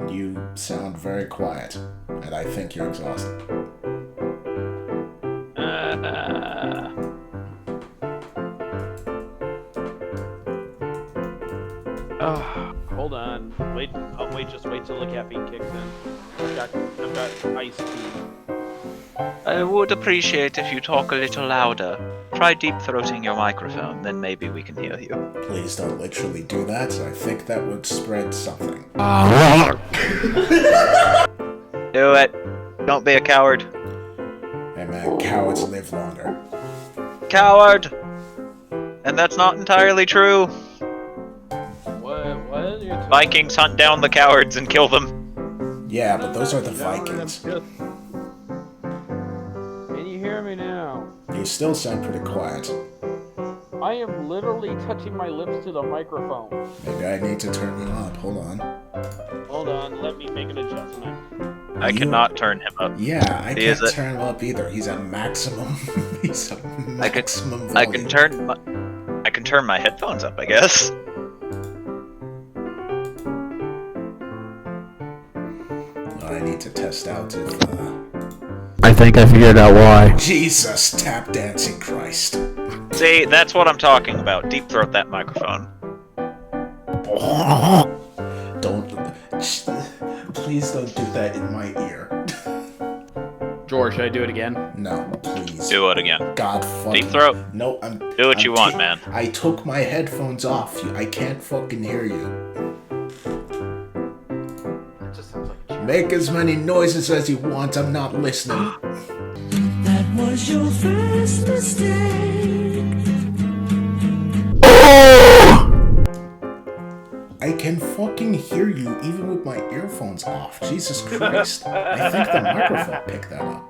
You sound very quiet, and I think you're exhausted. Hold on. Wait. Oh, wait. Just wait till the caffeine kicks in. I've got iced tea. I would appreciate if you talk a little louder. Try deep throating your microphone, then maybe we can hear you. Please don't literally do that. I think that would spread something. Do it. Don't be a coward. Hey man, cowards live longer. Coward! And that's not entirely true. What? Vikings hunt down the cowards and kill them. Yeah, but those are the Vikings. Can you hear me now? You still sound pretty quiet. I am literally touching my lips to the microphone. Maybe I need to turn you up. Hold on. Hold on, let me make an adjustment. I cannot turn him up. Yeah, I can't turn him up either. He's at maximum. He's at maximum volume. I can turn my headphones up, I guess. I need to test out if, I think I figured out why. Jesus, tap dancing Christ. See, that's what I'm talking about. Deep throat that microphone. Don't... Please don't do that in my ear. George, should I do it again? No, please. Do it again. God fucking... Deep throat. No, Do what you want, man. I took my headphones off. I can't fucking hear you. That just sounds like a joke. Make as many noises as you want. I'm not listening. That was your first mistake. I can fucking hear you even with my earphones off. Jesus Christ. I think the microphone picked that up.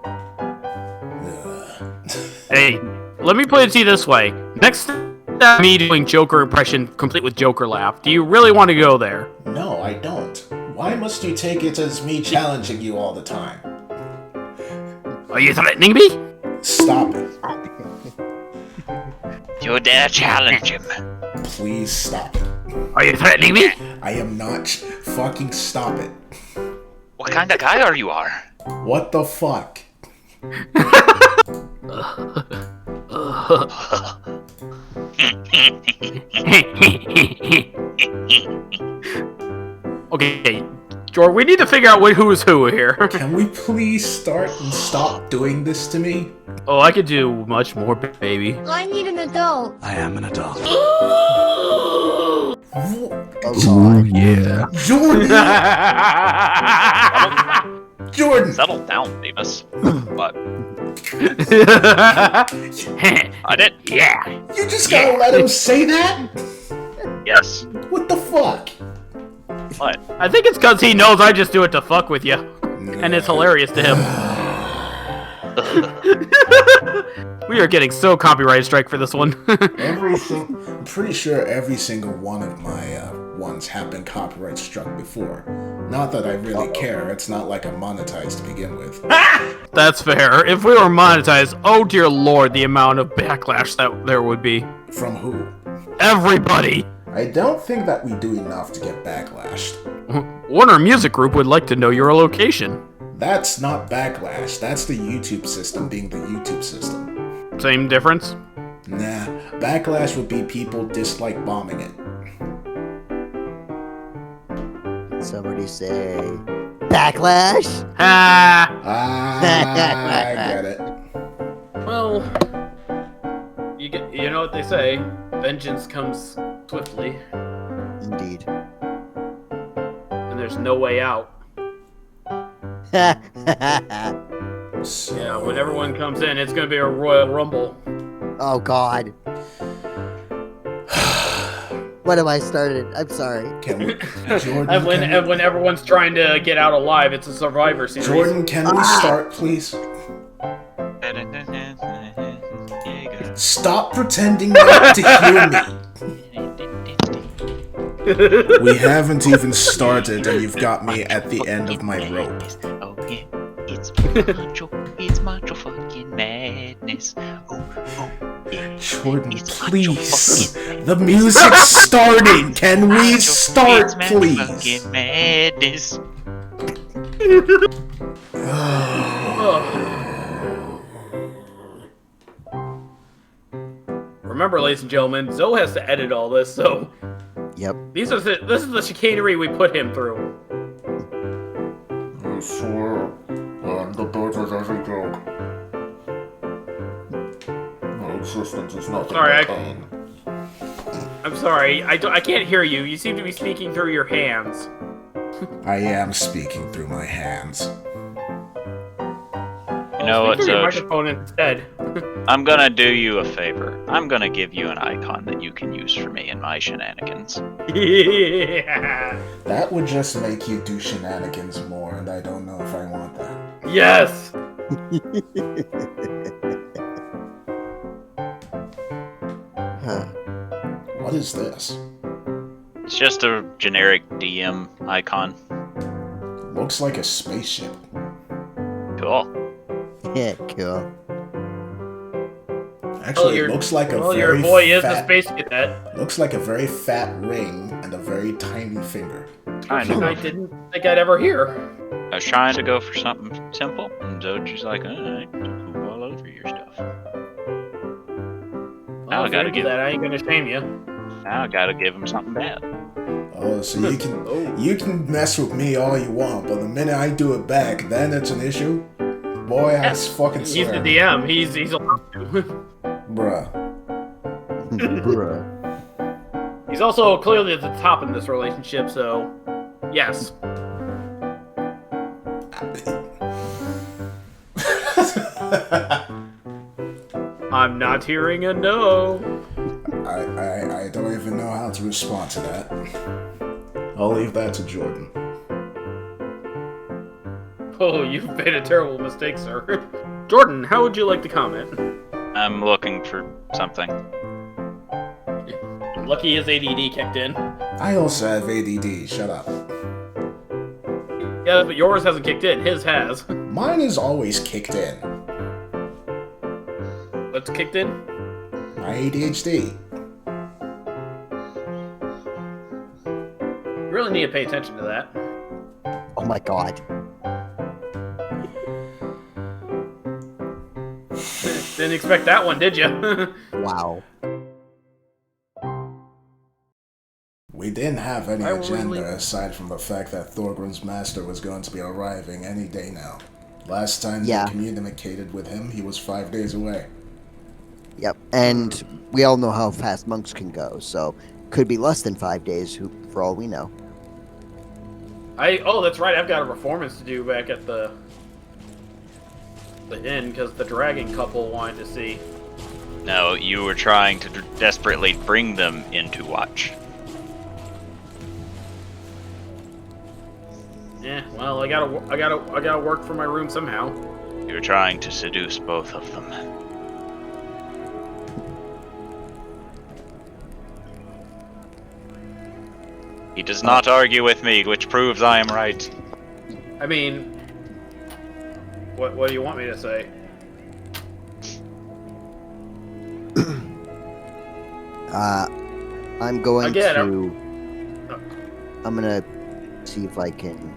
Ugh. Hey, let me put it to you this way. Next time me doing Joker impression complete with Joker laugh, do you really want to go there? No, I don't. Why must you take it as me challenging you all the time? Are you threatening me? Stop it. You dare challenge him. Please stop it. Are you threatening me? I am not. Fucking stop it. What kind of guy are you? What the fuck? Okay, George, we need to figure out who is who here. Can we please start and stop doing this to me? Oh, I could do much more, baby. I need an adult. I am an adult. Sorry. Yeah. Jordan! Jordan! Settle down, Beavis. What? I did. Yeah. You just gotta let him say that? Yes. What the fuck? What? I think it's because he knows I just do it to fuck with you. And it's hilarious to him. We are getting so copyright strike for this one. I'm pretty sure every single one of my ones have been copyright struck before. Not that I really care, it's not like I'm monetized to begin with. That's fair. If we were monetized, oh dear lord, the amount of backlash that there would be. From who? Everybody! I don't think that we do enough to get backlashed. Warner Music Group would like to know your location. That's not backlash, that's the YouTube system being the YouTube system. Same difference? Nah, backlash would be people dislike bombing it. Somebody say backlash. Ah. I get it. Well, you know what they say. Vengeance comes swiftly, Indeed. and there's no way out. So, Yeah, when everyone comes in, it's gonna be a Royal Rumble. Oh God. What have I started? I'm sorry. can we, Jordan, And when, can we- and when everyone's trying to get out alive, it's a Survivor series. Jordan, can we start, please? Stop pretending not to hear me. We haven't even started, and you've got me at the end of my rope. Oh yeah, it's macho fucking madness. Oh, Jordan, It's not your please. fucking The music's starting. Can we start, It's please? fucking madness. Remember, ladies and gentlemen, Zoe has to edit all this, so Yep. this is the chicanery we put him through. I swear, the birds are every joke. My existence is nothing Sorry, but pain. I'm sorry, I can't hear you. You seem to be speaking through your hands. I am speaking through my hands. You know what, Speak through your Zoe? microphone instead. I'm gonna do you a favor. I'm gonna give you an icon that you can use for me and my shenanigans. Yeah. That would just make you do shenanigans more, and I don't know if I want that. Yes. Huh. What is this? It's just a generic DM icon. Looks like a spaceship. Cool. Yeah, cool. Actually, it looks like a Well, very your boy is a fat, space cadet. looks like a very fat ring and a very tiny finger. I know. I didn't think I'd ever hear. I was trying to go for something simple, and Zoji's like, I can poop all over your stuff. Now I gotta do give. that. I ain't gonna shame you. Now I gotta give him something bad. Oh, so Oh. you can mess with me all you want, but the minute I do it back, then it's an issue. Boy, I fucking He's the swear. DM. He's allowed to. Bruh. Bruh. He's also clearly at the top in this relationship, so yes. I'm not hearing a no. I don't even know how to respond to that. I'll leave that to Jordan. Oh, you've made a terrible mistake, sir. Jordan, how would you like to comment? I'm looking for something. Lucky his ADD kicked in. I also have ADD, shut up. Yeah, but yours hasn't kicked in. His has. Mine is always kicked in. What's kicked in? My ADHD. You really need to pay attention to that. Oh my god. Didn't expect that one, did you? Wow. We didn't have any Why were we agenda leaving? aside from the fact that Thorgrim's master was going to be arriving any day now. Last time Yeah. we communicated with him, he was 5 days away. Yep. And we all know how fast monks can go, so could be less than 5 days for all we know. Oh, that's right. I've got a performance to do back at the inn because the dragon couple wanted to see. No, you were trying to desperately bring them into watch. Yeah, well, I gotta work for my room somehow. You were trying to seduce both of them. He does not argue with me, which proves I am right. I mean, what do you want me to say? I'm going Again, I'm gonna see if I can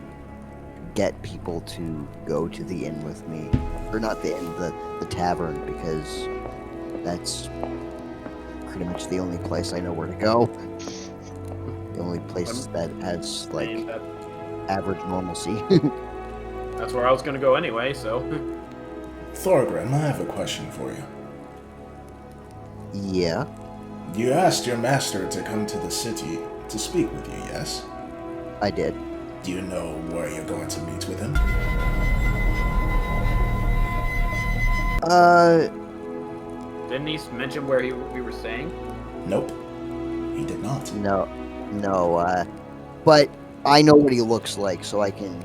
get people to go to the inn with me, or not the inn, the tavern, because that's pretty much the only place I know where to go. The only place that has I like mean, average normalcy. that's where I was gonna go anyway. So, Thorgrim, I have a question for you. Yeah. You asked your master to come to the city to speak with you, yes? I did. Do you know where you're going to meet with him? didn't he mention where we were staying? Nope. He did not. No, but I know what he looks like, so I can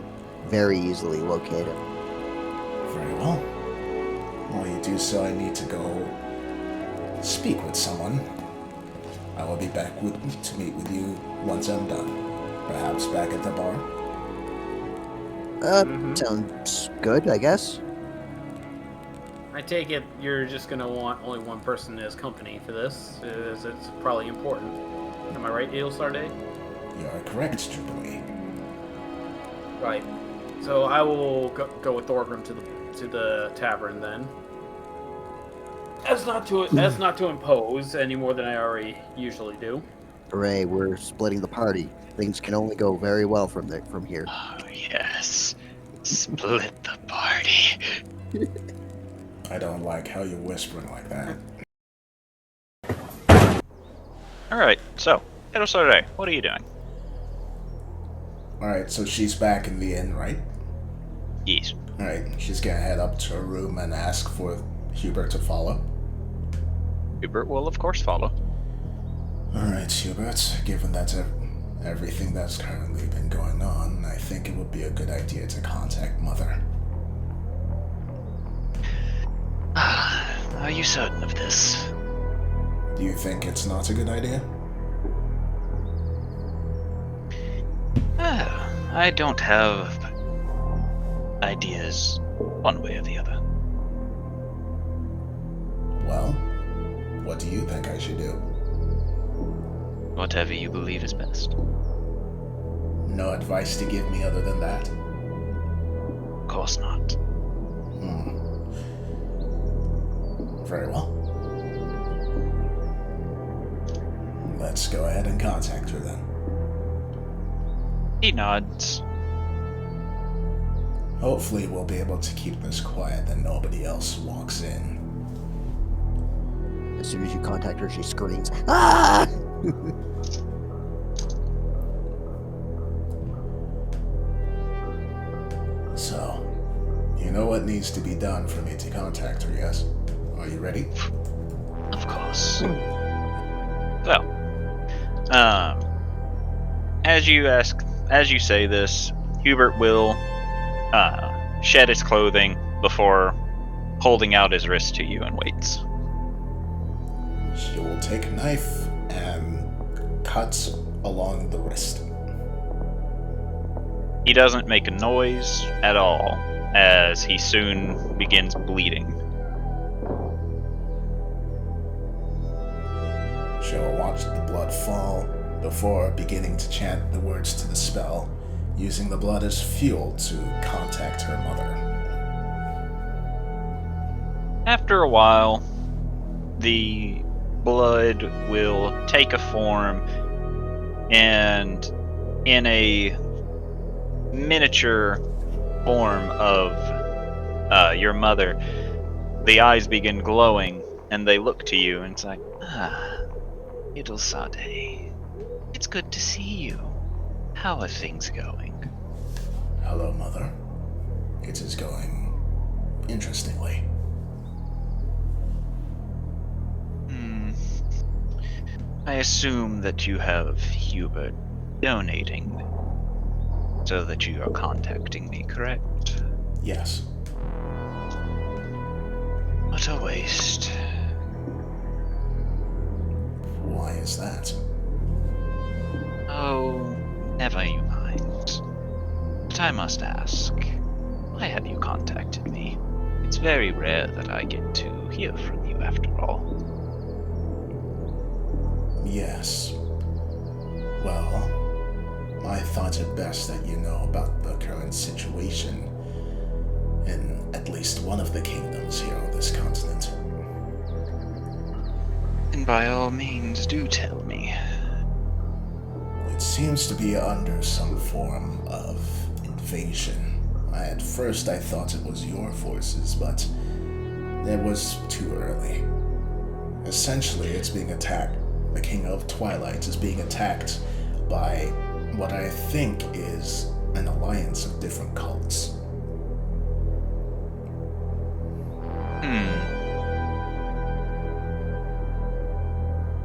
very easily locate him. Very well. While you do so, I need to go speak with someone. I will be back to meet with you once I'm done. Perhaps back at the bar. Sounds good, I guess. I take it you're just gonna want only one person as company for this, as it's probably important. Am I right, Eelsarde? You are correct, Jubilee. Right. So I will go with Thorgrim to the tavern then. As not to impose any more than I already usually do. Hooray, we're splitting the party. Things can only go very well from here. Oh, yes. Split the party. I don't like how you're whispering like that. Alright, so, Edelsorday, what are you doing? Alright, so she's back in the inn, right? Yes. Alright, she's gonna head up to her room and ask for Hubert to follow. Hubert will, of course, follow. Alright, Hubert, given that everything that's currently been going on, I think it would be a good idea to contact Mother. Are you certain of this? Do you think it's not a good idea? I don't have ideas one way or the other. Well, what do you think I should do? Whatever you believe is best. No advice to give me other than that? Of course not. Very well. Let's go ahead and contact her then. He nods. Hopefully we'll be able to keep this quiet and nobody else walks in. As soon as you contact her, she screams, "Ah!" So, you know what needs to be done for me to contact her, yes? Are you ready? Of course. So, as you say this, Hubert will shed his clothing before holding out his wrist to you and waits. She will take a knife and cut along the wrist. He doesn't make a noise at all, as he soon begins bleeding. She will watch the blood fall before beginning to chant the words to the spell, using the blood as fuel to contact her mother. After a while, the blood will take a form, and in a miniature form of your mother, the eyes begin glowing, and they look to you, and it's like, Idilsade, it's good to see you. How are things going? Hello, Mother. It is going interestingly. I assume that you have Hubert donating so that you are contacting me, correct? Yes. What a waste. Why is that? Oh, never you mind. But I must ask, why have you contacted me? It's very rare that I get to hear from you after all. Yes. Well, I thought it best that you know about the current situation in at least one of the kingdoms here on this continent. And by all means, do tell me. It seems to be under some form of invasion. At first I thought it was your forces, but it was too early. Essentially, it's being attacked. The King of Twilight is being attacked by what I think is an alliance of different cults.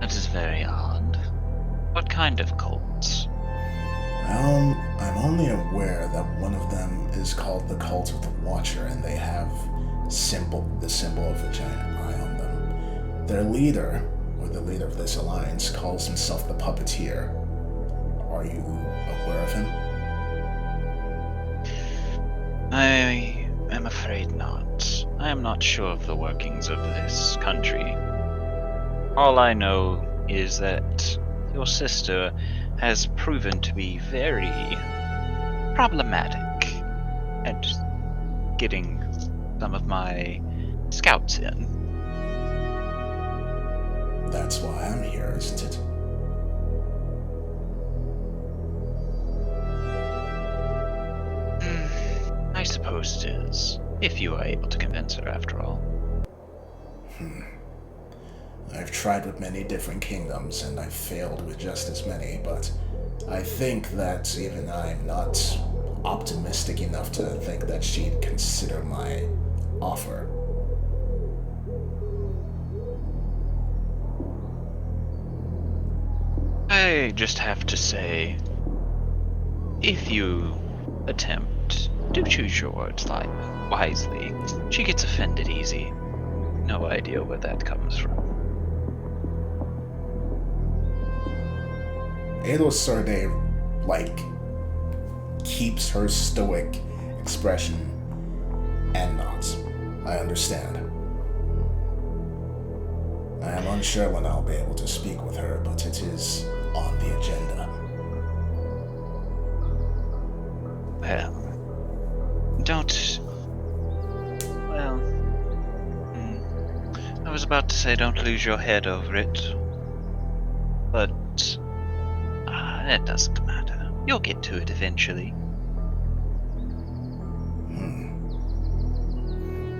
That is very odd. What kind of cults? I'm only aware that one of them is called the Cult of the Watcher, and they have the symbol of a giant eye on them. Their leader, or the leader of this alliance, calls himself the Puppeteer. Are you aware of him? I am afraid not. I am not sure of the workings of this country. All I know is that your sister has proven to be very problematic at getting some of my scouts in. That's why I'm here, isn't it? I suppose it is, if you are able to convince her after all. I've tried with many different kingdoms, and I've failed with just as many, but I think that even I'm not optimistic enough to think that she'd consider my offer. I just have to say, if you attempt, do choose your words wisely. She gets offended easy. No idea where that comes from. Ado Serde, keeps her stoic expression and nods. I understand. I am unsure when I'll be able to speak with her, but it is on the agenda. Well, don't... Well... I was about to say don't lose your head over it. But... it doesn't matter. You'll get to it eventually.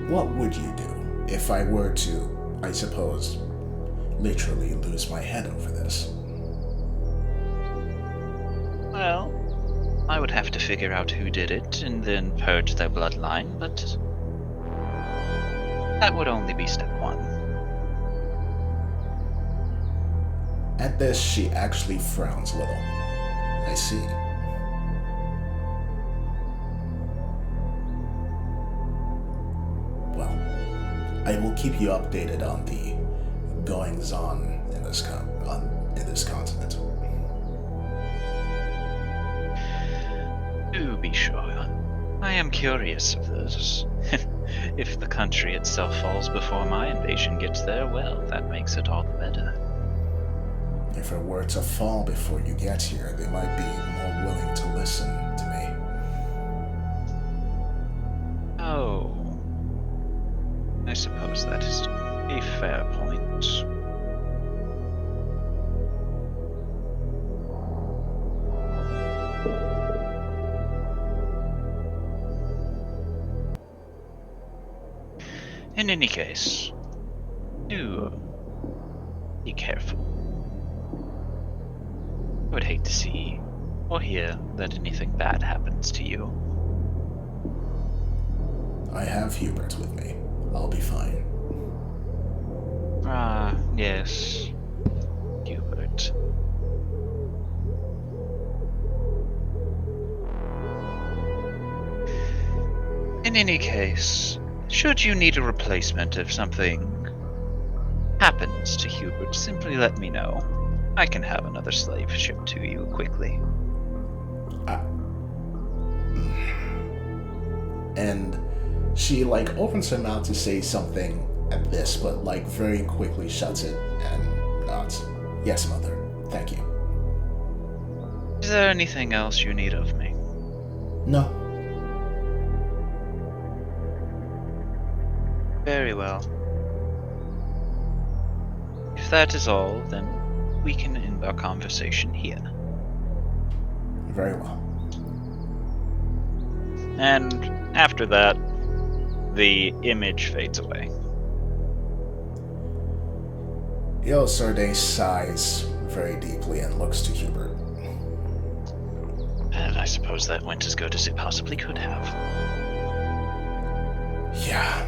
What would you do if I were to, I suppose, literally lose my head over this? Well, I would have to figure out who did it and then purge their bloodline, but that would only be step one. At this, she actually frowns a little. I see. Well, I will keep you updated on the goings-on in this continent. Do be sure. I am curious of this. If the country itself falls before my invasion gets there, well, that makes it all the better. If it were to fall before you get here, they might be more willing to listen to me. Oh. I suppose that is a fair point. In any case, do be careful. I would hate to see or hear that anything bad happens to you. I have Hubert with me. I'll be fine. Ah, yes. Hubert. In any case, should you need a replacement if something happens to Hubert, simply let me know. I can have another slave shipped to you quickly. And she opens her mouth to say something at this, but very quickly shuts it and nods. Yes, mother. Thank you. Is there anything else you need of me? No. Very well. If that is all, then we can end our conversation here. Very well. And after that, the image fades away. Serde sighs very deeply and looks to Hubert. And I suppose that went as good as it possibly could have. Yeah.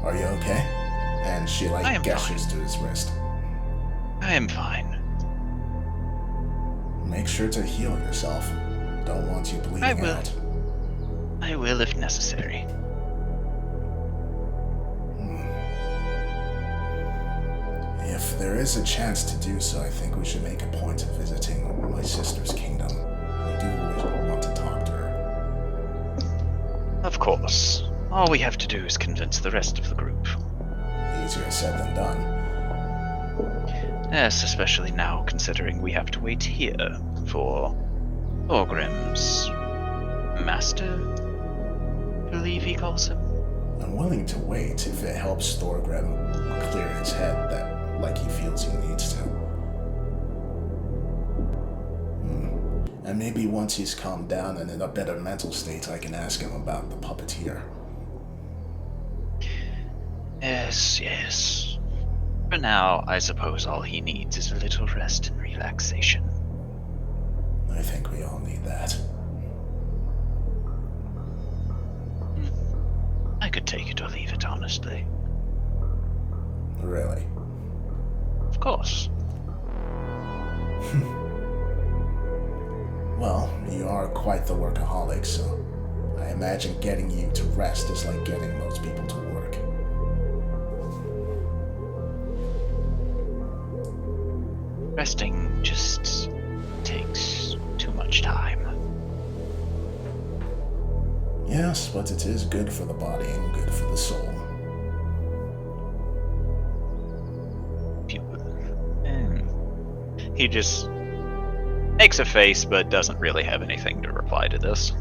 Are you okay? And she I am gestures to his wrist. I am fine. Make sure to heal yourself. Don't want you bleeding I will. out. I will if necessary. If there is a chance to do so, I think we should make a point of visiting my sister's kingdom. I do want to talk to her. Of course. All we have to do is convince the rest of the group. Easier said than done. Yes, especially now, considering we have to wait here for Thorgrim's master, I believe he calls him. I'm willing to wait if it helps Thorgrim clear his head that like he feels he needs to. And maybe once he's calmed down and in a better mental state, I can ask him about the puppeteer. Yes, yes. For now, I suppose all he needs is a little rest and relaxation. I think we all need that. I could take it or leave it, honestly. Really? Of course. Well, you are quite the workaholic, so I imagine getting you to rest is like getting most people to work. Resting just takes too much time. Yes, but it is good for the body and good for the soul. He just makes a face, but doesn't really have anything to reply to this.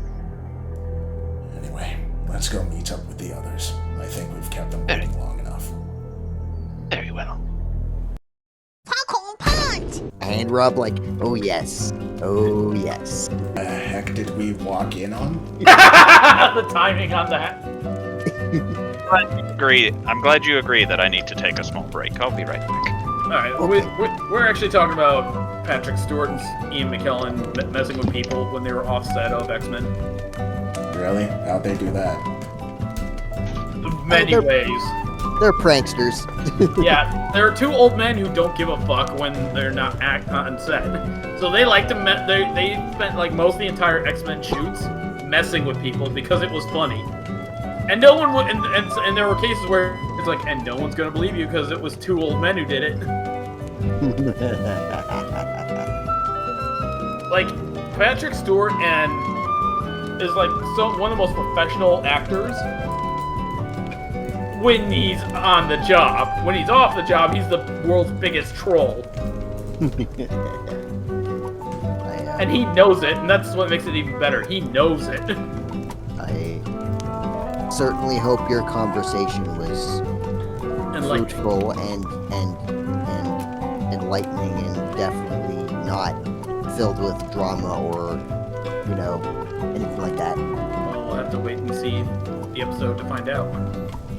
Anyway, let's go meet up with the others. I think we've kept them waiting long enough. Very well. And Rob like, oh yes. Oh yes. The heck did we walk in on? The timing on that. I'm glad you agree that I need to take a small break. I'll be right back. Alright, we're actually talking about Patrick Stewart and Ian McKellen messing with people when they were off set of X-Men. Really? How'd they do that? Many ways. They're pranksters. Yeah, there are two old men who don't give a fuck when they're not on set. So they like to they spent like most of the entire X-Men shoots messing with people because it was funny. And no one would, and there were cases where it's like, and no one's gonna believe you because it was two old men who did it. Like Patrick Stewart is like one of the most professional actors when he's on the job. When he's off the job, he's the world's biggest troll. And he knows it, and that's what makes it even better. He knows it. I certainly hope your conversation was fruitful and enlightening and definitely not filled with drama or, anything like that. Well, we'll have to wait and see the episode to find out.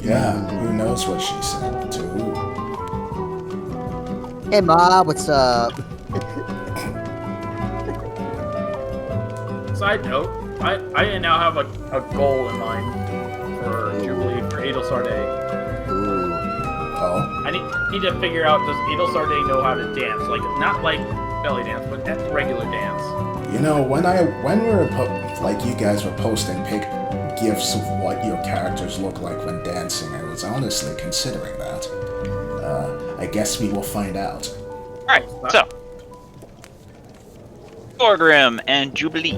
Yeah, who knows what she said to who? Hey Ma, what's up? Side note, I now have a goal in mind for Jubilee for Adel Sarday. Ooh. Oh? I need to figure out, does Adel Sarday know how to dance? Like, not like belly dance, but regular dance. You know, when we were you guys were posting gifs of what your characters look like when dancing, I was honestly considering that. I guess we will find out. Alright, so Thorgrim and Jubilee.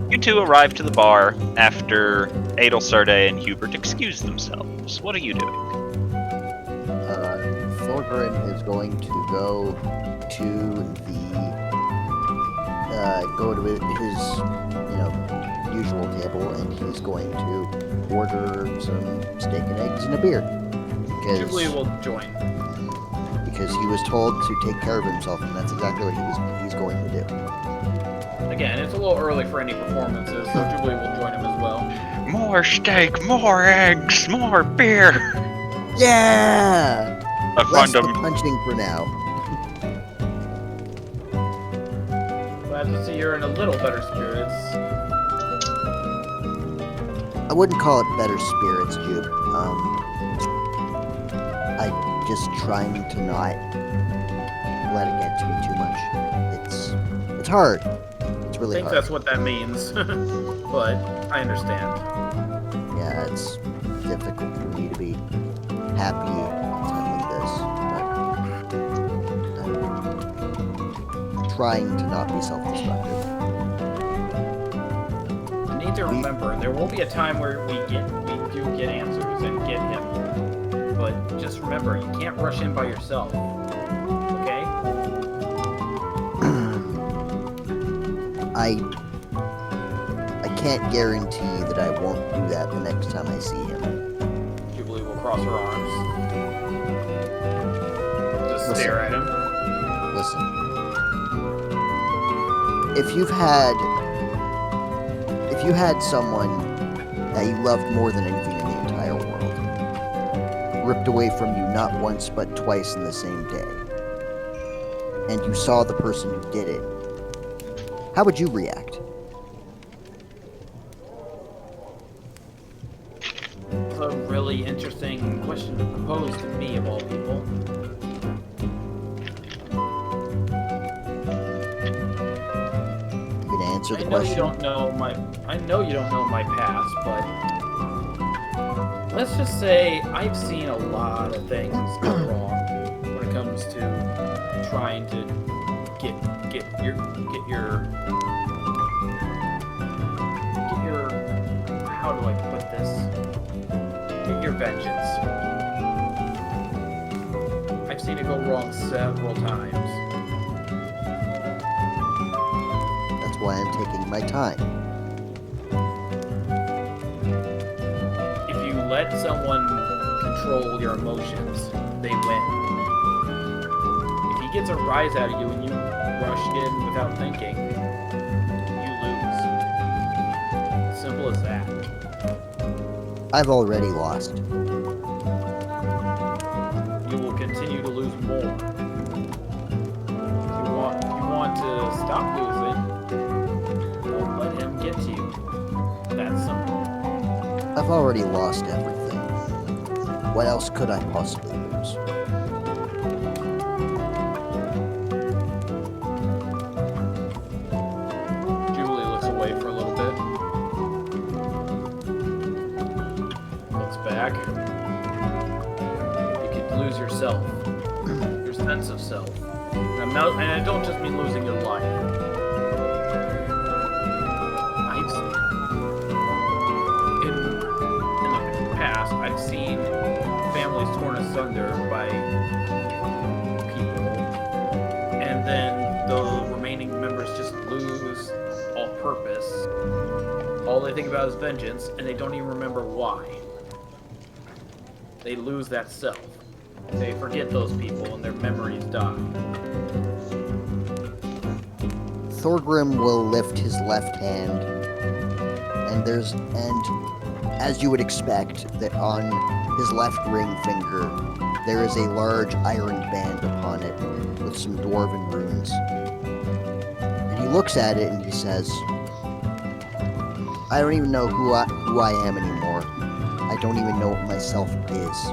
You two arrive to the bar after Adel Sarday and Hubert excuse themselves. What are you doing? Thorgrim is going to go to his usual table, and he's going to order some steak and eggs and a beer. Jubilee will join. Because he was told to take care of himself, and that's exactly what he's going to do. Again, it's a little early for any performances, so Jubilee will join him as well. More steak, more eggs, more beer. Yeah. Less the punching for now. Glad to see you're in a little better spirits. I wouldn't call it better spirits, Jube. I'm just trying to not let it get to me too much. It's hard. It's really hard. I think that's what that means, but I understand. Yeah, it's difficult for me to be happy like this, but I'm trying to not be self-destructive. I need to remember, there will be a time where we do get answers and get him. But just remember, you can't rush in by yourself. Okay? I can't guarantee that I won't do that the next time I see him. Jubilee will cross her arms. Just stare at him. Listen. If you had someone that you loved more than anything in the entire world ripped away from you not once but twice in the same day, and you saw the person who did it, how would you react? It's a really interesting question to pose to me, of all people. You can answer the I know question. you don't know my past, but let's just say I've seen a lot of things go wrong when it comes to trying to get your how do I put this? Get your vengeance. I've seen it go wrong several times. That's why I'm taking my time. If you let someone control your emotions, they win. If he gets a rise out of you and you rush in without thinking, you lose. Simple as that. I've already lost. You will continue to lose more. If you want to stop losing, don't let him get to you. That's simple. I've already lost everything. What else could I possibly lose? Julie looks away for a little bit. Looks back. You could lose yourself. Your sense of self. And I don't just mean losing your life. In the past, I've seen families torn asunder by people, and then the remaining members just lose all purpose. All they think about is vengeance, and they don't even remember why. They lose that self. They forget those people, and their memories die. Thorgrim will lift his left hand, and as you would expect, that on his left ring finger there is a large iron band upon it with some dwarven runes. And he looks at it and he says, I don't even know who I am anymore. I don't even know what myself is.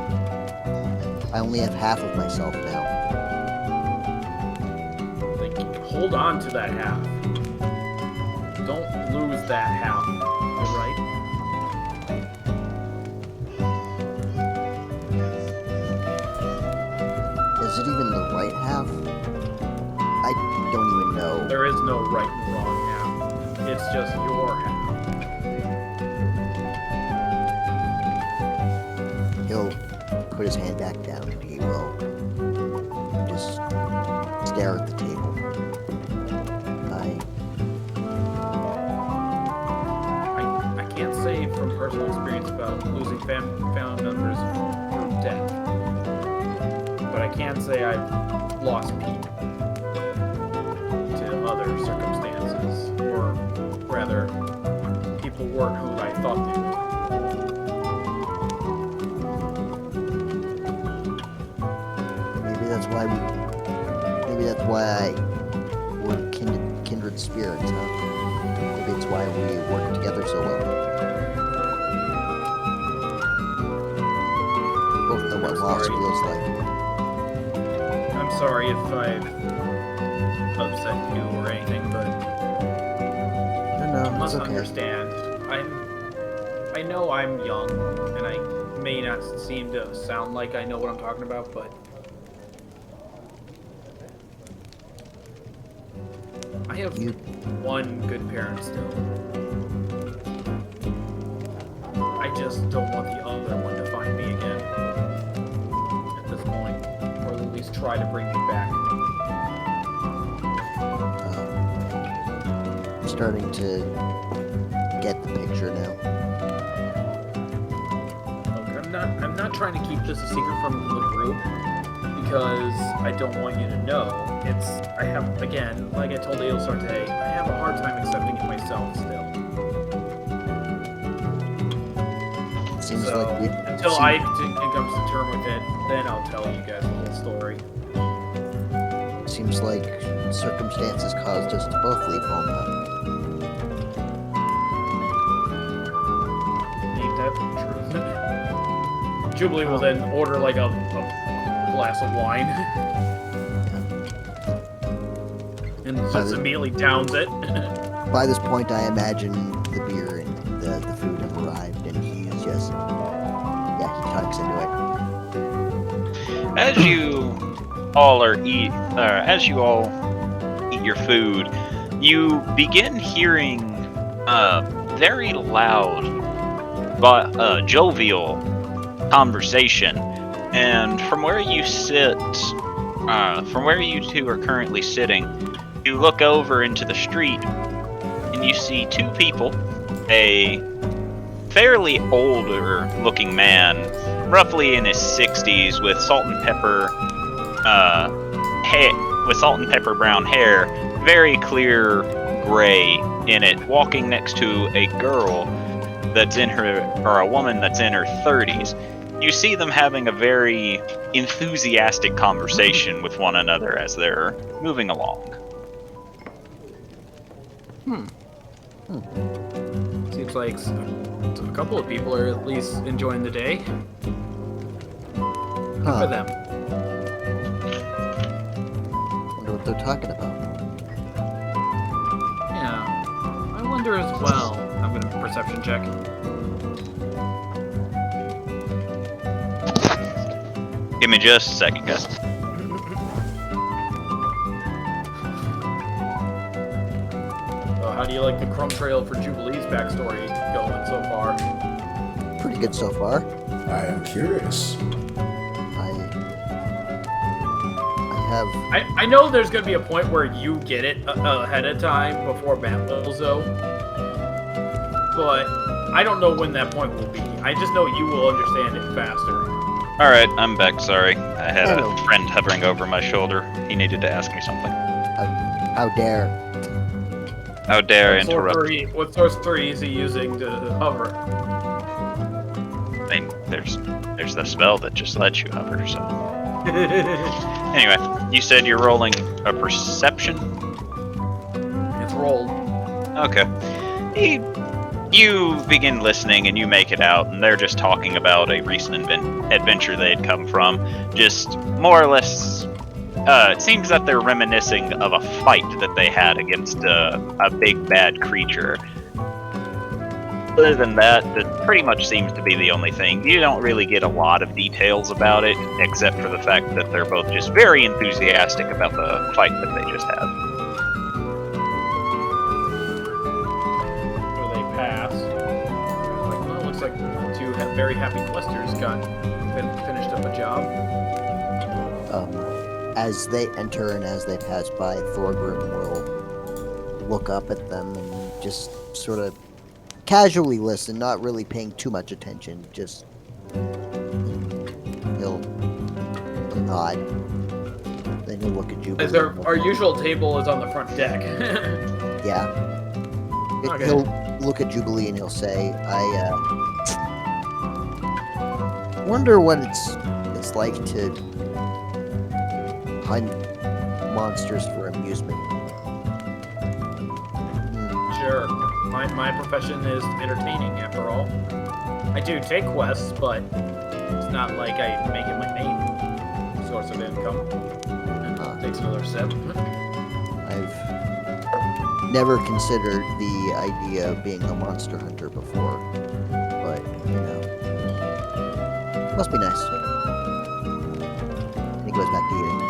I only have half of myself now. Like, hold on to that half. Don't lose that half, alright? Is it even the right half? I don't even know. There is no right and wrong half. It's just your half. He'll put his hand back down and he will just stare at the table. I can't say from personal experience about losing family members through death, but I can say I've lost people to other circumstances, or rather, people weren't who I thought they were. Maybe that's why we're kindred spirits, huh? Maybe it's why we work together so well. Both know what loss feels like. I'm sorry if I've upset you or anything, but No, you it's must okay. understand. I know I'm young, and I may not seem to sound like I know what I'm talking about, but I have one good parent still. just don't want the other one to find me again. At this point. Or at least try to bring me back. I'm starting to get the picture now. Look, I'm not trying to keep this a secret from the group because I don't want you to know. I have, again, like I told Ailsar today, I have a hard time accepting it myself still. Seems So, like we until I come to terms with it, then I'll tell you guys the whole story. seems like circumstances caused us to both leave home. Ain't that the truth? Jubilee will then order like a glass of wine. And just immediately downs it. By this point, I imagine the beer and the food have arrived, and he's just, he tucks into it. As you all eat your food, you begin hearing very loud but jovial conversation, and from where you sit, from where you two are currently sitting, you look over into the street and you see two people, a fairly older looking man, roughly in his 60s, with salt and pepper brown hair, very clear gray in it, walking next to a girl that's in her, or a woman that's in her 30s. You see them having a very enthusiastic conversation with one another as they're moving along. Seems like a couple of people are at least enjoying the day. Good for them. Wonder what they're talking about. Yeah. I wonder as well. I'm gonna perception check. Give me just a second, guys. So how do you like the crumb trail for Jubilee's backstory going so far? Pretty good so far. I am curious. I know there's gonna be a point where you get it ahead of time before Matt will, though. But I don't know when that point will be. I just know you will understand it faster. Alright, I'm back, sorry. I had a friend hovering over my shoulder. He needed to ask me something. How dare. How dare I interrupt? What sorcery is he using to hover? I mean, there's the spell that just lets you hover, so... Anyway, you said you're rolling a perception? It's rolled. Okay. You begin listening and you make it out, and they're just talking about a recent adventure they'd come from. Just more or less, it seems that they're reminiscing of a fight that they had against a big bad creature. Other than that, that pretty much seems to be the only thing. You don't really get a lot of details about it, except for the fact that they're both just very enthusiastic about the fight that they just had. So they pass. Like, well, looks like two very happy questers finished up a job. As they enter and as they pass by, Thorgrim will look up at them and just sort of casually listen, not really paying too much attention. Just he'll nod. Then he'll look at Jubilee. As our usual table is on the front deck. Yeah. Okay. He'll look at Jubilee and he'll say, I wonder what it's like to hunt monsters for amusement. Sure. My profession is entertaining, after all. I do take quests, but it's not like I make it my main source of income. Takes another sip. I've never considered the idea of being a monster hunter before, but, must be nice. And he goes back to eating.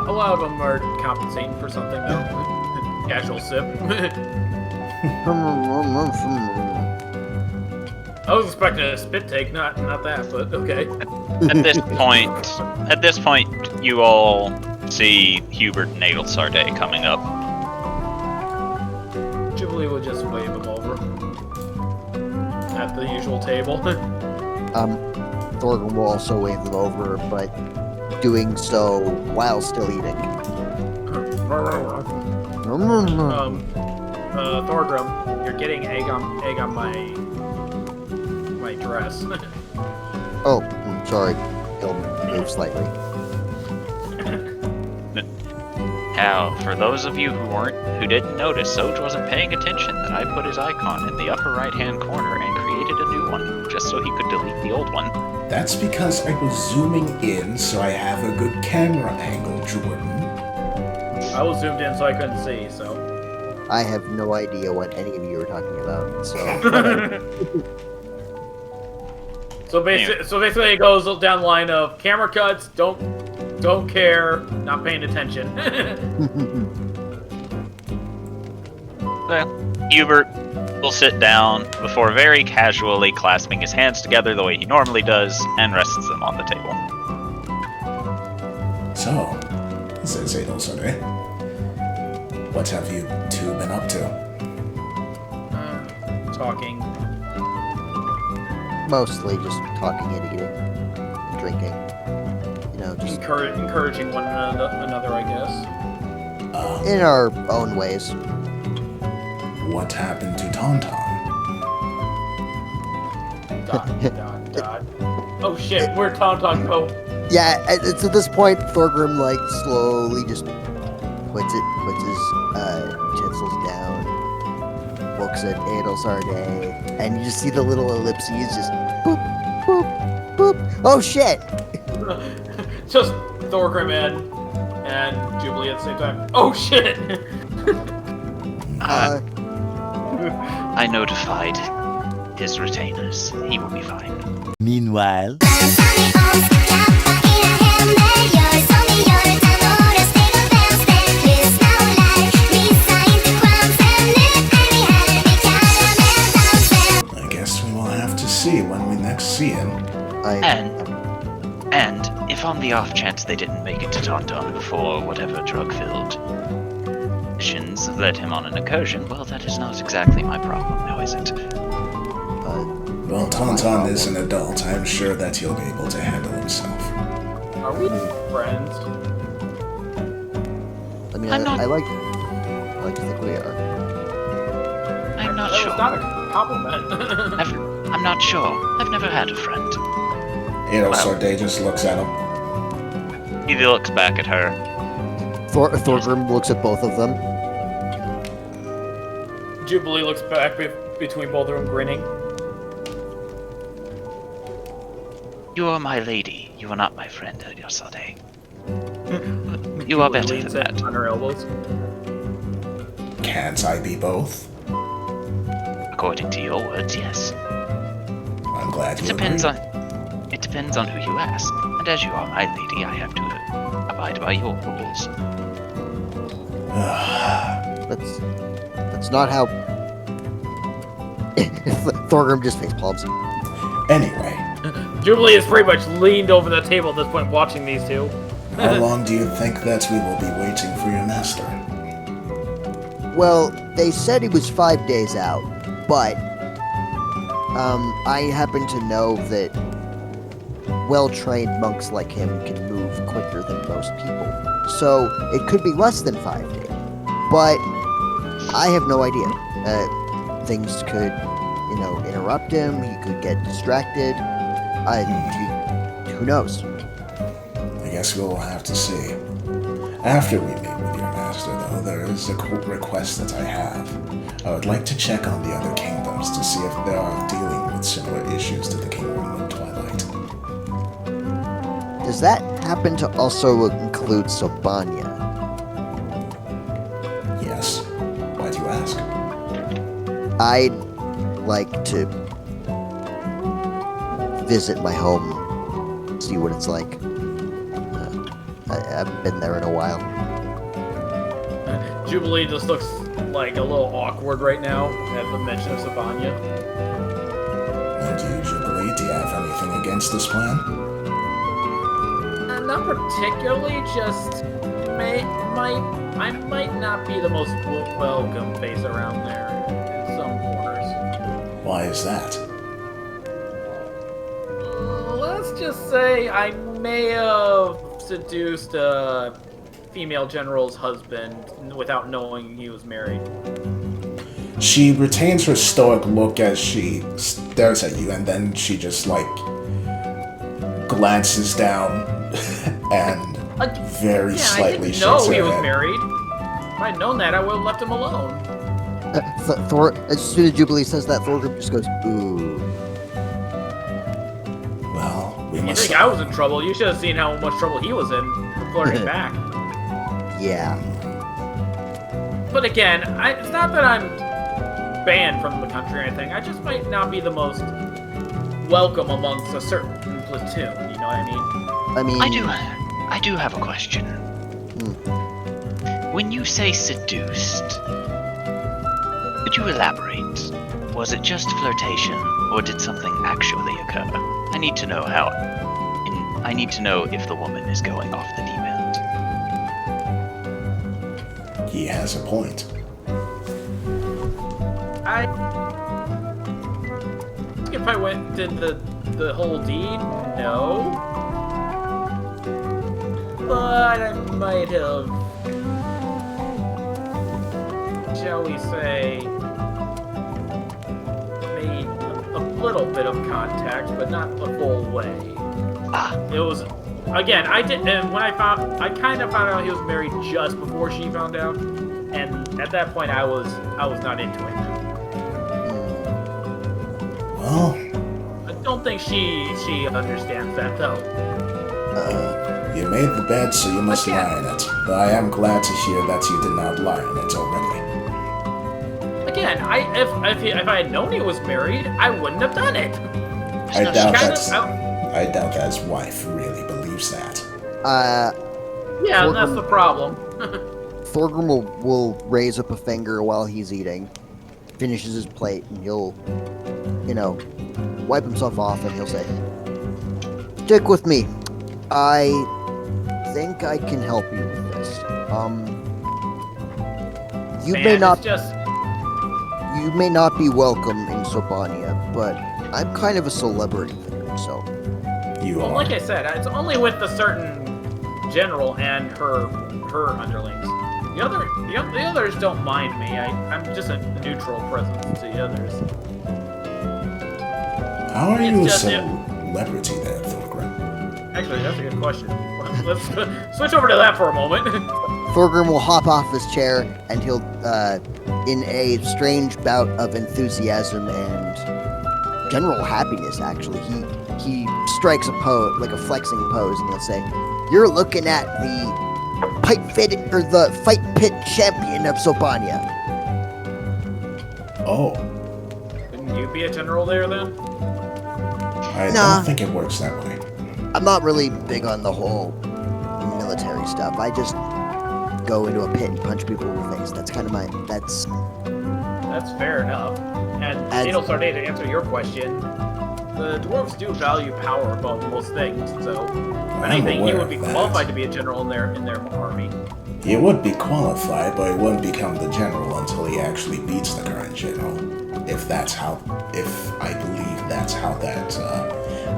A lot of them are compensating for something, though. Casual sip. I was expecting a spit take, not that, but okay. At this point, you all see Hubert and Adelsarday coming up. Jubilee will just wave him over at the usual table. Thorgrim will also wave them over, but doing so while still eating. Thorgrim, you're getting egg on my dress. Oh, sorry. He'll move slightly. Now, for those of you who didn't notice, Soj wasn't paying attention that I put his icon in the upper right-hand corner and created a new one, just so he could delete the old one. That's because I was zooming in so I have a good camera angle, Jordan. I was zoomed in so I couldn't see, so. I have no idea what any of you are talking about, so. So basically it goes down the line of camera cuts, don't care, not paying attention. Well, Hubert will sit down before very casually clasping his hands together the way he normally does and rests them on the table. So, says Adelsarday, what have you two been up to? Talking. Mostly just talking and eating and drinking. You know, just Encouraging one another, I guess. in our own ways. What happened to Tauntaun? Dot. Oh shit, where'd Tauntaun go? Yeah, it's at this point Thorgrim like slowly just puts his utensils down, looks at Adelsarday, and you just see the little ellipses just boop, boop, boop. Oh shit! Just Thorgrim and Jubilee at the same time. Oh shit! I notified his retainers. He will be fine. Meanwhile. I guess we will have to see when we next see him. And if on the off chance they didn't make it to Tauntaun before whatever drug-filled missions led him on an incursion, well, that is not exactly my problem, now is it? Well, Tauntaun is an adult. I'm sure that he'll be able to handle himself. Are we friends? I mean, I'm not- I like to think we are. I'm not That sure. was not a compliment. I'm not sure. I've never had a friend. Adelsarday just looks at him. He looks back at her. Thorgrim looks at both of them. Jubilee looks back between both of them, grinning. You are my lady. You are not my friend, Adelsarday. You are better Leans than that. on her elbows. Can't I be both? According to your words, yes. I'm glad you It agree. depends on who you ask. And as you are my lady, I have to abide by your rules. That's not how. Thorgrim just face palms. Anyway, Jubilee is pretty much leaned over the table at this point, watching these two. how long do you think that we will be waiting for your master? Well, they said he was 5 days out, but I happen to know that well-trained monks like him can move quicker than most people. So it could be less than 5 days. But I have no idea. Things could, interrupt him. He could get distracted. Who knows? I guess we'll have to see. After we meet with your master, though, there is a request that I have. I would like to check on the other kingdoms to see if they are dealing with similar issues to the Kingdom of Twilight. Does that happen to also include Sobania? Yes. Why do you ask? I'd like to visit my home, see what it's like. I haven't been there in a while. Jubilee just looks like a little awkward right now at the mention of Savanya. And have anything against this plan? Not particularly, just I might not be the most welcome face around there in some corners. Why is that? Let's just say I may have seduced a female general's husband without knowing he was married. She retains her stoic look as she stares at you, and then she just, like, glances down and very slightly shakes her head. I didn't know he was married. If I'd known that, I would have left him alone. Thor, as soon as Jubilee says that, Thorgrim just goes, ooh. Well, we You must... think I was in trouble? You should have seen how much trouble he was in for flirting back. Yeah. But again, it's not that I'm banned from the country or anything. I just might not be the most welcome amongst a certain platoon. You know what I mean? I do have a question. When you say seduced, could you elaborate? Was it just flirtation, or did something actually occur? I need to know how. I need to know if the woman is going off the deep end. He has a point. If I did the whole deed, no. But I might have, shall we say, made a little bit of contact, but not the full way. It was, again, I kind of found out he was married just before she found out, and at that point I was not into it. Well... I don't think she understands that, though. You made the bed, so you must lie in it. But I am glad to hear that you did not lie in it already. Again, if I had known he was married, I wouldn't have done it. I doubt that his wife really believes that. Yeah, that's the problem. Thorgrim will raise up a finger while he's eating, finishes his plate, and he'll, wipe himself off, and he'll say, "Stick with me. I think I can help you with this. You may not be welcome in Sobania, but I'm kind of a celebrity there, so." Well, like I said, it's only with the certain general and her underlings. The others don't mind me. I'm just a neutral presence to the others. How are you a celebrity there, Thorgrim? Actually, that's a good question. Let's switch over to that for a moment. Thorgrim will hop off his chair, and he'll, in a strange bout of enthusiasm and general happiness, actually, he strikes a pose, like a flexing pose, and he'll say, "You're looking at the fight pit champion of Sobania." Oh. Couldn't you be a general there, then? I don't think it works that way. I'm not really big on the whole military stuff. I just go into a pit and punch people in the face. That's kind of that's fair enough. And Needle Sarday, to answer your question, the dwarves do value power above most things, so if anything, he would be qualified to be a general in their army. He would be qualified, but he wouldn't become the general until he actually beats the current general. If I believe that's how that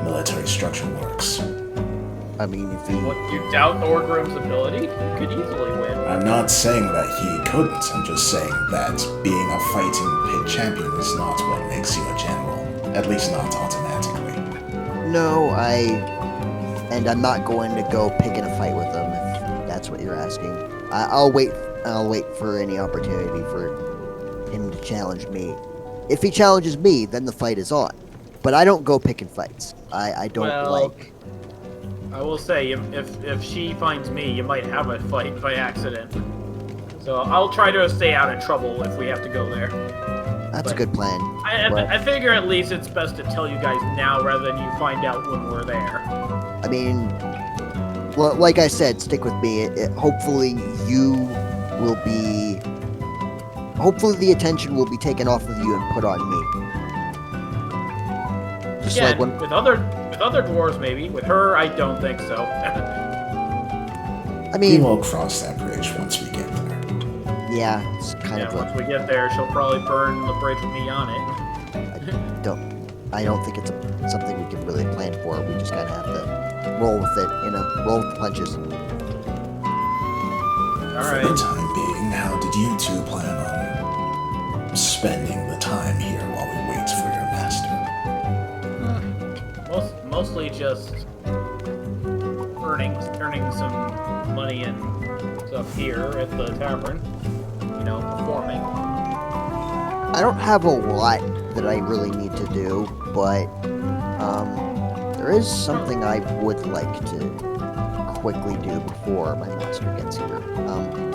military structure works. I mean, if you doubt Thorgrim's ability, he could easily win. I'm not saying that he couldn't. I'm just saying that being a fighting pit champion is not what makes you a general. At least not automatically. No, I'm not going to go pick in a fight with him if that's what you're asking. I'll wait for any opportunity for him to challenge me. If he challenges me, then the fight is on. But I don't go picking fights. I don't like... I will say, if she finds me, you might have a fight by accident. So I'll try to stay out of trouble if we have to go there. That's a good plan. I figure at least it's best to tell you guys now rather than you find out when we're there. I mean, well, like I said, stick with me. Hopefully the attention will be taken off of you and put on me. Just Again, like when with other dwarves, maybe. With her, I don't think so. I We mean, will cross that bridge once we get there. yeah, it's kind Yeah, of once we get there, she'll probably burn the bridge with me on it. I don't think it's something we can really plan for. We just kind of have to roll with it, roll with the punches. All For right. the time being, how did you two plan on spending the time here while we wait for your master? Mostly just earning some money and stuff here at the tavern. Performing. I don't have a lot that I really need to do, but there is something I would like to quickly do before my master gets here.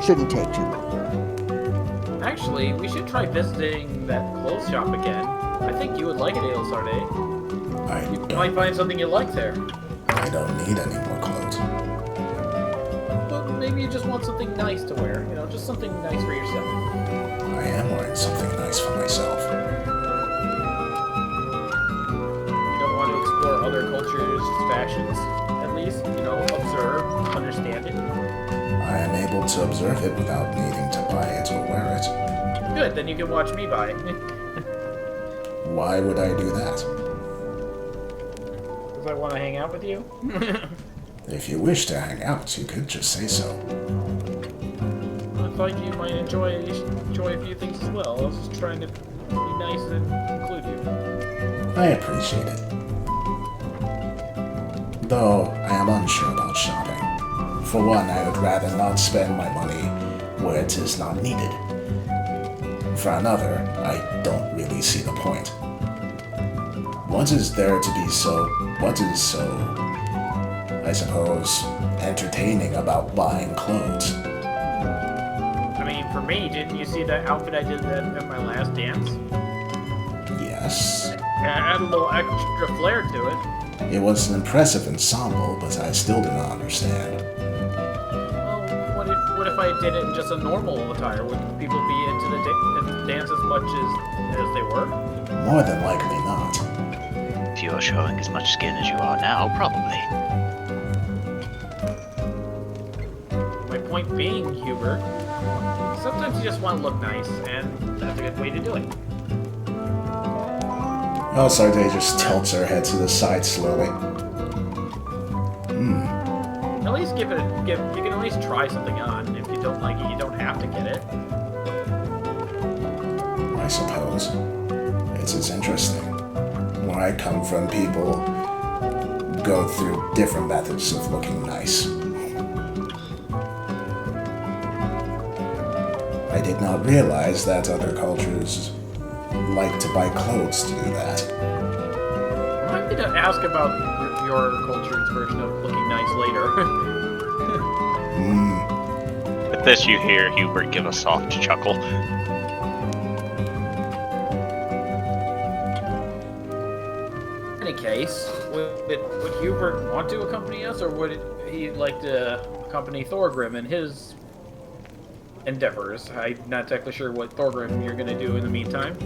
Shouldn't take too long. Actually, we should try visiting that clothes shop again. I think you would like it, Ailsarde. You might find something you like there. I don't need any more clothes. But maybe you just want something nice to wear. Just something nice for yourself. I am wearing something nice for myself. You don't want to explore other cultures' fashions, at least. Observe, understand it. I am able to observe it without needing to buy it or wear it. Good, then you can watch me buy it. Why would I do that? Because I want to hang out with you. If you wish to hang out, you could just say so. I thought you might enjoy a few things as well. I was just trying to be nice and include you. I appreciate it. Though I am unsure about shopping. For one, I would rather not spend my money where it is not needed. For another, I don't really see the point. What is there to be what is so, I suppose, entertaining about buying clothes? I mean, for me, didn't you see that outfit I did at my last dance? Yes. Add a little extra flair to it. It was an impressive ensemble, but I still do not understand. Well, what if I did it in just a normal attire? Would people be into the dance as much as they were? More than likely not. If you are showing as much skin as you are now, probably. My point being, Hubert, sometimes you just want to look nice, and that's a good way to do it. Oh, Sarday just tilts her head to the side slowly. At least you can at least try something on. If you don't like it, you don't have to get it. I suppose. It's as interesting. Where I come from, people go through different methods of looking nice. I did not realize that other cultures like to buy clothes to do that. I'm going to ask about your culture's version of looking nice later. With this, you hear Hubert give a soft chuckle. In any case, would Hubert want to accompany us, or would he like to accompany Thorgrim in his endeavors? I'm not exactly sure what Thorgrim you're going to do in the meantime.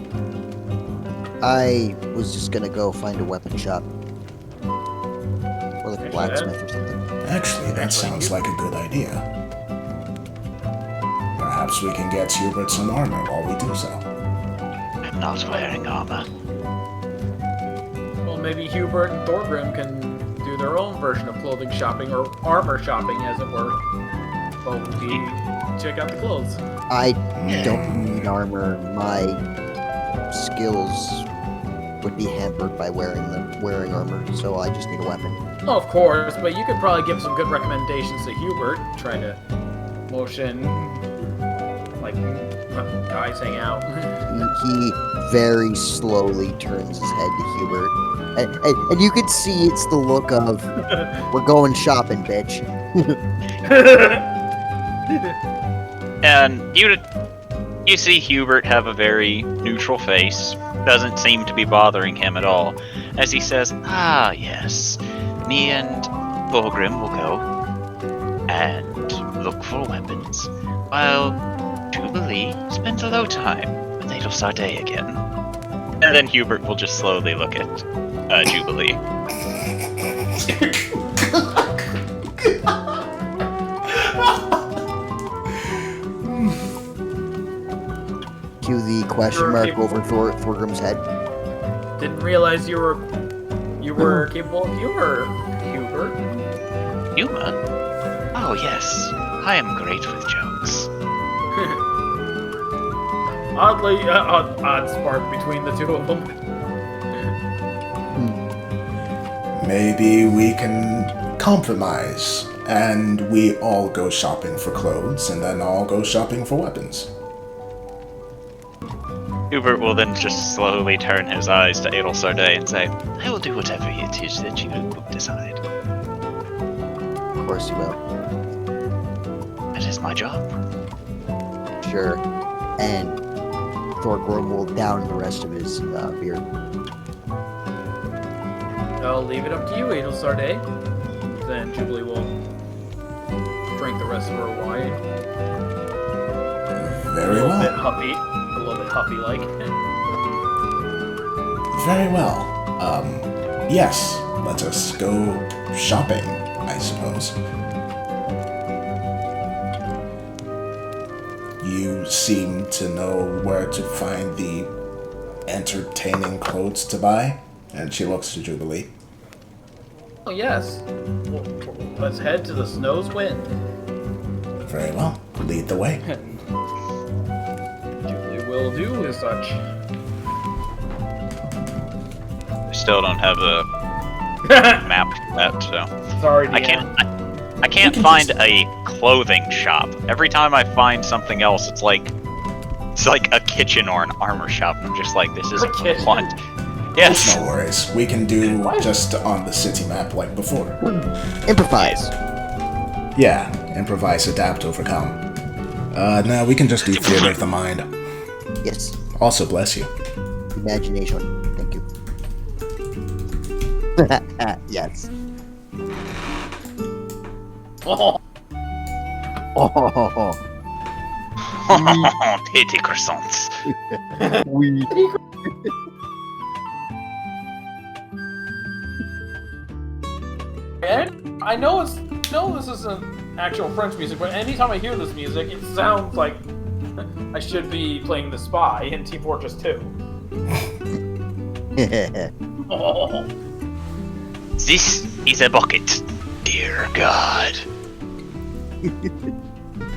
I was just gonna go find a weapon shop. Or like a blacksmith or something. Actually, that sounds like a good idea. Perhaps we can get Hubert some armor while we do so. I'm not wearing armor. Well, maybe Hubert and Thorgrim can do their own version of clothing shopping, or armor shopping, as it were. Well, we check out the clothes. I don't need armor. My skills would be hampered by wearing armor, so I just need a weapon. Oh, of course, but you could probably give some good recommendations to Hubert, trying to motion, like, guys hang out. He very slowly turns his head to Hubert. And you can see it's the look of, we're going shopping, bitch. And you see Hubert have a very neutral face. Doesn't seem to be bothering him at all. As he says, "Ah, yes. Me and Thorgrim will go and look for weapons, while Jubilee spends a low time with Adolf Sarday again." And then Hubert will just slowly look at Jubilee. Cue the question mark over Thorgrim's head. Didn't realize you were capable of humor, Hubert. Humor? Oh yes, I am great with jokes. Oddly, odd spark between the two of them. Maybe we can compromise, and we all go shopping for clothes, and then all go shopping for weapons. Hubert will then just slowly turn his eyes to Adel Sarday and say, I will do whatever it is that you decide. Of course you will. That is my job. Sure. And Thorgrim will down the rest of his beer. I'll leave it up to you, Adel Sarday. Then Jubilee will drink the rest of her wine. Very A little well. bit huffy-like. Very well. Yes, let us go shopping, I suppose. You seem to know where to find the entertaining clothes to buy? And she looks to Jubilee. Oh yes. Well, let's head to the Snow's Wind. Very well. Lead the way. Jubilee will do as such. I still don't have a map for that, so Sorry, I Deanna. can't find a clothing shop. Every time I find something else, it's like a kitchen or an armor shop. I'm just like, this isn't what I want. Yes. No worries. We can do just on the city map like before. Improvise. Yeah, improvise, adapt, overcome. No, we can just do theater of the mind. Yes. Also, bless you. Imagination. Thank you. Yes. Oh, Oh. Pity croissants. We. and I know this isn't actual French music, but anytime I hear this music, it sounds like I should be playing the spy in Team Fortress 2. Oh. This is a bucket. Dear God.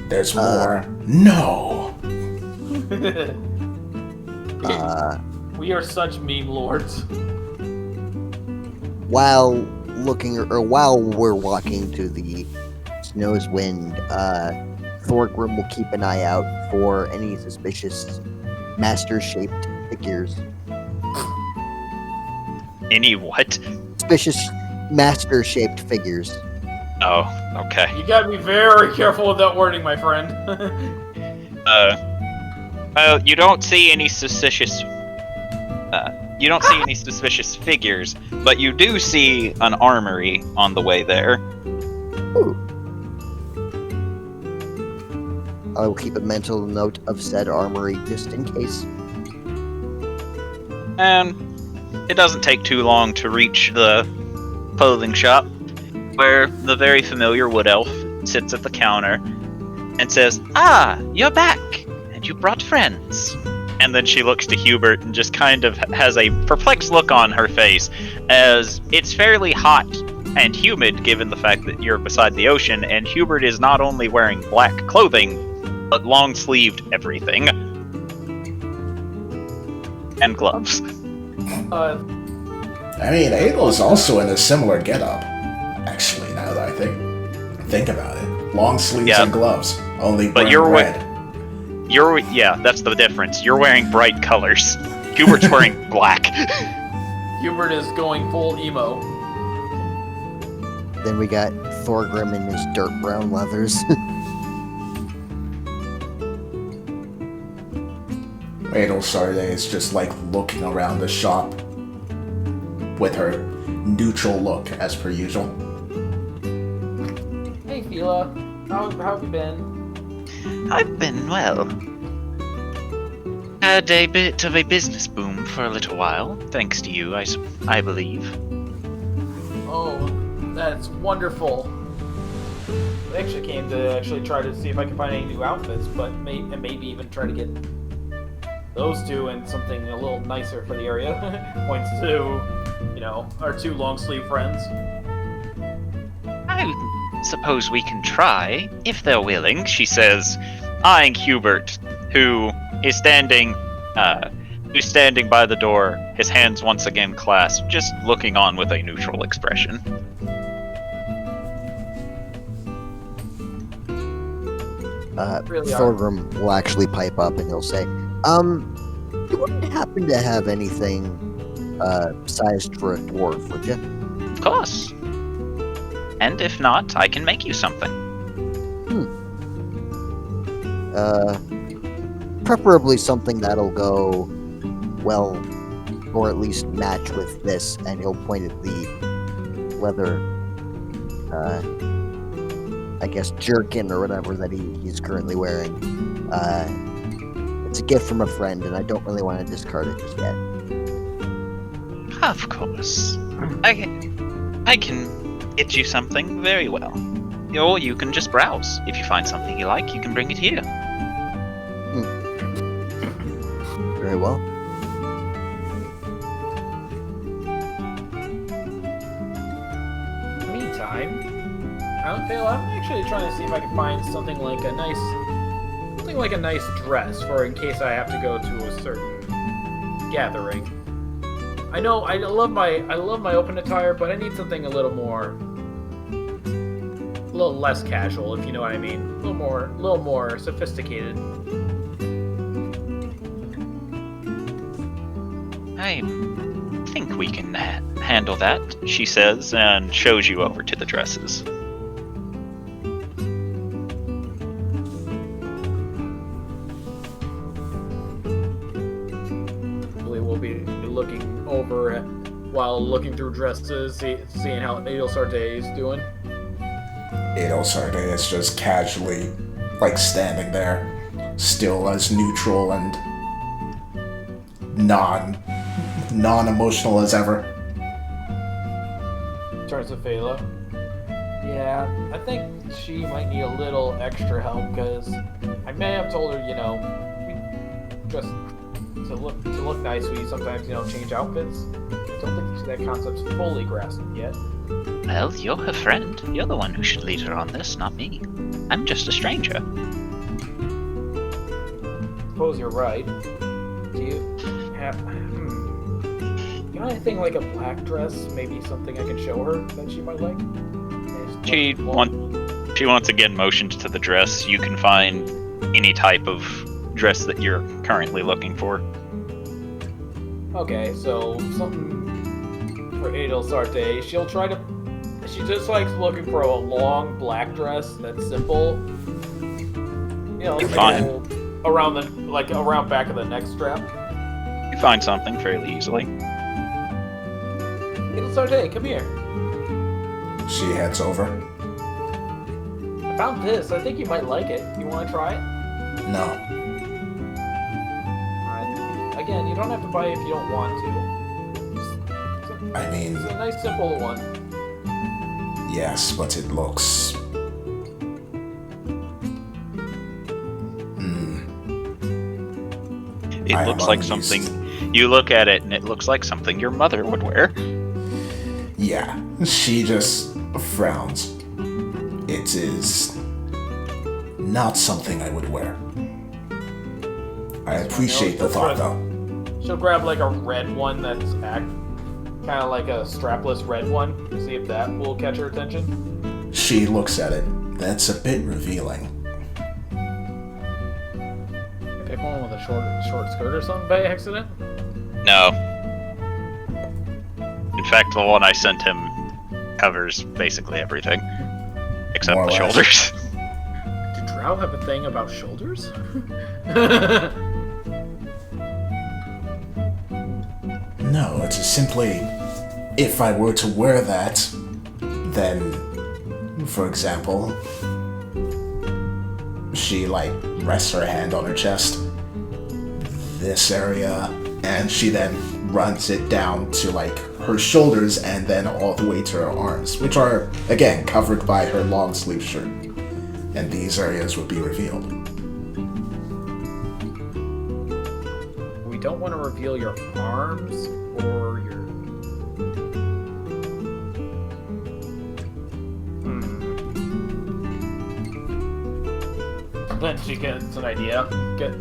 There's more. No! We are such meme lords. While we're walking to the Snow's Wind, Thorgrim will keep an eye out for any suspicious master-shaped figures. Any what? Suspicious master-shaped figures. Oh, okay. You gotta be very careful with that wording, my friend. Well, you don't see any suspicious. You don't see any suspicious figures, but you do see an armory on the way there. Ooh. I will keep a mental note of said armory just in case. And it doesn't take too long to reach the clothing shop, where the very familiar wood elf sits at the counter and says, "Ah, you're back, and you brought friends." And then she looks to Hubert and just kind of has a perplexed look on her face, as it's fairly hot and humid given the fact that you're beside the ocean, and Hubert is not only wearing black clothing, but long-sleeved everything. And gloves. I mean, Adel's also in a similar getup. Actually, now that I think about it. Long sleeves Yeah. and gloves. Only But burnt you're red. Yeah, that's the difference. You're wearing bright colors. Hubert's wearing black. Hubert is going full emo. Then we got Thorgrim in his dirt brown leathers. Adel Sarday is just like looking around the shop with her neutral look as per usual. Hey, Fila. How have you been? I've been well. Had a bit of a business boom for a little while, thanks to you, I believe. Oh, that's wonderful. I actually came to try to see if I can find any new outfits, but maybe even try to get those two and something a little nicer for the area. Points to, our two long sleeve friends. I suppose we can try, if they're willing, she says, eyeing Hubert, who is standing by the door, his hands once again clasped, just looking on with a neutral expression. Really Thorgrim will actually pipe up and he'll say, you wouldn't happen to have anything sized for a dwarf, would you? Of course. And if not, I can make you something. Preferably something that'll go well, or at least match with this, and he'll point at the leather, I guess, jerkin or whatever that he's currently wearing. It's a gift from a friend, and I don't really want to discard it just yet. Of course. I can get you something very well. Or you can just browse. If you find something you like, you can bring it here. Very well. Meantime, I'm actually trying to see if I can find something like a nice dress for in case I have to go to a certain gathering. I know I love my open attire, but I need something a little less casual, if you know what I mean. A little more sophisticated. I think we can handle that, she says, and shows you over to the dresses. We'll be looking over while looking through dresses, seeing how Adelsarte is doing. Adelsarte is just casually, standing there, still as neutral and non-emotional as ever. Turns to Phala. Yeah, I think she might need a little extra help, because I may have told her, just to look nice, we sometimes, change outfits. Don't think that concept's fully grasped yet. Well, you're her friend. You're the one who should lead her on this, not me. I'm just a stranger. Suppose you're right. Do you have... You know anything like a black dress? Maybe something I can show her that she might like? She once again motioned to the dress. You can find any type of dress that you're currently looking for. Okay, so something for Adelsarte. She just likes looking for a long black dress that's simple. Fine. Around back of the neck strap. You find something fairly easily. Adelsarte, come here. She heads over. I found this. I think you might like it. You want to try it? No. Again, you don't have to buy it if you don't want to. It's a nice, simple one. Yes, but it looks... It looks like something... You look at it and it looks like something your mother would wear. Yeah, she just frowns. It is not something I would wear. I appreciate the thought, though. She'll grab a red one that's kind of like a strapless red one. See if that will catch her attention. She looks at it. That's a bit revealing. Pick one with a short skirt or something by accident? No. In fact, the one I sent him covers basically everything. Except More or the less. shoulders. Do Drow have a thing about shoulders? No, it's simply... If I were to wear that, then... For example... She, rests her hand on her chest. this area, and she then runs it down to like her shoulders and then all the way to her arms, which are again covered by her long sleeve shirt. And these areas would be revealed. We don't want to reveal your arms or your. Then she gets an idea.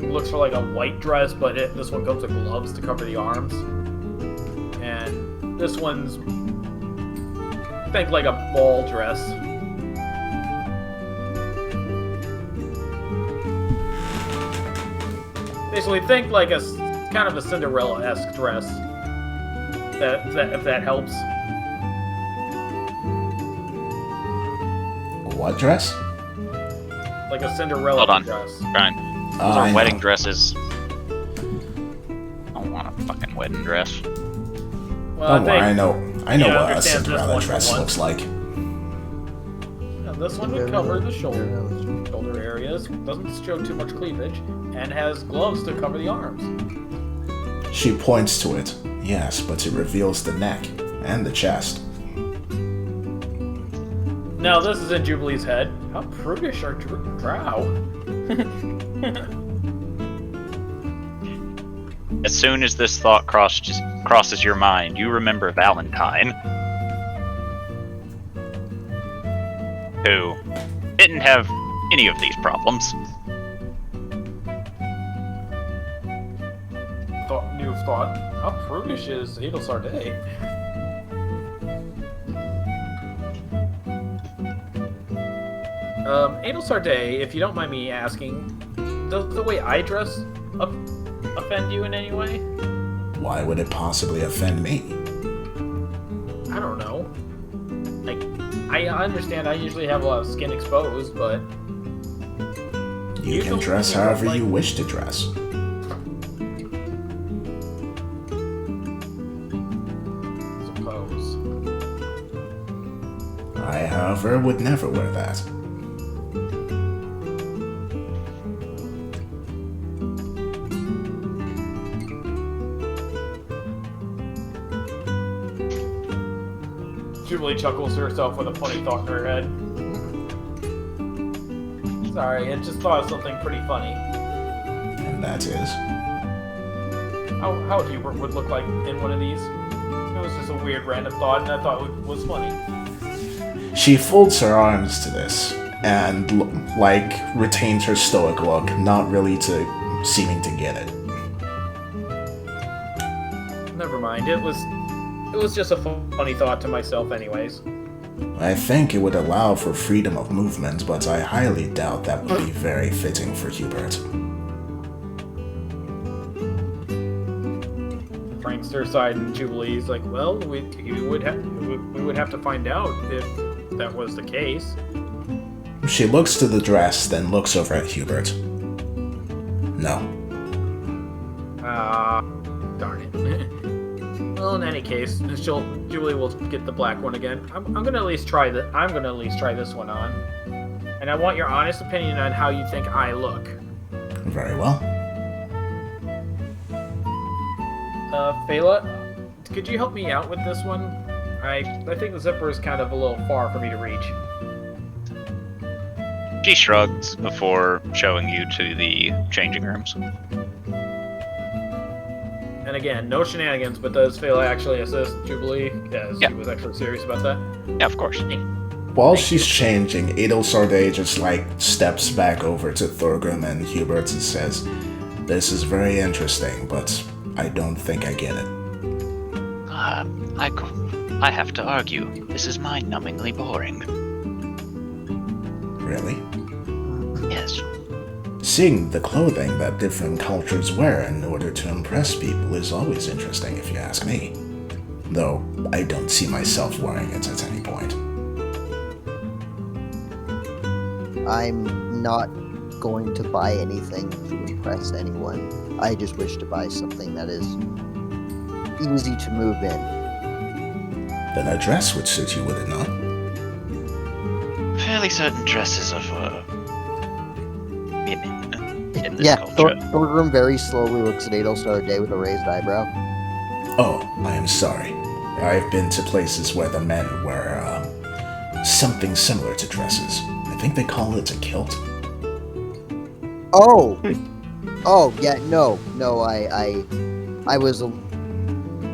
Looks for like a white dress, but this one comes with gloves to cover the arms. And this one's, think like a ball dress. Basically, think like a kind of a Cinderella-esque dress. If that helps. What dress? Like a Cinderella Hold on. dress. Brian, those are I wedding know. dresses. I don't want a fucking wedding dress. Well, Don't worry, I know you what a understand this Cinderella one for dress once. looks like. This one would cover the shoulder areas, doesn't show too much cleavage, and has gloves to cover the arms. She points to it, yes, but it reveals the neck and the chest. Now, this is in Jubilee's head. How prudish are Drow? As soon as this thought crosses your mind, you remember Valentine, who didn't have any of these problems. New thought. How prudish is Adel Sarday? Adel Sarday, if you don't mind me asking, does the way I dress offend you in any way? Why would it possibly offend me? I don't know. Like, I understand I usually have a lot of skin exposed, but You can don't dress think however like- you wish to dress. suppose. I, however, would never wear that. Jubilee chuckles to herself with a funny thought in her head. Sorry, I just thought of something pretty funny. And that is... How Hubert would look like in one of these. It was just a weird random thought, and I thought it was funny. She folds her arms to this, and, retains her stoic look, not really seeming to get it. Never mind, it was just a funny thought to myself anyways. I think it would allow for freedom of movement, but I highly doubt that would be very fitting for Hubert. Prankster side and Jubilee's like, well, we would have to find out if that was the case. She looks to the dress, then looks over at Hubert. No. Darn it. Well, in any case, Jubilee will get the black one again. I'm gonna at least try this one on, and I want your honest opinion on how you think I look. Very well. Phala, could you help me out with this one? I think the zipper is kind of a little far for me to reach. She shrugs before showing you to the changing rooms. And again, no shenanigans, but does Phala actually assist Jubilee? As Yeah. she was actually serious about that. Yeah, of course. While she's changing, Adel Sarday just steps back over to Thorgrim and Hubert and says, "This is very interesting, but I don't think I get it." I have to argue. This is mind-numbingly boring. Really? Yes. Seeing the clothing that different cultures wear in order to impress people is always interesting if you ask me. Though, I don't see myself wearing it at any point. I'm not going to buy anything to impress anyone. I just wish to buy something that is easy to move in. Then a dress would suit you, would it not? Fairly certain dresses are for women. in this Yeah, culture. Thorgrim very slowly looks at Adelstar Day with a raised eyebrow. Oh, I am sorry. I've been to places where the men wear something similar to dresses. I think they call it a kilt. Oh! Oh, yeah, no, I was,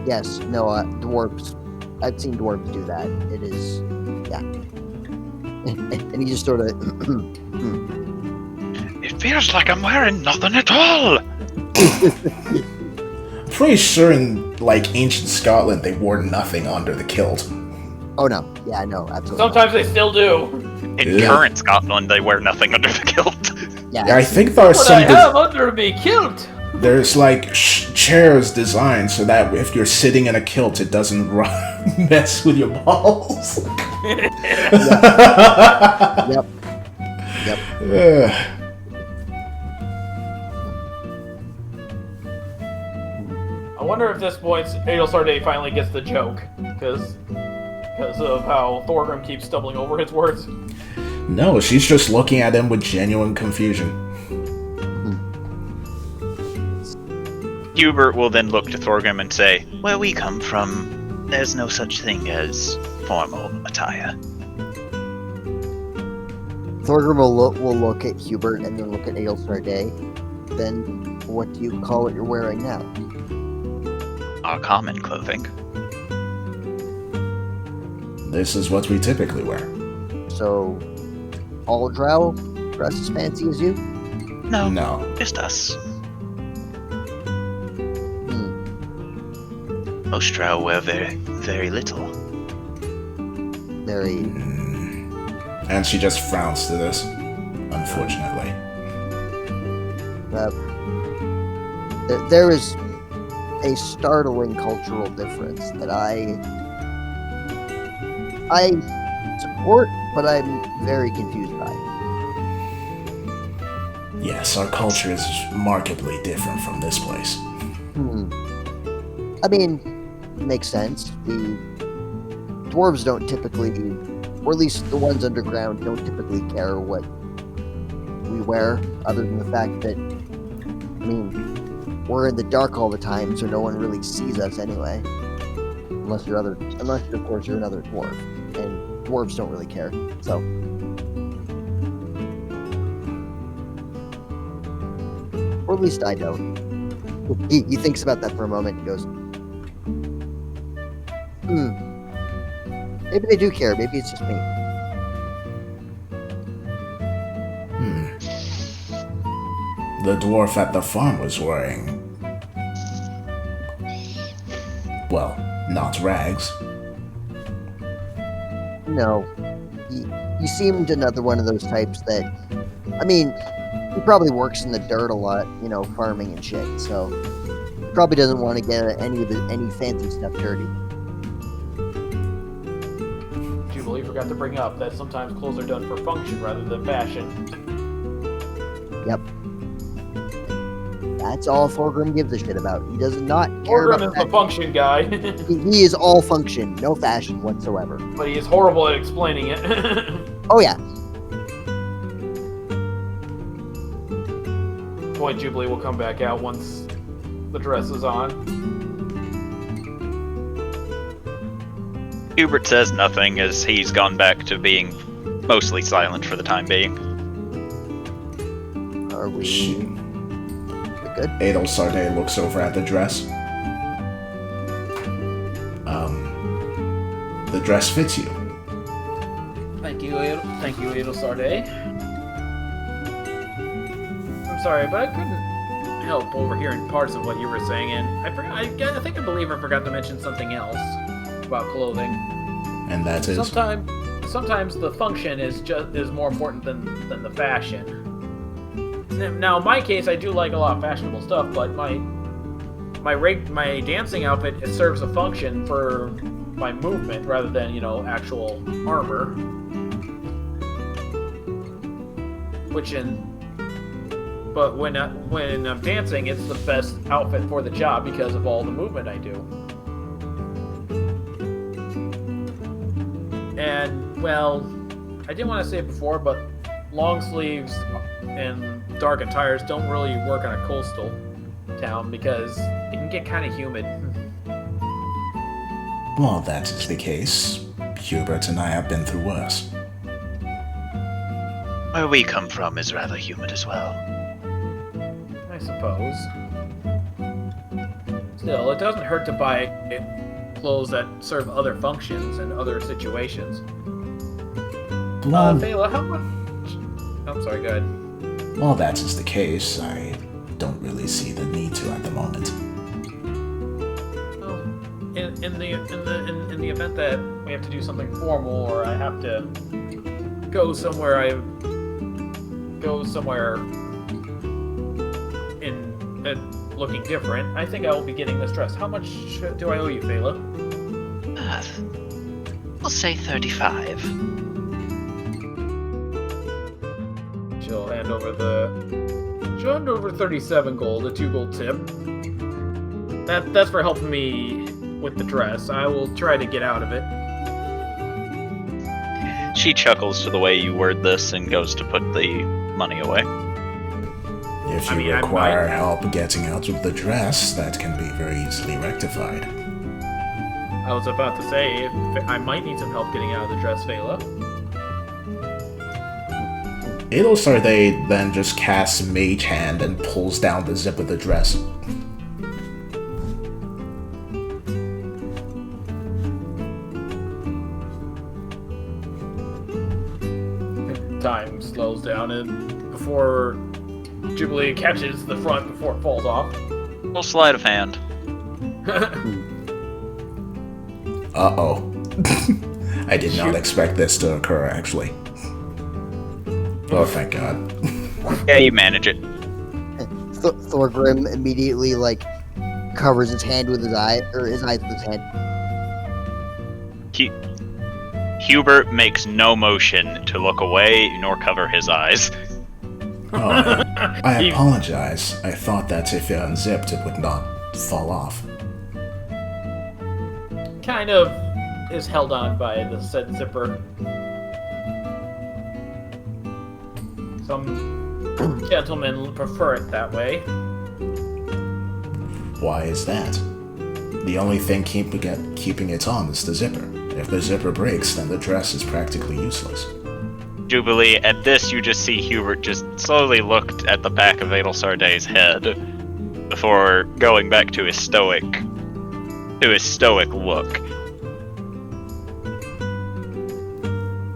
yes, no, dwarves, I've seen dwarves do that. It is, yeah. And he just sort of, It feels like I'm wearing nothing at all. Pretty sure in, like, ancient Scotland they wore nothing under the kilt. oh no, yeah, no, absolutely. Sometimes they still do. In Yeah. current Scotland, they wear nothing under the kilt. Yeah, Yeah, I think there are What some... I have under me kilt. There's, like, chairs designed so that if you're sitting in a kilt, it doesn't mess with your balls. Yep. Ugh. I wonder if this point Adelstar Day finally gets the joke, because of how Thorgrim keeps stumbling over his words. No, she's just looking at him with genuine confusion. Hubert will then look to Thorgrim and say, "Where we come from, there's no such thing as formal attire." Thorgrim will look at Hubert and then look at Adelstar Day. Then, what do you call what you're wearing now? Our common clothing. This is what we typically wear. So, all drow dress as fancy as you? No, No. just us. Hmm. Most drow wear very, very little. Very. And she just frowns to this, unfortunately. There is a startling cultural difference that I support, but I'm very confused by. Yes, our culture is markedly different from this place. I mean, makes sense. The dwarves don't typically, or at least the ones underground, don't typically care what we wear, other than the fact that, I mean, we're in the dark all the time, so no one really sees us anyway. Unless of course you're another dwarf, and dwarves don't really care. So, or at least I don't. He thinks about that for a moment and goes, maybe they do care. Maybe it's just me. The dwarf at the farm was wearing... well, not rags. No. He seemed another one of those types that, I mean, he probably works in the dirt a lot, you know, farming and shit, so he probably doesn't want to get any fancy stuff dirty. Jubilee forgot to bring up that sometimes clothes are done for function rather than fashion. Yep. That's all Thorgrim gives a shit about. He does not care Thorgrim about is the fashion. function guy, He is all function, no fashion whatsoever. but he is horrible at explaining it. Oh yeah. Boy, Jubilee will come back out once the dress is on. Hubert says nothing as he's gone back to being mostly silent for the time being. Are we good? Adelstar Day looks over at the dress. The dress fits you. Thank you, Adelstar Day. I'm sorry, but I couldn't help overhearing parts of what you were saying, and I believe I forgot to mention something else about clothing. And that is... Sometimes the function is more important than the fashion. Now, in my case, I do like a lot of fashionable stuff, but my dancing outfit, it serves a function for my movement rather than, you know, actual armor. But when I'm dancing, it's the best outfit for the job because of all the movement I do. And, well, I didn't want to say it before, but long sleeves and dark and tires don't really work on a coastal town because it can get kind of humid. Well, that is the case. Hubert and I have been through worse. Where we come from is rather humid as well. I suppose. Still, it doesn't hurt to buy clothes that serve other functions and other situations. Well, Fela, how much? I'm sorry, go ahead. well, that is the case. I don't really see the need to at the moment. Well, in the event that we have to do something formal or I have to go somewhere, looking different, I think I will be getting this dress. How much do I owe you, Fela? We'll say 35. She'll hand over 37 gold, a 2 gold tip. That's for helping me with the dress. I will try to get out of it. She chuckles to the way you word this and goes to put the money away. If you require help getting out of the dress, that can be very easily rectified. I was about to say, I might need some help getting out of the dress, Fela. They then just casts Mage Hand and pulls down the zip of the dress. Time slows down, and before Jubilee catches the front before it falls off. Full sleight of hand. Uh-oh. I did not expect this to occur, actually. Oh, thank God. Yeah, you manage it. Thorgrim immediately covers his hand with his eye, or his eyes with his hand. Hubert makes no motion to look away nor cover his eyes. Oh, I apologize. I thought that if it unzipped, it would not fall off. Kind of is held on by the said zipper. Some gentlemen prefer it that way. Why is that? The only thing keeping it on is the zipper. If the zipper breaks, then the dress is practically useless. Jubilee, at this you just see Hubert just slowly looked at the back of Adelsarday's head before going back to his stoic look.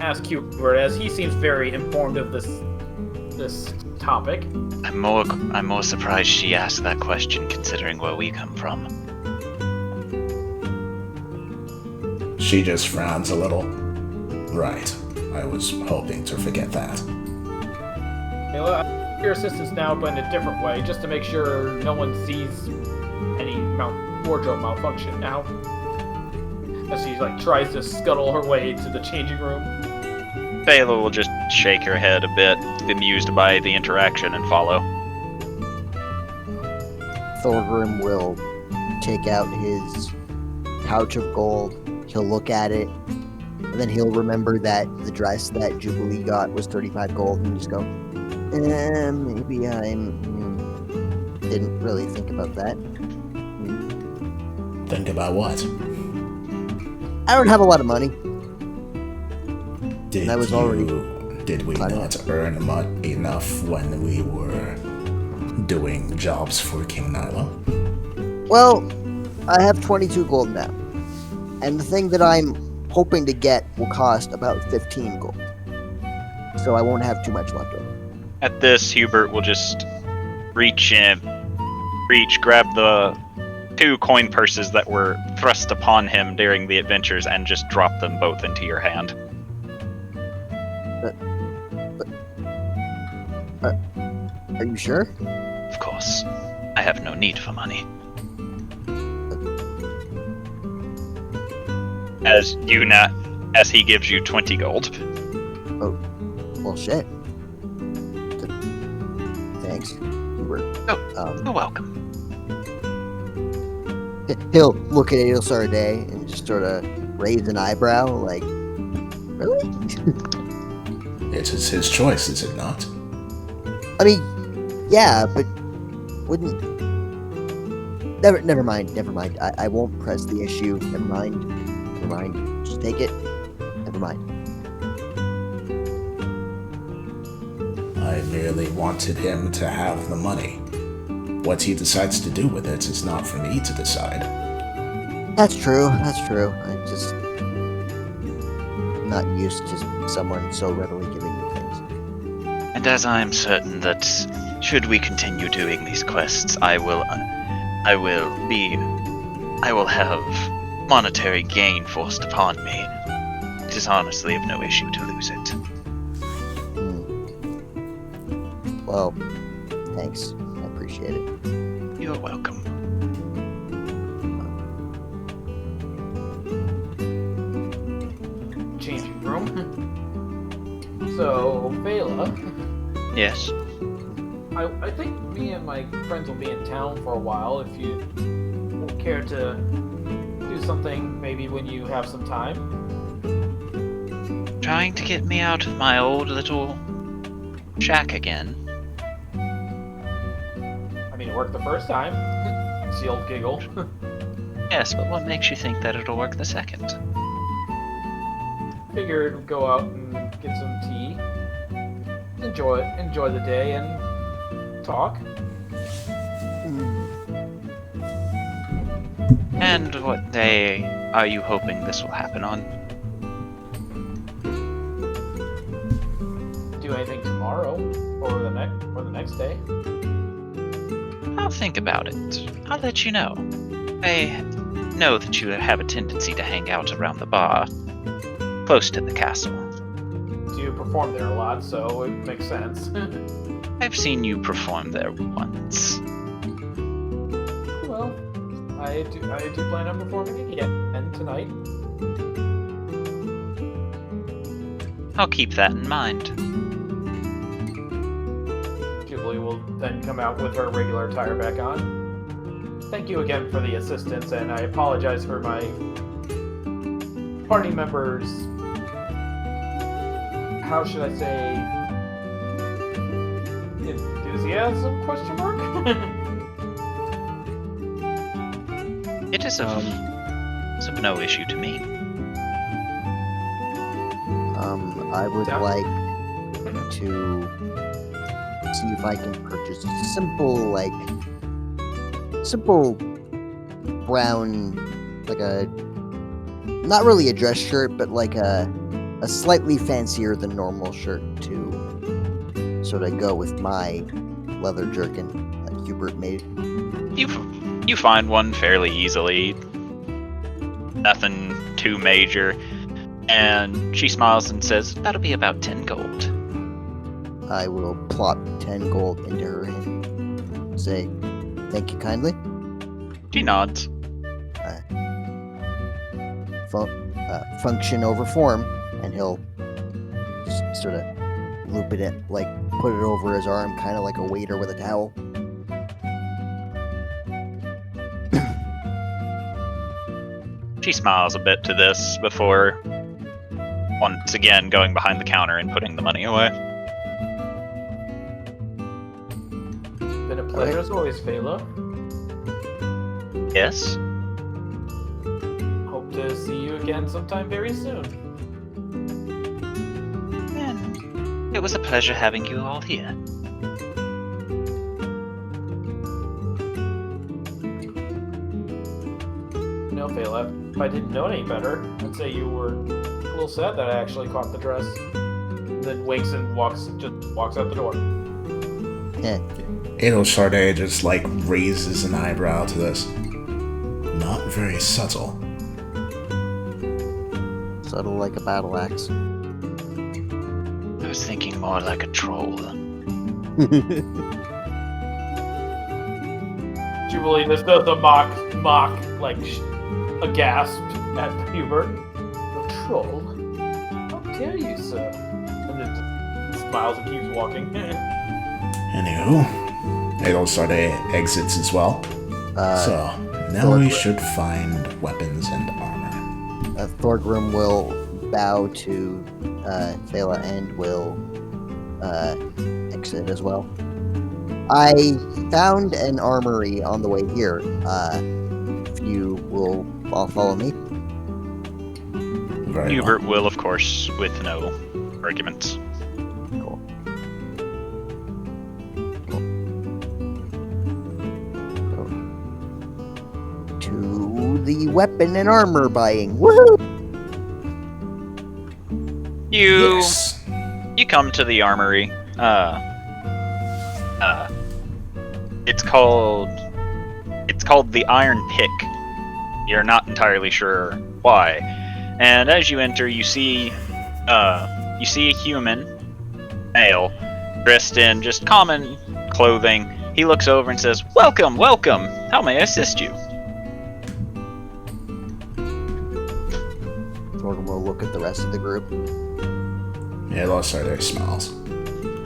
Ask Hubert, as he seems very informed of this topic. I'm more surprised she asked that question considering where we come from. She just frowns a little. Right. I was hoping to forget that. Your assistance now, but in a different way, just to make sure no one sees any wardrobe malfunction now. As she tries to scuttle her way to the changing room. Bela will just shake her head a bit, bemused by the interaction, and follow. Thorgrim will take out his pouch of gold. He'll look at it, and then he'll remember that the dress that Jubilee got was 35 gold, and just go, maybe I didn't really think about that. Think about what? I don't have a lot of money. Did we not earn enough when we were doing jobs for King Nyla? Well, I have 22 gold now. And the thing that I'm hoping to get will cost about 15 gold. So I won't have too much left over. At this, Hubert will just grab the 2 coin purses that were thrust upon him during the adventures and just drop them both into your hand. Are you sure? Of course. I have no need for money. As he gives you 20 gold. Oh, well, shit. Thanks. You're welcome. He'll look at Adelsarday and just sort of raise an eyebrow, like, really? It is his choice, is it not? I mean, Yeah, but wouldn't... Never mind. I won't press the issue. Never mind. Just take it. Never mind. I merely wanted him to have the money. What he decides to do with it is not for me to decide. That's true. I'm just not used to someone so readily giving me things. And as I am certain that should we continue doing these quests, I will have monetary gain forced upon me. It is honestly of no issue to lose it. Well, thanks. I appreciate it. You're welcome. Changing room. So, Phala, Yes. I think me and my friends will be in town for a while. If you care to do something, maybe when you have some time. Trying to get me out of my old little shack again. I mean, it worked the first time. It's the old giggle. Yes, but what makes you think that it'll work the second? Figured go out and get some tea. Enjoy the day and talk. And what day are you hoping this will happen on? Do anything tomorrow or the next day. I'll think about it. I'll let you know. I know that you have a tendency to hang out around the bar, close to the castle. Do you perform there a lot, so it makes sense. I've seen you perform there once. Well, I do plan on performing again tonight. I'll keep that in mind. Jubilee will then come out with her regular attire back on. Thank you again for the assistance, and I apologize for my party members. How should I say? Enthusiasm? Question mark. It is of no issue to me. I would Yeah. like to see if I can purchase a simple brown, like a, not really a dress shirt, but like a slightly fancier than normal shirt to sort of go with my leather jerkin that Hubert made. You find one fairly easily. Nothing too major. And she smiles and says, that'll be about 10 gold. I will plop 10 gold into her hand and say, thank you kindly. She nods. Function over form, and he'll just sort of loop it in, like put it over his arm, kind of like a waiter with a towel. She smiles a bit to this before once again going behind the counter and putting the money away. Been a pleasure as always, Phala. Yes? Hope to see you again sometime very soon. And it was a pleasure having you all here. No, Phala, if I didn't know any better, I'd say you were a little sad that I actually caught the dress. And then winks and walks out the door. Eh, Adol Chardet just like raises an eyebrow to this. Not very subtle. subtle like a battle axe. I was thinking more like a troll. Jubilee just does a mock, like, aghast at Hubert. A troll? How dare you, sir? And then just smiles and keeps walking. Anywho, Adol Chardet exits as well. So, now we should find weapons and armor. Thorgrim will bow to Phala and will exit as well. I found an armory on the way here. If you will all follow me. Very Hubert well. will, of course, with no arguments. Cool. To the weapon and armor buying. Woohoo! Yes. You come to the armory. It's called the Iron Pick. You're not entirely sure why. And as you enter, you see a human, male, dressed in just common clothing. He looks over and says, "Welcome, welcome. How may I assist you?" Thorgrim will look at the rest of the group. Yeah, Losarde smiles.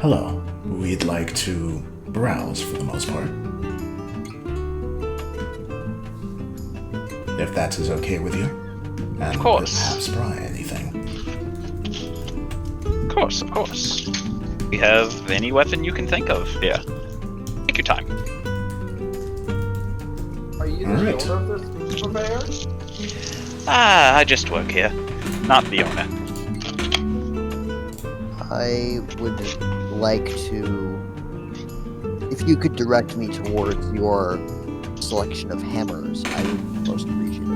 Hello. We'd like to browse for the most part. If that is okay with you. And Of course. perhaps try anything. Of course. We have any weapon you can think of. Yeah. Take your time. Are you the Alright. owner of this purveyor? I just work here, not the owner. I would like to... If you could direct me towards your selection of hammers, I would most appreciate it.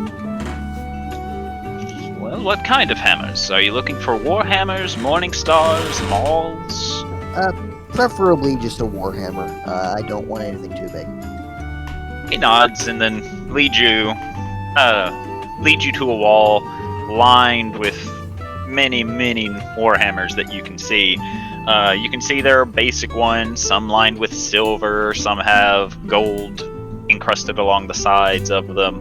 Well, what kind of hammers? Are you looking for war hammers, morning stars, mauls? Preferably just a warhammer. I don't want anything too big. He nods and then leads you to a wall lined with many warhammers that you can see. You can see there are basic ones, some lined with silver, some have gold encrusted along the sides of them.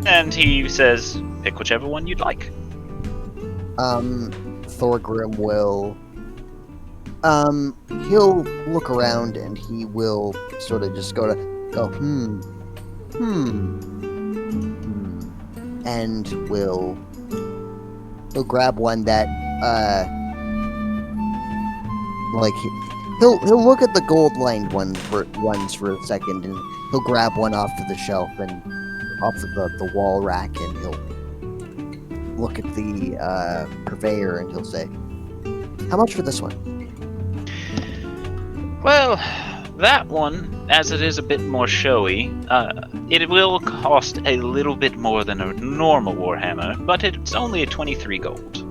And he says, pick whichever one you'd like. Thorgrim will... he'll look around and he will sort of just go, and he'll grab one that, he'll look at the gold-lined ones for a second, and he'll grab one off of the shelf and off of the wall rack, and he'll look at the purveyor and he'll say, "How much for this one?" Well, that one, as it is a bit more showy, it will cost a little bit more than a normal warhammer, but it's only a 23 gold.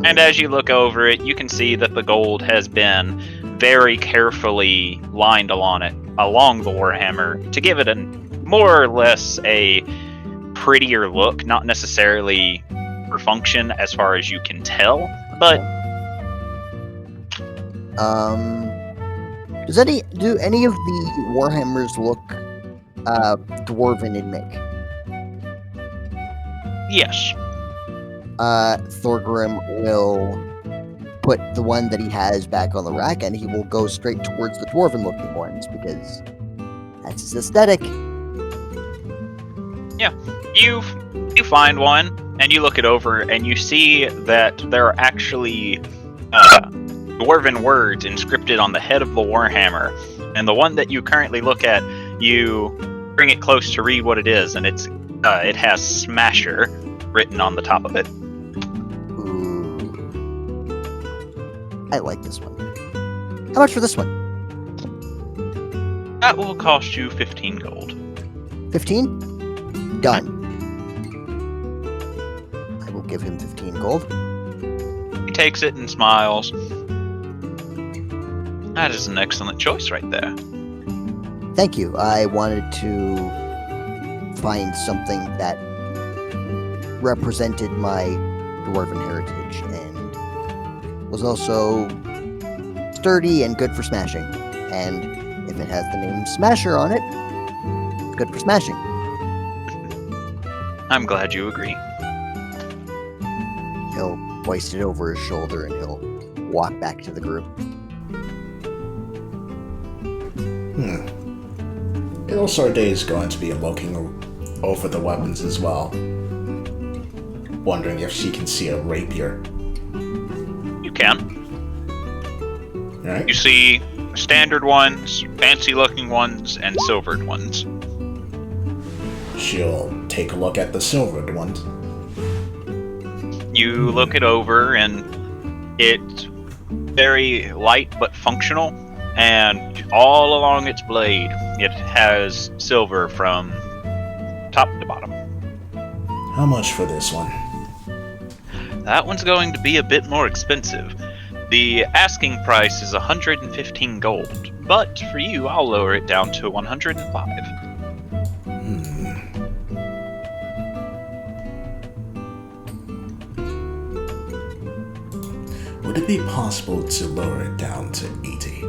And as you look over it, you can see that the gold has been very carefully lined along the warhammer to give it a more or less a prettier look, not necessarily for function as far as you can tell, but do any of the warhammers look dwarven in make? yes. Thorgrim will put the one that he has back on the rack, and he will go straight towards the dwarven-looking ones because that's his aesthetic. You find one, and you look it over, and you see that there are actually dwarven words inscripted on the head of the warhammer. And the one that you currently look at, you bring it close to read what it is, and it has Smasher written on the top of it. Ooh. I like this one. How much for this one? That will cost you 15 gold. 15? Done. I will give him 15 gold. He takes it and smiles. That is an excellent choice right there. Thank you. I wanted to find something that represented my dwarven heritage and was also sturdy and good for smashing. And if it has the name Smasher on it, it's good for smashing. I'm glad you agree. He'll hoist it over his shoulder and he'll walk back to the group. Ilsarde is going to be looking over the weapons as well, wondering if she can see a rapier. You can. Right? You see standard ones, fancy looking ones, and silvered ones. She'll take a look at the silvered ones. You look it over, and it's very light but functional, and all along its blade, it has silver from top to bottom. How much for this one? That one's going to be a bit more expensive. The asking price is 115 gold, but for you, I'll lower it down to 105. Would it be possible to lower it down to 80?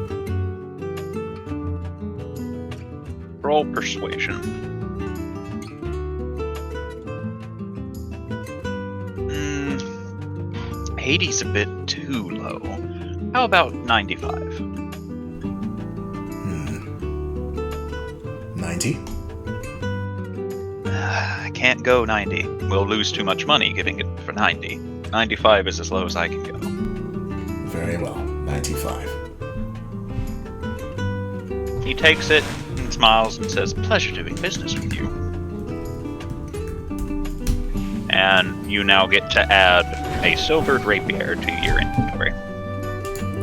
Roll persuasion. 80's a bit too low. How about 95? 90? I can't go 90. We'll lose too much money giving it for 90. 95 is as low as I can go. Very well. 95. He takes it and smiles and says, "Pleasure doing business with you." And you now get to add a silvered rapier to your inventory.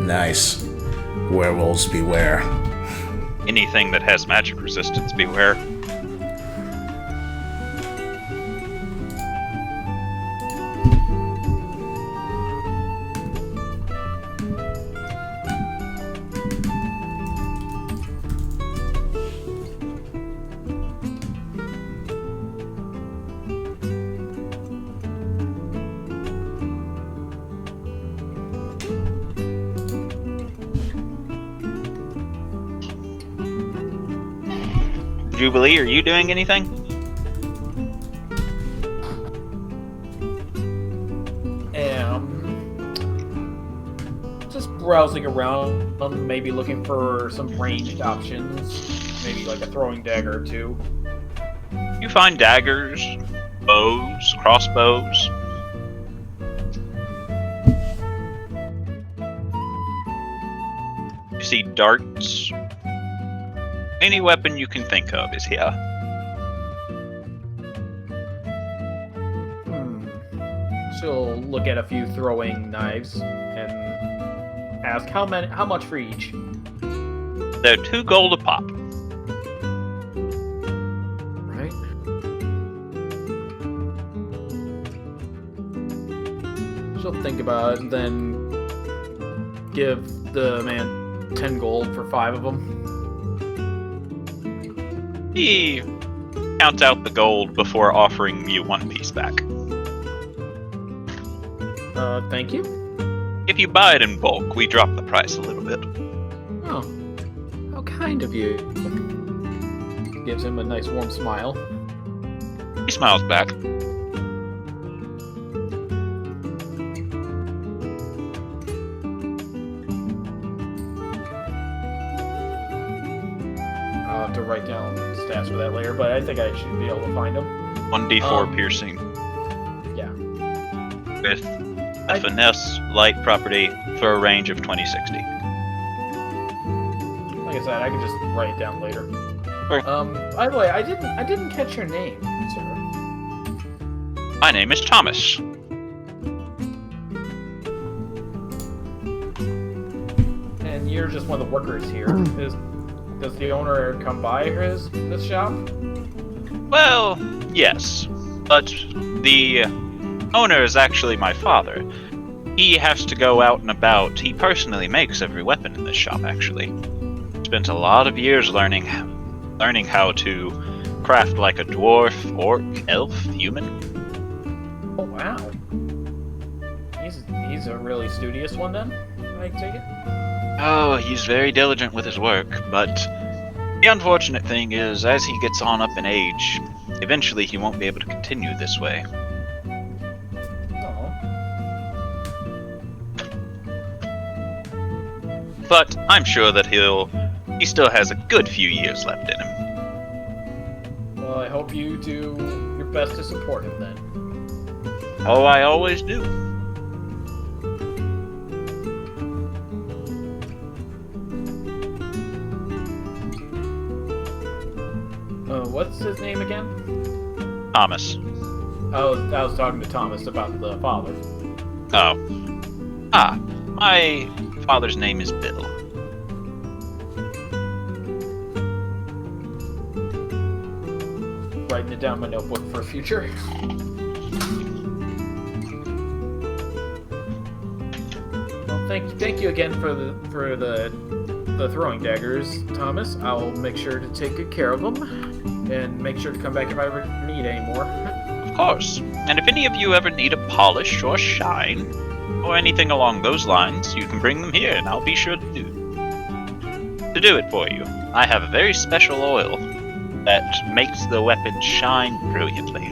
Nice. Werewolves beware. Anything that has magic resistance, beware. Jubilee, are you doing anything? Just browsing around, maybe looking for some ranged options, maybe like a throwing dagger or two. You find daggers, bows, crossbows. You see darts. Any weapon you can think of is here. She'll look at a few throwing knives and ask how much for each. They're 2 gold a pop. Right. She'll think about it and then give the man 10 gold for 5 of them. He counts out the gold before offering you 1 piece back. Thank you. If you buy it in bulk, we drop the price a little bit. Oh, how kind of you. Gives him a nice warm smile. He smiles back. I'll have to write down stats for that later, but I think I should be able to find them. 1d4 piercing. Yeah. With a finesse light property for a range of 20-60. Like I said, I can just write it down later. Sure. By the way, I didn't catch your name, sir. My name is Thomas. And you're just one of the workers here. Does the owner come by this shop? Well, yes, but the owner is actually my father. He has to go out and about. He personally makes every weapon in this shop, actually. Spent a lot of years learning how to craft like a dwarf, orc, elf, human. Oh wow. He's a really studious one then, I take it? Oh, he's very diligent with his work, but the unfortunate thing is, as he gets on up in age, eventually he won't be able to continue this way. Oh. But I'm sure that he still has a good few years left in him. Well, I hope you do your best to support him then. Oh, I always do. What's his name again? Thomas. I was talking to Thomas about the father. Oh. Ah, my father's name is Bill. Writing it down in my notebook for future. Well, thank you again for the throwing daggers, Thomas. I'll make sure to take good care of them, and make sure to come back if I ever need any more. Of course. And if any of you ever need a polish or shine, or anything along those lines, you can bring them here, and I'll be sure to do it for you. I have a very special oil that makes the weapon shine brilliantly.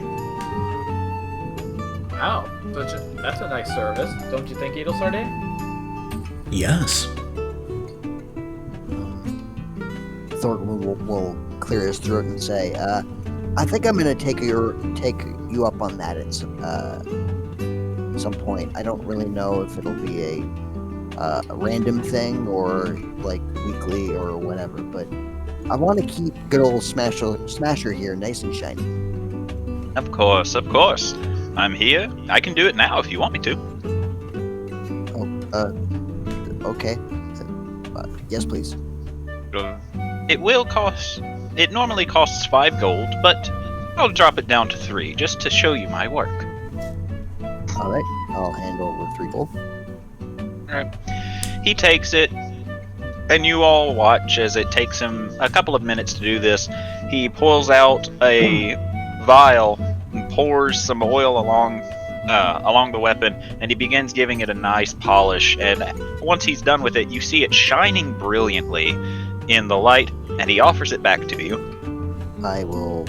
Wow, that's a nice service, don't you think, Edelsarday? Yes. Thorgrim will clear his throat and say, I think I'm gonna take you up on that at some point. I don't really know if it'll be a random thing or like weekly or whatever, but I want to keep good old Smasher here nice and shiny. Of course. I'm here. I can do it now if you want me to. Okay. Yes, please. It normally costs 5 gold, but I'll drop it down to 3 just to show you my work. All right, I'll hand over 3 gold. Alright. He takes it, and you all watch as it takes him a couple of minutes to do this. He pulls out a vial and pours some oil along the weapon, and he begins giving it a nice polish. And once he's done with it, you see it shining brilliantly in the light, and he offers it back to you. I will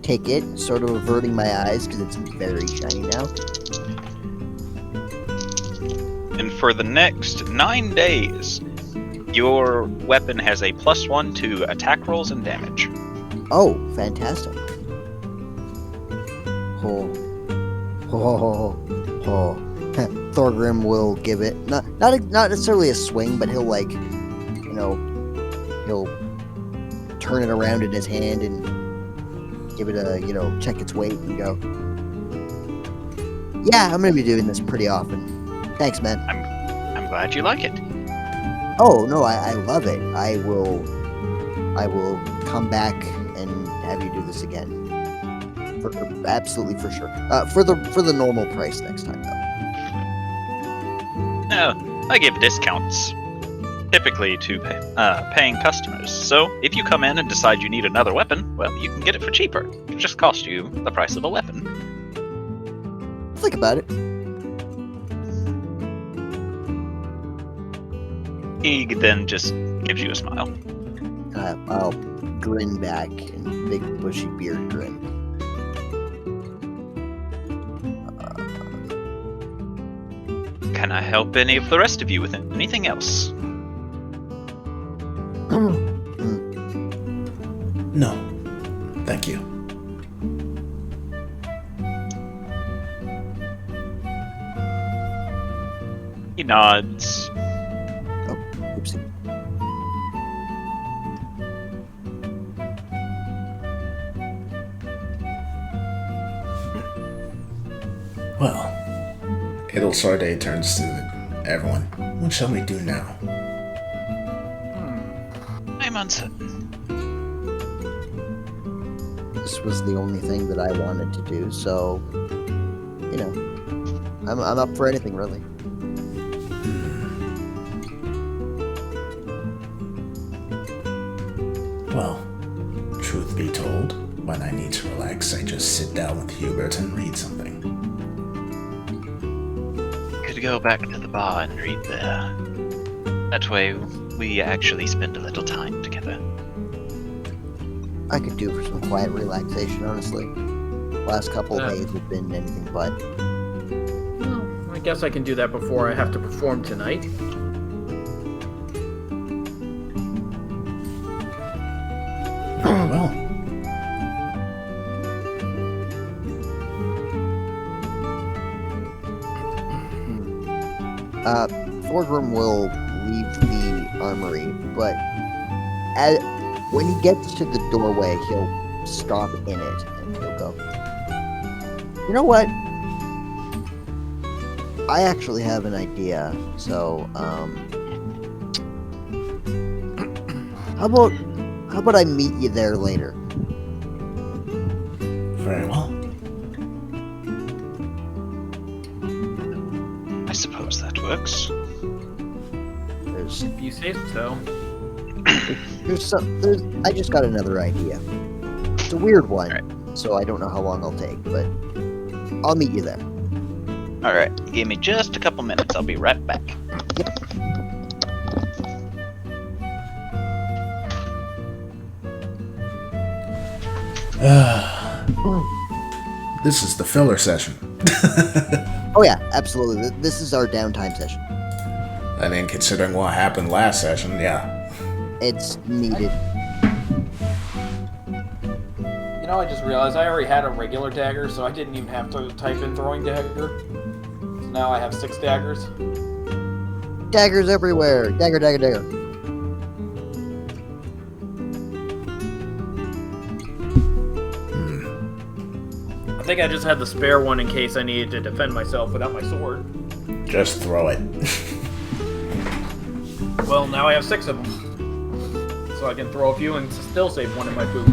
take it, sort of averting my eyes because it's very shiny now. And for the next 9 days, your weapon has a +1 to attack rolls and damage. Oh, fantastic. Thorgrim will give it not necessarily a swing, but he'll he'll turn it around in his hand and give it a check its weight and go, yeah, I'm gonna be doing this pretty often. Thanks, man. I'm glad you like it. Oh no, I love it. I will come back and have you do this again. Absolutely, for sure. For the normal price next time, though. No, I give discounts, typically to paying customers. So if you come in and decide you need another weapon, well, you can get it for cheaper. It'll just cost you the price of a weapon. Think about it. He then just gives you a smile. I'll grin back and big bushy beard grin. Can I help any of the rest of you with anything else? No. Thank you. He nods. Oh, oopsie. Well, Edelsarday turns to everyone. What shall we do now? I'm uncertain. This was the only thing that I wanted to do, so I'm up for anything really. Well, truth be told, when I need to relax, I just sit down with Hubert and read something. Could go back to the bar and read there. That way, we actually spend a little time together. I could do for some quiet relaxation, honestly. Last couple of days have been anything but. Well, I guess I can do that before I have to perform tonight. Very well. Thorgrim will leave the armory, but when he gets to the doorway, he'll stop in it, and he'll go, you know what? I actually have an idea. So, how about I meet you there later? Very well. I suppose that works. There's If you say so. I just got another idea. It's a weird one, Alright. so I don't know how long it'll take, but I'll meet you there. Alright, give me just a couple minutes. I'll be right back. This is the filler session. Oh yeah, absolutely. This is our downtime session. I mean, considering what happened last session, yeah. It's needed. You know, I just realized I already had a regular dagger, so I didn't even have to type in throwing dagger. So now I have 6 daggers. Daggers everywhere. Dagger, dagger, dagger. I think I just had the spare one in case I needed to defend myself without my sword. Just throw it. Well, now I have 6 of them. So I can throw a few and still save one in my boot.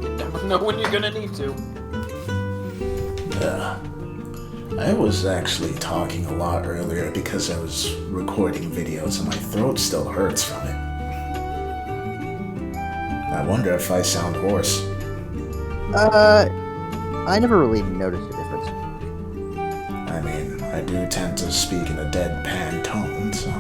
You never know when you're gonna need to. I was actually talking a lot earlier because I was recording videos and my throat still hurts from it. I wonder if I sound hoarse. I never really noticed a difference. I mean, I do tend to speak in a deadpan tone, so...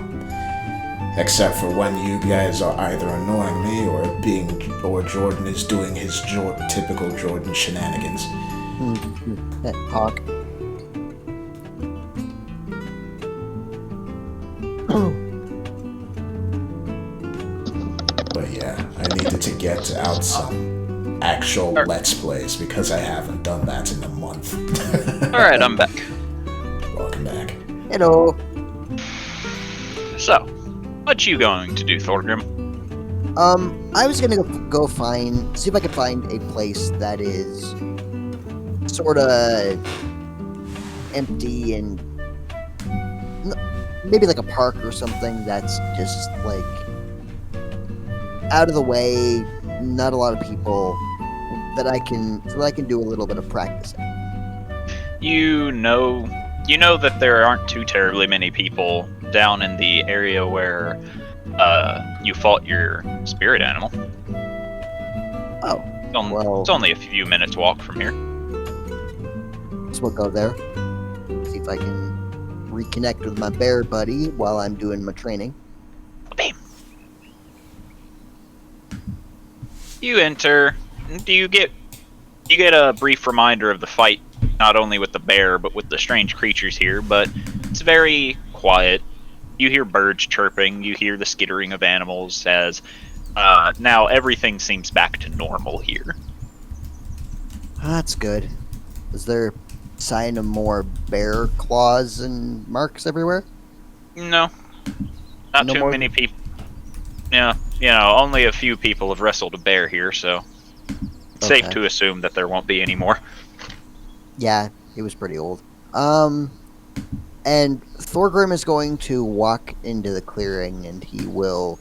Except for when you guys are either annoying me or Jordan is doing his typical Jordan shenanigans. Hawk. But yeah, I needed to get out some actual Let's Plays because I haven't done that in a month. Alright, I'm back. Welcome back. Hello. So, what you going to do, Thorgrim? I was gonna go see if I could find a place that is sorta empty and maybe like a park or something that's just like out of the way, not a lot of people, that I can do a little bit of practicing. You know that there aren't too terribly many people down in the area where you fought your spirit animal. Oh, It's only a few minutes walk from here. so we'll go there, see if I can reconnect with my bear buddy while I'm doing my training. Bam. You enter. You get a brief reminder of the fight, not only with the bear but with the strange creatures here. But it's very quiet. You hear birds chirping. You hear the skittering of animals. As now everything seems back to normal here. That's good. Is there sign of more bear claws and marks everywhere? No, not No too more- many people. Yeah, only a few people have wrestled a bear here, so it's safe Okay. to assume that there won't be any more. Yeah, he was pretty old. And Thorgrim is going to walk into the clearing, and he will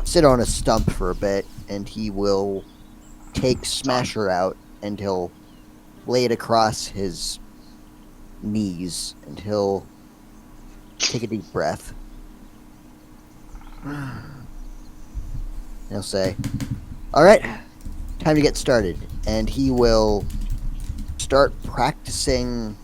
sit on a stump for a bit, and he will take Smasher out, and he'll lay it across his knees, and he'll take a deep breath. And he'll say, "Alright, time to get started." And he will start practicing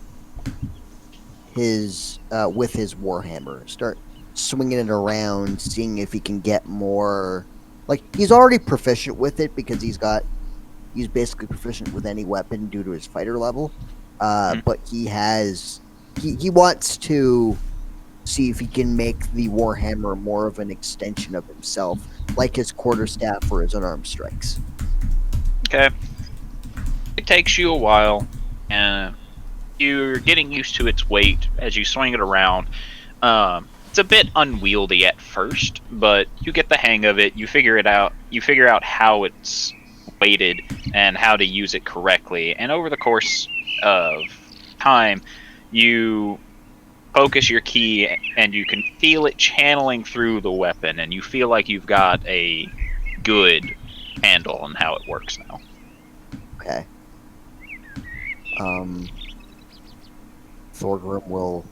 his with his warhammer. Start swinging it around, seeing if he can get more. Like, he's already proficient with it because he's basically proficient with any weapon due to his fighter level. But he wants to see if he can make the warhammer more of an extension of himself, like his quarterstaff or his unarmed strikes. Okay. It takes you a while, and you're getting used to its weight as you swing it around. It's a bit unwieldy at first, but you get the hang of it. You figure it out. You figure out how it's weighted and how to use it correctly. And over the course of time, you focus your key and you can feel it channeling through the weapon, and you feel like you've got a good handle on how it works now. Okay. Thorgrim will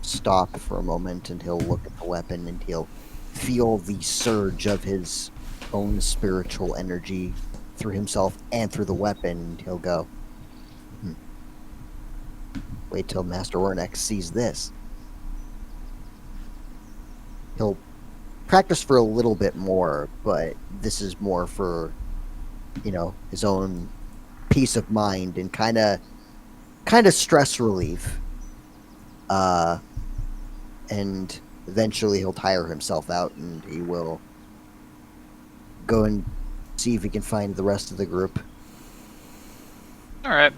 stop for a moment and he'll look at the weapon and he'll feel the surge of his own spiritual energy through himself and through the weapon, and he'll go, wait till Master Ornex sees this. He'll practice for a little bit more, but this is more for, his own peace of mind and kind of stress relief. And eventually he'll tire himself out and he will go and see if he can find the rest of the group. Alright.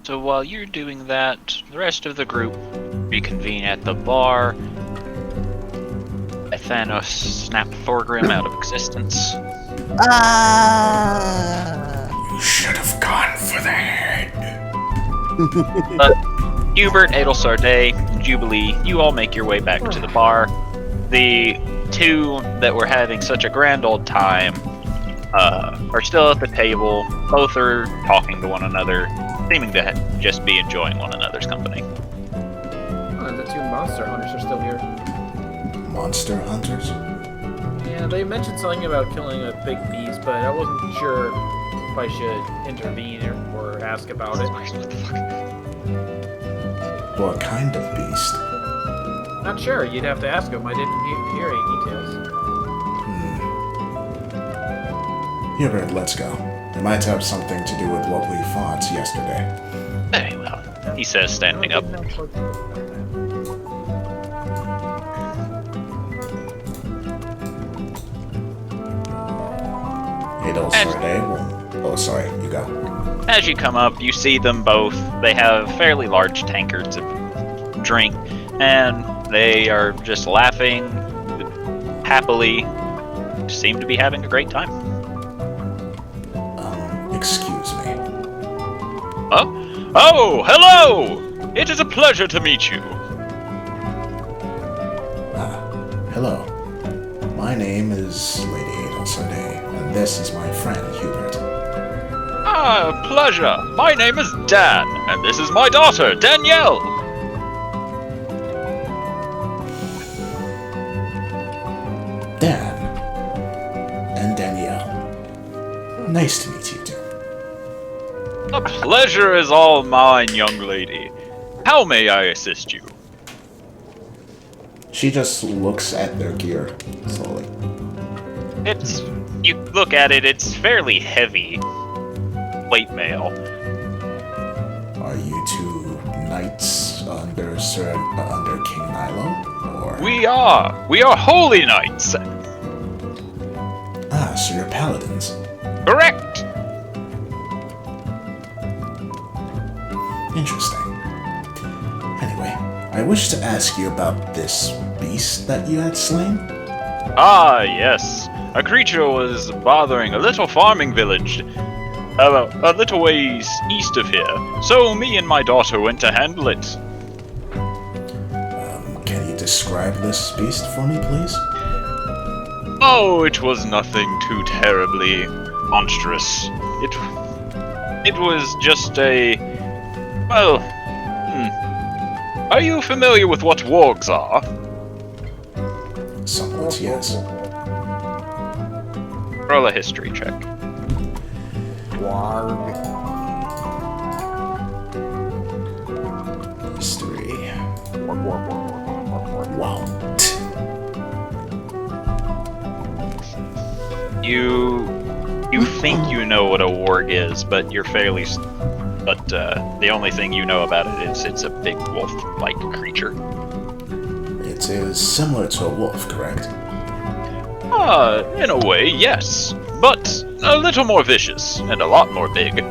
So while you're doing that, the rest of the group reconvene at the bar. Thanos snapped Thorgrim out of existence. You should have gone for the head. But Hubert, Adelsarday, and Jubilee, you all make your way back to the bar. The two that were having such a grand old time are still at the table. Both are talking to one another, seeming to just be enjoying one another's company. Oh, the two monster hunters are still here. Monster hunters? Yeah, they mentioned something about killing a big beast, but I wasn't sure if I should intervene or ask about it. What kind of beast? Not sure. You'd have to ask him. I didn't hear any details. Hubert, let's go. It might have something to do with what we fought yesterday. Very well, he says, standing up. Oh, sorry, you go. As you come up, you see them both. They have fairly large tankards of drink, and they are just laughing happily. Seem to be having a great time. Excuse me. Oh, hello! It is a pleasure to meet you. Hello. My name is Lady Adelsarday, and this is my friend Hubert. Pleasure. My name is Dan, and this is my daughter, Danielle. Dan and Danielle. Nice to meet you two. The pleasure is all mine, young lady. How may I assist you? She just looks at their gear slowly. You look at it, it's fairly heavy. Plate mail. Are you two knights under King Nilo? Or We are holy knights. so you're paladins. Correct. Interesting. Anyway, I wish to ask you about this beast that you had slain. Yes. A creature was bothering a little farming village a little ways east of here, so me and my daughter went to handle it. Can you describe this beast for me, please? Oh, it was nothing too terribly monstrous. It was just a... Well... Are you familiar with what wargs are? Somewhat, yes. Roll a history check. Warg. History. Warg. Wow. You think you know what a warg is, but you're fairly... But the only thing you know about it is it's a big wolf-like creature. It is similar to a wolf, correct? In a way, yes. But a little more vicious, and a lot more big.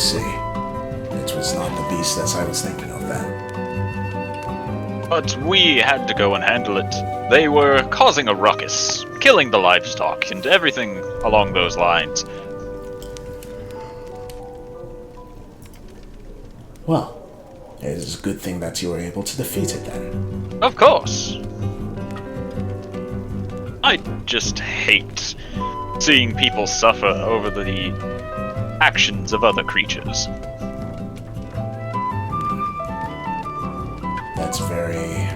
see. It was not the beast as I was thinking of then. But we had to go and handle it. They were causing a ruckus, killing the livestock, and everything along those lines. Well, it is a good thing that you were able to defeat it then. Of course. I just hate seeing people suffer over the actions of other creatures. That's very...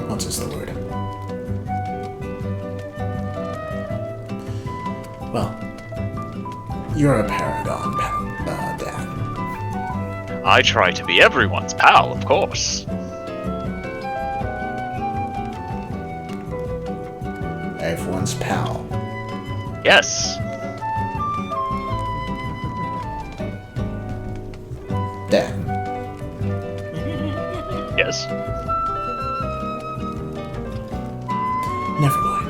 what is the word? Well, you're a paragon, Dan. I try to be everyone's pal, of course. Everyone's pal. Yes. Dan. Yes. Never mind.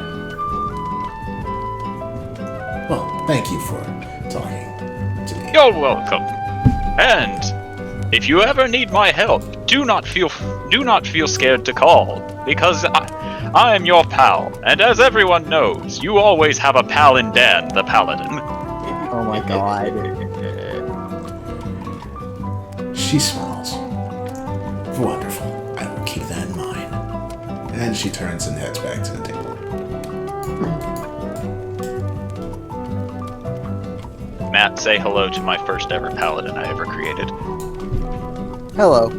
Well, thank you for talking to me. You're welcome. And if you ever need my help, do not feel scared to call, because I am your pal, and as everyone knows, you always have a pal in Dan, the Paladin. Oh my god. She smiles. Wonderful. I will keep that in mind. And she turns and heads back to the table. Matt, say hello to my first ever Paladin I ever created. Hello.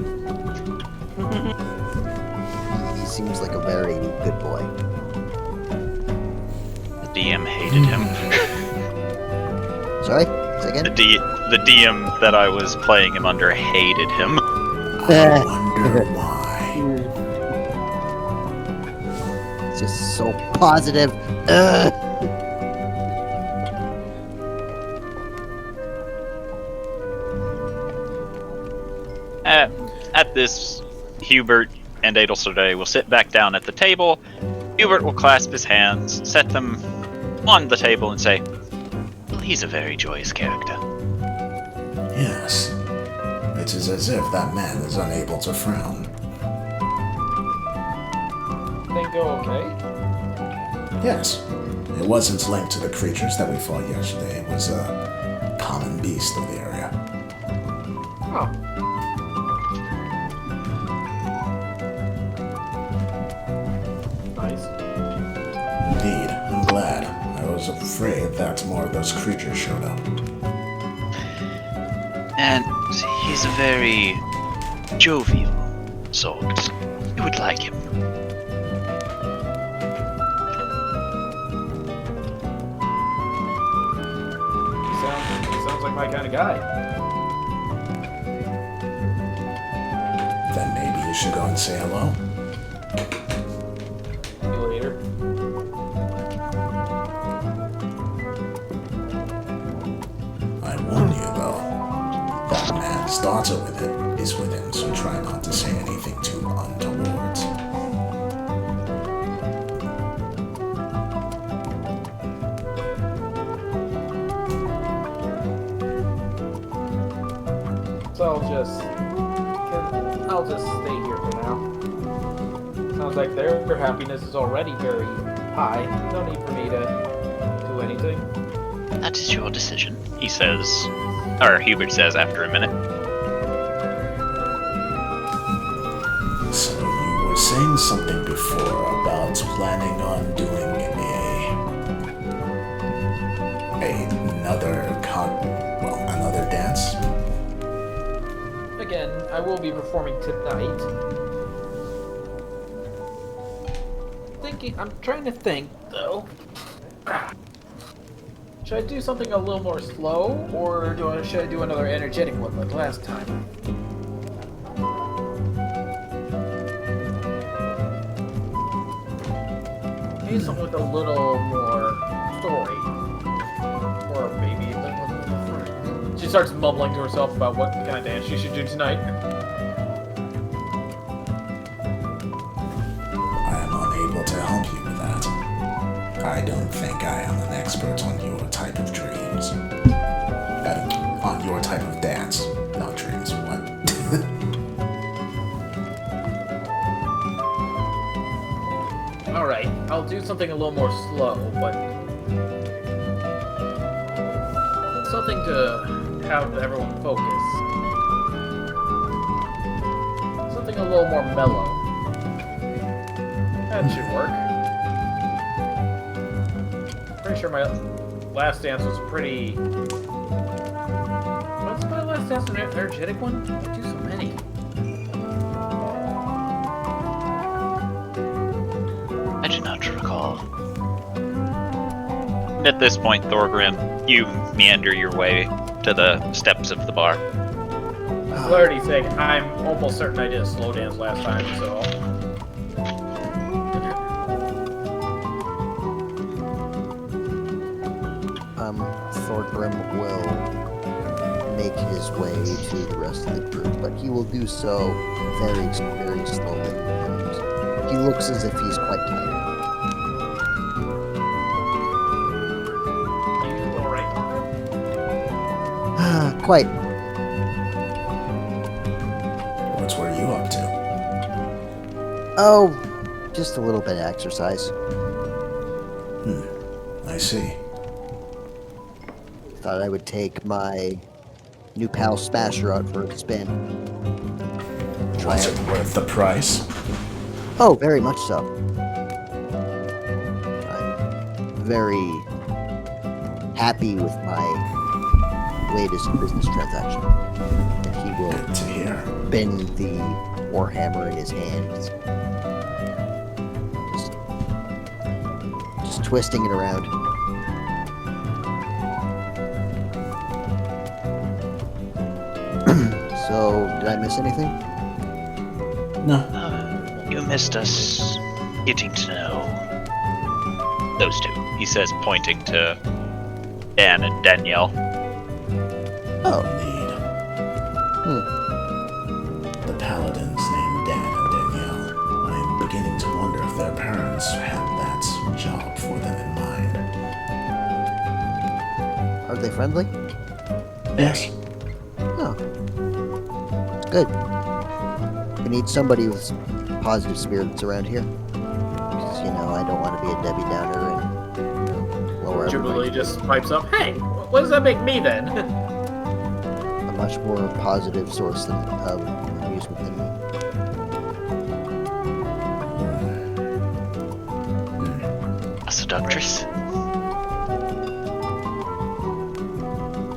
He seems like a very good boy. The DM hated him. Sorry? Say again? The DM that I was playing him under hated him. I wonder why. It's just so positive. Ugh. At this, Hubert and Adelsorday will sit back down at the table. Hubert will clasp his hands, set them on the table, and say, "Well, he's a very joyous character." Yes. It is as if that man is unable to frown. Thing go okay? Yes. It wasn't linked to the creatures that we fought yesterday. It was a common beast of the area. Oh. Nice. Indeed. I'm glad. I was afraid that more of those creatures showed up. And he's a very jovial sort. You would like him. He sounds like my kind of guy. Then maybe you should go and say hello. See you later. I warn you, though. That man's daughter is with him, so try not to say anything too untoward. So I'll just stay here for now. Sounds like their happiness is already very high. No need for me to do anything. That is your decision, he says. Or Hubert says after a minute. So you were saying something before about planning on doing another dance? Again, I will be performing tonight. I'm trying to think, though. Should I do something a little more slow, or should I do another energetic one like last time? Maybe something with a little more story. Or maybe... She starts mumbling to herself about what kind of dance she should do tonight. I am unable to help you with that. I don't think I am an expert on your type of dreams. On your do something a little more slow, but something to have everyone focus. Something a little more mellow. That should work. Pretty sure my last dance was pretty... What's my last dance, an energetic one? I do so many. I do not recall. At this point, Thorgrim, you meander your way to the steps of the bar. Clarity's sake, I'm almost certain I did a slow dance last time, so... Thorgrim will make his way to the rest of the group, but he will do so very, very slowly. And he looks as if he's quite tired. You alright? Quite. What were you up to? Oh, just a little bit of exercise. I see. Thought I would take my new pal Smasher out for a spin. Try Was it. it worth the price? Oh, very much so. I'm very happy with my latest business transaction. And he will Good to hear. bend the warhammer in his hands. Just twisting it around. So, did I miss anything? No. You missed us getting to know those two, he says, pointing to Dan and Danielle. Oh, Indeed. Hmm. The paladins named Dan and Danielle. I'm beginning to wonder if their parents had that job for them in mind. Are they friendly? Yes. Oh. Good. We need somebody with positive spirits around here. Because, I don't want to be a Debbie Downer and, lower Jubilee everybody. just pipes up, hey, what does that make me then? A much more positive source of amusement than me. A seductress?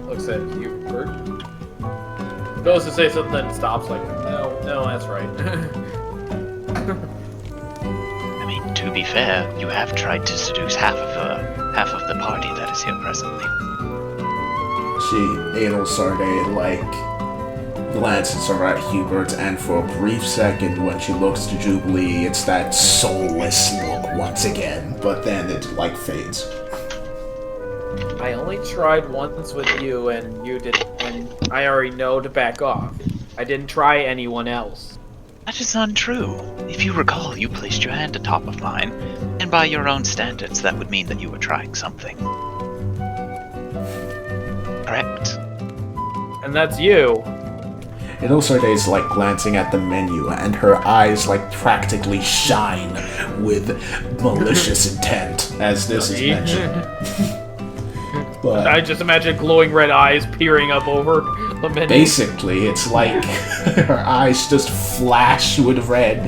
Looks at Hubert. Goes to say something, then stops like, no, that's right. I mean, to be fair, you have tried to seduce half of the party that is here presently. Adel Sarde, glances over at Hubert, and for a brief second, when she looks to Jubilee, it's that soulless look once again, but then it, fades. I only tried once with you, and you did, and I already know to back off. I didn't try anyone else. That is untrue. If you recall, you placed your hand atop of mine, and by your own standards, that would mean that you were trying something. Correct? And that's you. Adel Sarde is, glancing at the menu, and her eyes, practically shine with malicious intent, as this is mentioned. But I just imagine glowing red eyes peering up over the menu. basically, it's like her eyes just flash with red,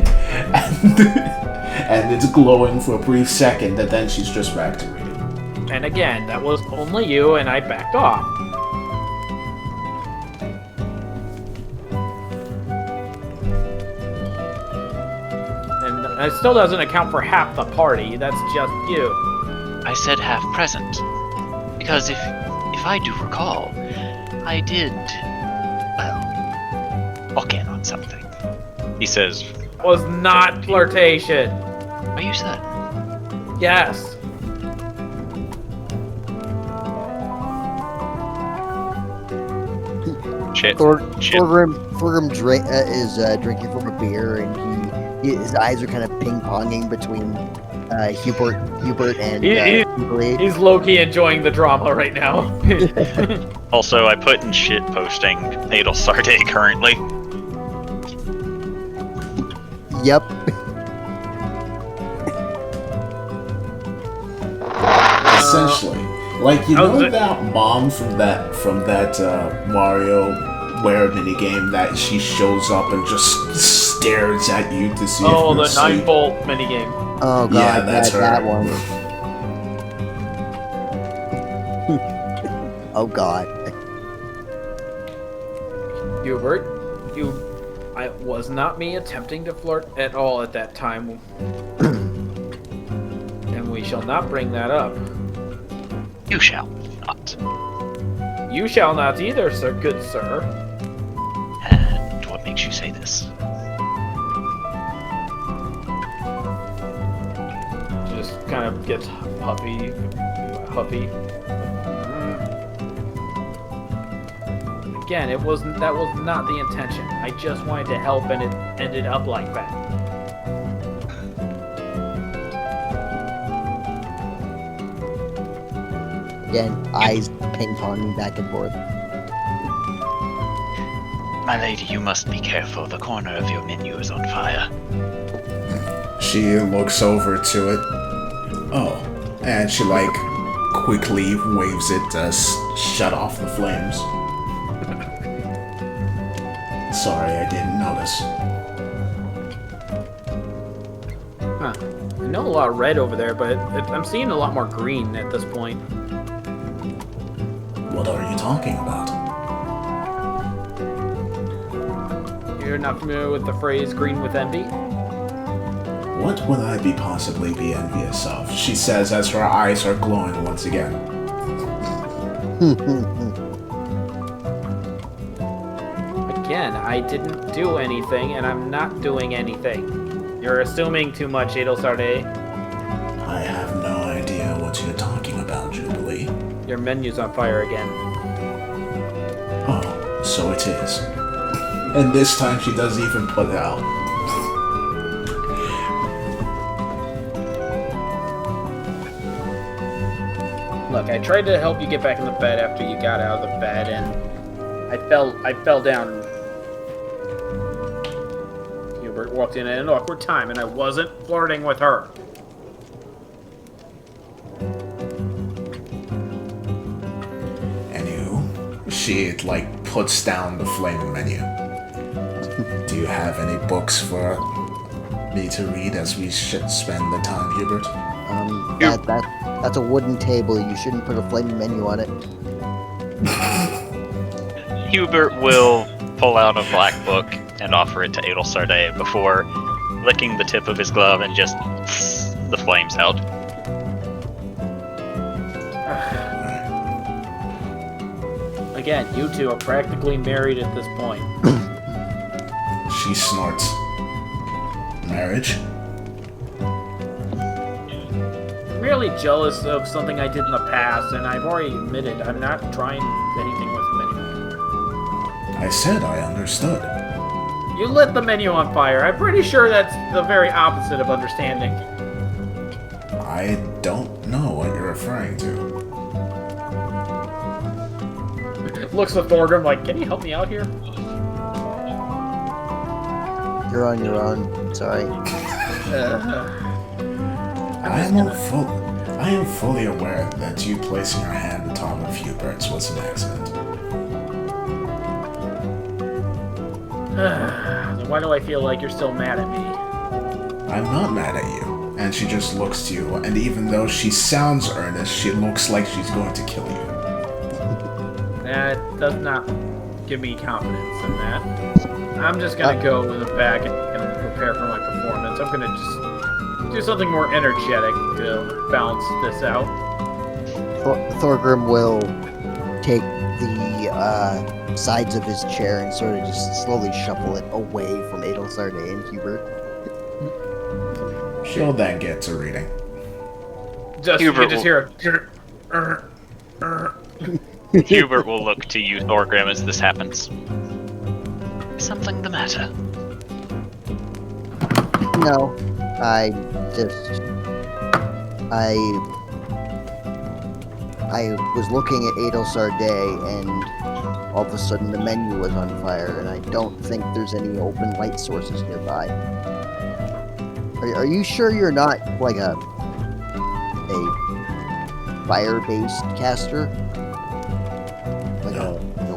and it's glowing for a brief second, and then she's just back to reading. And again, that was only you, and I backed off. And it still doesn't account for half the party, that's just you. I said half present. Because if I do recall, I did, walk in on something. He says, Was not flirtation. are you certain? Yes. Shit. Shit. Thorgrim is drinking from a beer, and his eyes are kind of ping-ponging between Hubert and Jubilee. He's low-key enjoying the drama right now. Also, I put in shit posting Adel Sarde currently. Yep. Essentially, like you I was know like- that mom from that Mario Ware minigame that she shows up and just stares at you to see if Oh, you're the asleep. 9-volt minigame. Oh god, Yeah, that's that her. one. Oh god. Hubert, I was not me attempting to flirt at all at that time. And we shall not bring that up. You shall not. You shall not either, sir, good sir. And what makes you say this? Just kind of gets huffy. Again, that was not the intention. I just wanted to help, and it ended up like that. Again, eyes ping-ponging back and forth. My lady, you must be careful. The corner of your menu is on fire. She looks over to it. Oh, and she like quickly waves it to shut off the flames. Sorry, I didn't notice. Huh. I know a lot of red over there, but I'm seeing a lot more green at this point. What are you talking about? You're not familiar with the phrase "green with envy"? What would I possibly be envious of? She says as her eyes are glowing once again. Again, I didn't do anything, and I'm not doing anything. You're assuming too much, Adelsarde. I have no idea what you're talking about, Jubilee. Your menu's on fire again. Oh, so it is. And this time she doesn't even put it out. Look, I tried to help you get back in the bed after you got out of the bed, and I fell down. Hubert walked in at an awkward time, and I wasn't flirting with her. Anywho, she like puts down the flaming menu. Do you have any books for me to read as we should spend the time, Hubert? That's a wooden table. You shouldn't put a flaming menu on it. Hubert will pull out a black book and offer it to Adelsarde before licking the tip of his glove and just the flames out. Again, you two are practically married at this point. She snorts. Marriage? I'm merely jealous of something I did in the past, and I've already admitted I'm not trying anything with the menu. I said I understood. You lit the menu on fire. I'm pretty sure that's the very opposite of understanding. I don't know what you're referring to. Looks at Thorgrim like, can you help me out here? You're on your own. Sorry. I am fully aware that you placing your hand atop of Hubert's was an accident. Then why do I feel like you're still mad at me? I'm not mad at you. And she just looks to you, and even though she sounds earnest, she looks like she's going to kill you. That does not give me confidence in that. I'm just gonna go in the back and prepare for my performance. I'm gonna just do something more energetic to balance this out. Thorgrim will take the sides of his chair and sort of just slowly shuffle it away from Adelsarde and Hubert. She'll then get to reading. You Hubert just hear a Hubert will look to you, Thorgrim, as this happens. Is something the matter? No, I was looking at Adelsarde and all of a sudden the menu was on fire, and I don't think there's any open light sources nearby. Are you sure you're not like fire-based caster? Like No. no.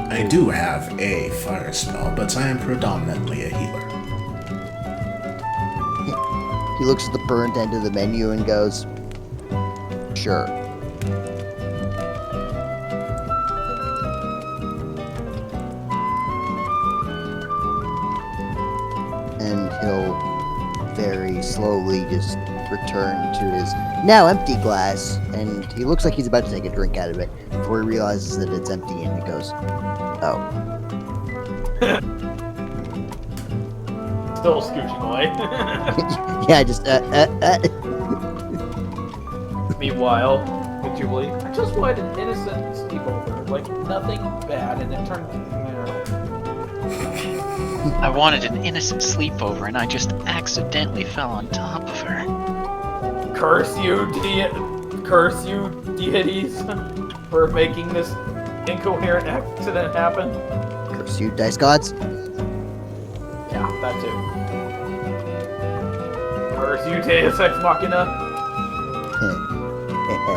I do have a fire spell, but I am predominantly a healer. He looks at the burnt end of the menu and goes, "Sure." And he'll very slowly just return to his now empty glass, and he looks like he's about to take a drink out of it before he realizes that it's empty, and he goes, "Oh." Still scooching away. Yeah, just Meanwhile, with Jubilee, I just wanted an innocent sleepover, like nothing bad, and it turned. I wanted an innocent sleepover, and I just accidentally fell on top of her. Curse you, deities, for making this incoherent accident happen. curse you, dice gods. Yeah, that too. Curse you, Deus Ex Machina.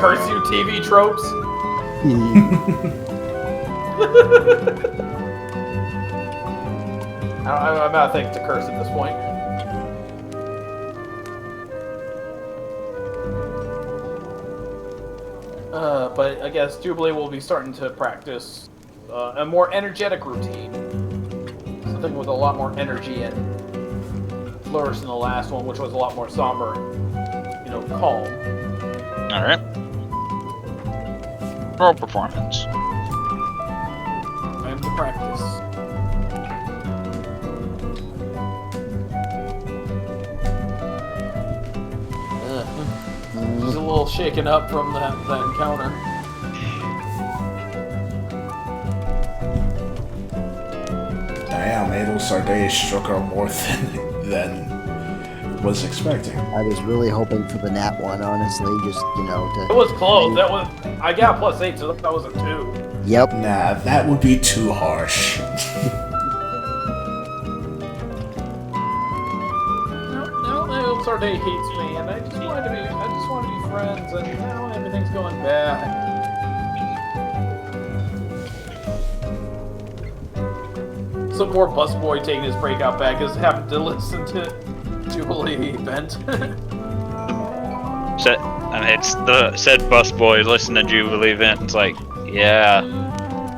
Curse you, TV tropes. I'm not thinking to curse at this point. But I guess Jubilee will be starting to practice a more energetic routine. Something with a lot more energy and flourish than the last one, which was a lot more somber, calm. Alright. Roll performance. I am to practice. He's a little shaken up from that encounter. Damn, Adel Sarday struck her more than was expecting. I was really hoping for the nat one, honestly, just, to... It was close. That was. I got +8, so that was a 2. Yep. Nah, that would be too harsh. No, Sarday hates me, and I just want to be friends, and now everything's going bad. Some poor busboy taking his breakout bag is having to listen to Jubilee vent. It's the said busboy listen to Jubilee vent. It's like, yeah,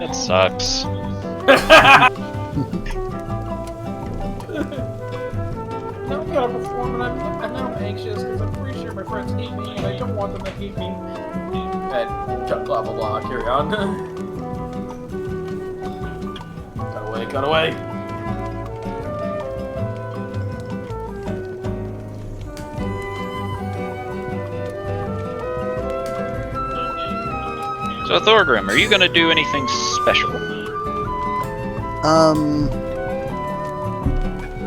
it sucks. Now we gotta perform, and I'm anxious because I'm pretty sure my friends hate me, and I don't want them to hate me. And blah blah blah. Carry on. Cut away. So Thorgrim, are you gonna do anything special?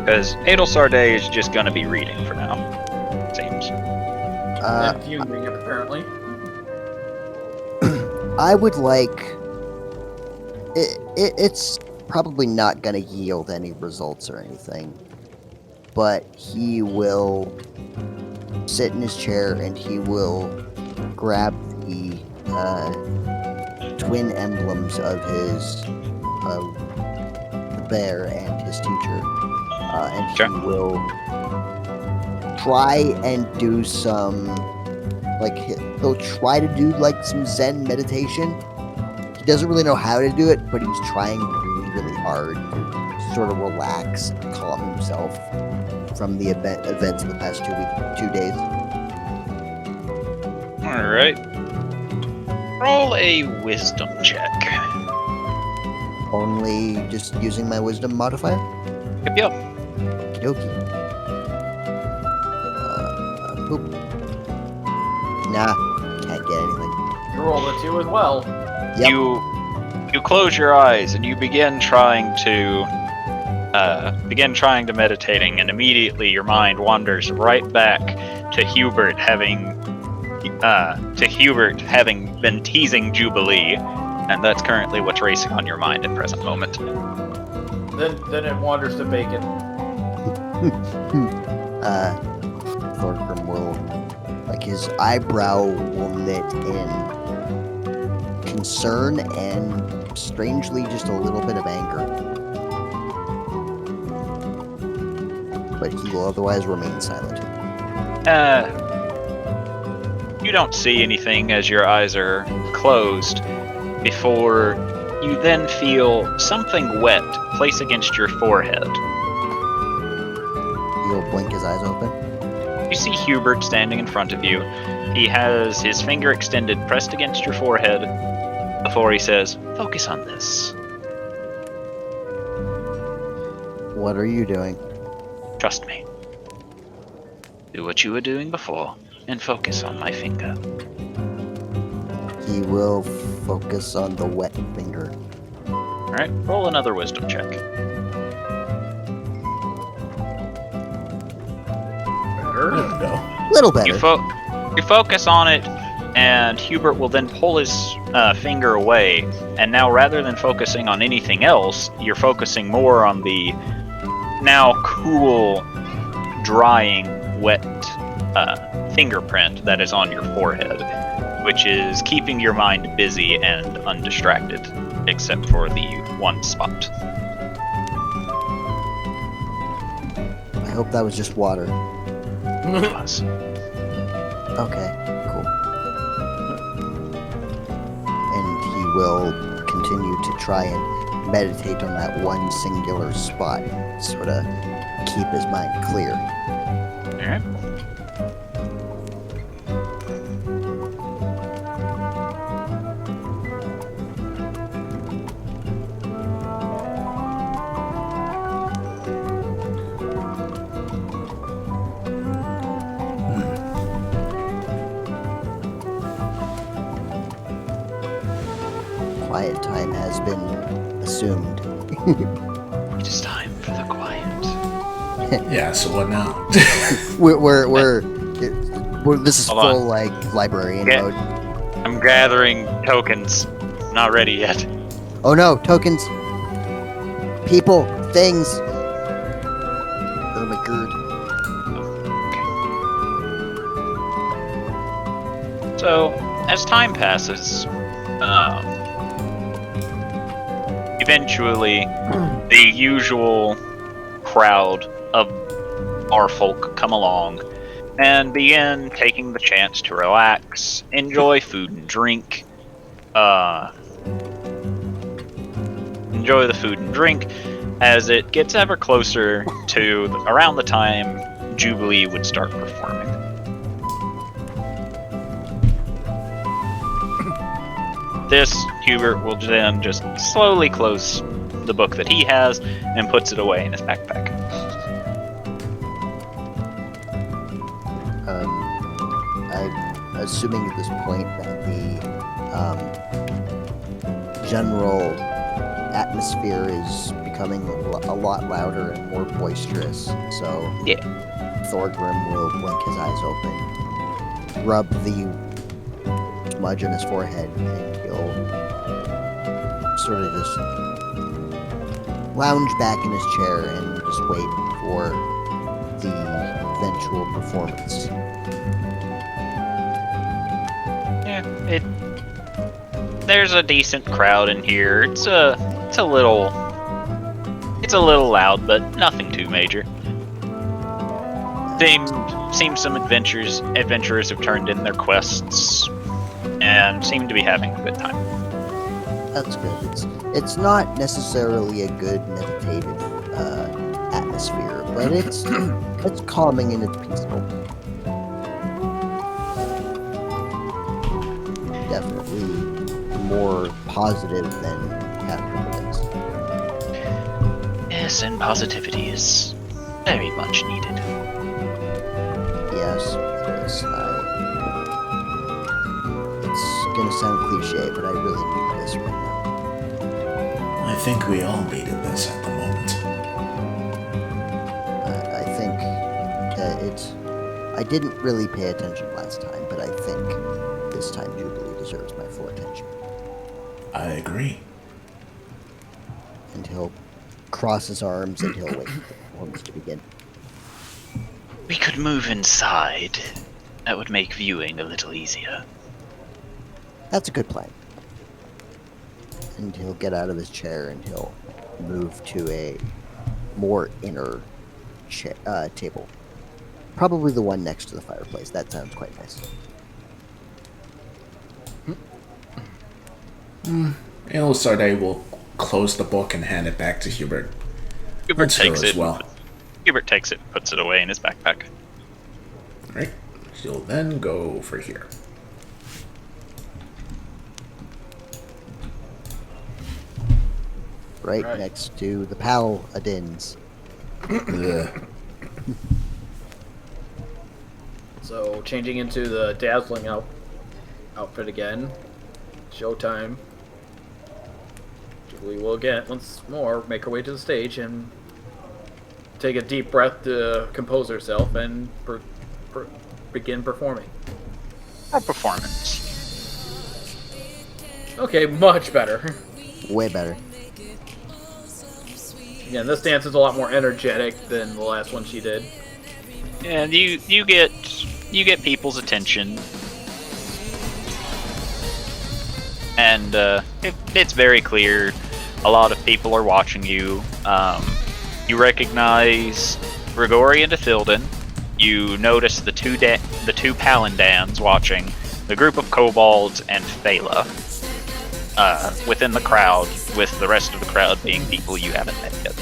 Because Adel Sarday is just gonna be reading for now. It seems. And fuming, apparently. I would like... It's probably not going to yield any results or anything, but he will sit in his chair and he will grab the twin emblems of the bear and his teacher, and Sure. he will try and do some, he'll try to do some Zen meditation. He doesn't really know how to do it, but he's trying really hard to sort of relax and calm himself from the events of the past 2 days. Alright. Roll a wisdom check. Only just using my wisdom modifier? Yep. Okey-dokey. Poop. Nah, can't get anything. You rolled a 2 as well. Yep. You close your eyes and you begin trying to meditating, and immediately your mind wanders right back to Hubert having been teasing Jubilee, and that's currently what's racing on your mind at present moment. Then it wanders to bacon. Thorgrim will blink, his eyebrow will knit in concern and strangely just a little bit of anger. But he will otherwise remain silent. You don't see anything as your eyes are closed before you then feel something wet place against your forehead. He'll blink his eyes open. You see Hubert standing in front of you. He has his finger extended, pressed against your forehead, before he says, "Focus on this." What are you doing? Trust me. Do what you were doing before, and focus on my finger. He will focus on the wet finger. Alright, roll another wisdom check. Better. There we go. Little better. You focus on it, and Hubert will then pull his finger away, and now rather than focusing on anything else, you're focusing more on the now cool, drying, wet fingerprint that is on your forehead, which is keeping your mind busy and undistracted, except for the one spot. I hope that was just water. It was. Okay, cool. And he will continue to try and meditate on that one singular spot, sort of keep his mind clear. Alright. Quiet time has been assumed. It is time for the quiet. Yeah, so what now? we're this is Hold full on. like librarian Yeah. mode. I'm gathering tokens. Not ready yet. Oh no, tokens, people, things. Oh my god. So, as time passes, eventually the usual crowd of our folk come along and begin taking the chance to relax, enjoy food and drink, enjoy the food and drink as it gets ever closer to around the time Jubilee would start performing. This, Hubert will then just slowly close the book that he has and puts it away in his backpack. I'm assuming at this point that the general atmosphere is becoming a lot louder and more boisterous. So Yeah. Thorgrim will blink his eyes open, rub the smudge on his forehead, and he'll sort of just lounge back in his chair and just wait for the eventual performance. Yeah, there's a decent crowd in here. It's a little loud, but nothing too major. Seems some adventurers have turned in their quests and seem to be having a good time. That's good. It's not necessarily a good meditative atmosphere, but it's calming and it's peaceful. Definitely more positive than Captain. Yes, and positivity is very much needed. Yes, it's gonna sound cliche, but I really need this right now. I think we all needed this at the moment. I think that I didn't really pay attention last time, but I think this time Jubilee deserves my full attention. I agree. And he'll cross his arms and he'll wait for the performance to begin. We could move inside That would make viewing a little easier. That's a good plan. And he'll get out of his chair and he'll move to a more inner table. Probably the one next to the fireplace. That sounds quite nice. Sarday will close the book and hand it back to Hubert. Hubert Let's go takes as it. well. Hubert takes it and puts it away in his backpack. Right. He'll then go over here. Right next to the paladins. Ugh. So changing into the dazzling outfit again. Showtime. We will again once more make our way to the stage and take a deep breath to compose herself and begin performing. Or performance. Okay, much better. Way better. Yeah, this dance is a lot more energetic than the last one she did. And you get people's attention. And it's very clear a lot of people are watching you. You recognize Grigori and Athilden. You notice the two Palandans watching, the group of kobolds, and Phala within the crowd, with the rest of the crowd being people you haven't met yet.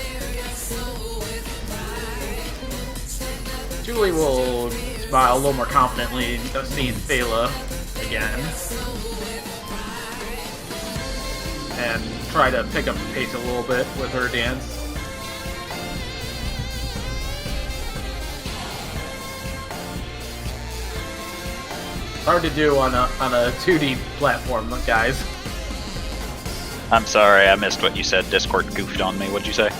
Julie will smile a little more confidently of seeing Phala again. And try to pick up the pace a little bit with her dance. Hard to do on a 2D platform, guys. I'm sorry, I missed what you said. Discord goofed on me. What'd you say?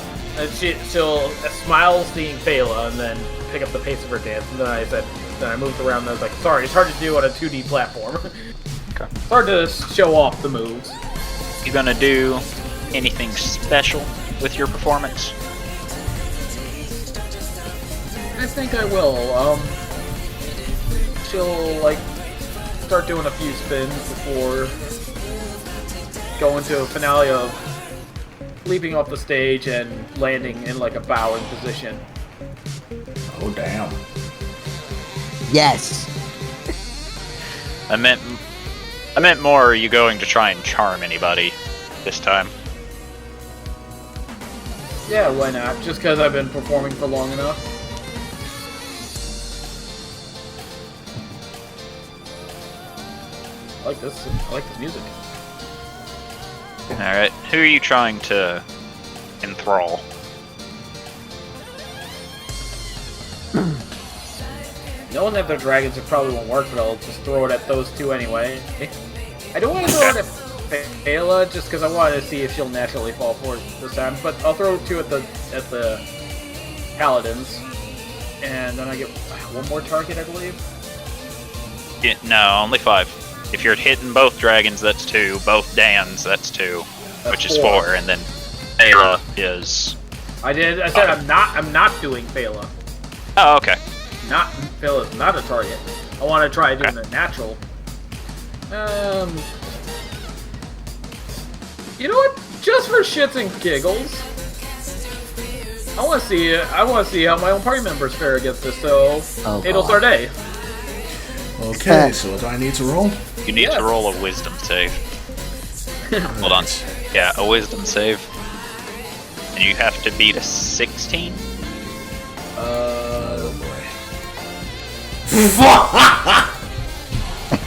She'll smile seeing Phala and then pick up the pace of her dance. And then I moved around and I was like, sorry, it's hard to do on a 2D platform. Okay. It's hard to show off the moves. You gonna do anything special with your performance? I think I will. She'll start doing a few spins before going to a finale of leaping off the stage and landing in a bowing position. Oh, damn. Yes. I meant more, are you going to try and charm anybody this time? Yeah, why not? Just because I've been performing for long enough. I like this music. Alright, who are you trying to enthrall? Knowing that they're dragons, it probably won't work, but I'll just throw it at those two anyway. I don't want to throw it at Phala, just because I wanted to see if she'll naturally fall for it this time. But I'll throw two at the paladins, and then I get one more target, I believe. Yeah, no, only 5. If you're hitting both dragons, that's 2. Both Dans, that's 2, which is 4. And then Phala is. I said I'm not doing Phala. Oh, okay. Phala's not a target. I want to try doing the natural. You know what? Just for shits and giggles, I want to see how my own party members fare against this. So, Adel Sarday. Okay, so do I need to roll? You need to roll a wisdom save. Hold on. Yeah, a wisdom save. And you have to beat a 16? Oh boy.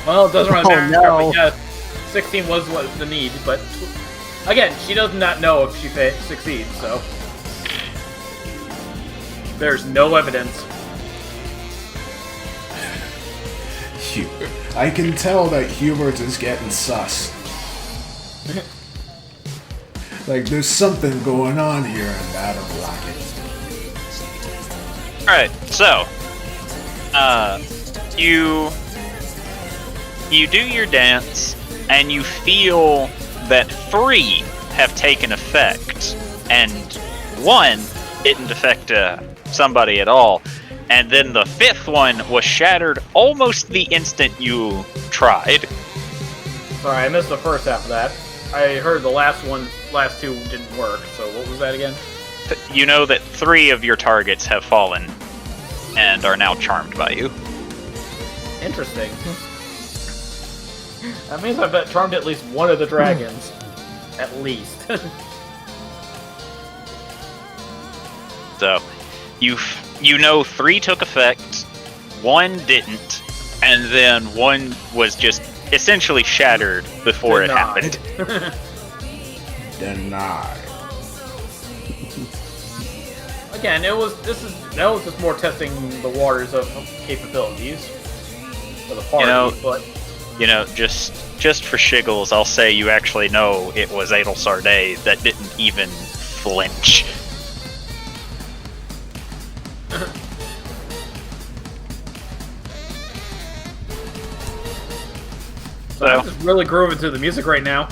Well, it doesn't really matter. No. But yeah, 16 was what the need, but again, she does not know if she succeeds, so there's no evidence. I can tell that Hubert is getting sus. There's something going on here, and I don't like it. Alright, so you do your dance, and you feel that 3 have taken effect, and 1 didn't affect somebody at all. And then the fifth one was shattered almost the instant you tried. Sorry, I missed the first half of that. I heard the last two didn't work, so what was that again? You know that 3 of your targets have fallen and are now charmed by you. Interesting. That means I've charmed at least one of the dragons. At least. So, you know 3 took effect, 1 didn't, and then 1 was just essentially shattered before it happened. Denied. Again, that was just more testing the waters of capabilities for the party, but just for shiggles, I'll say you actually know it was Adel Sarday that didn't even flinch. So I'm just really grooving to the music right now.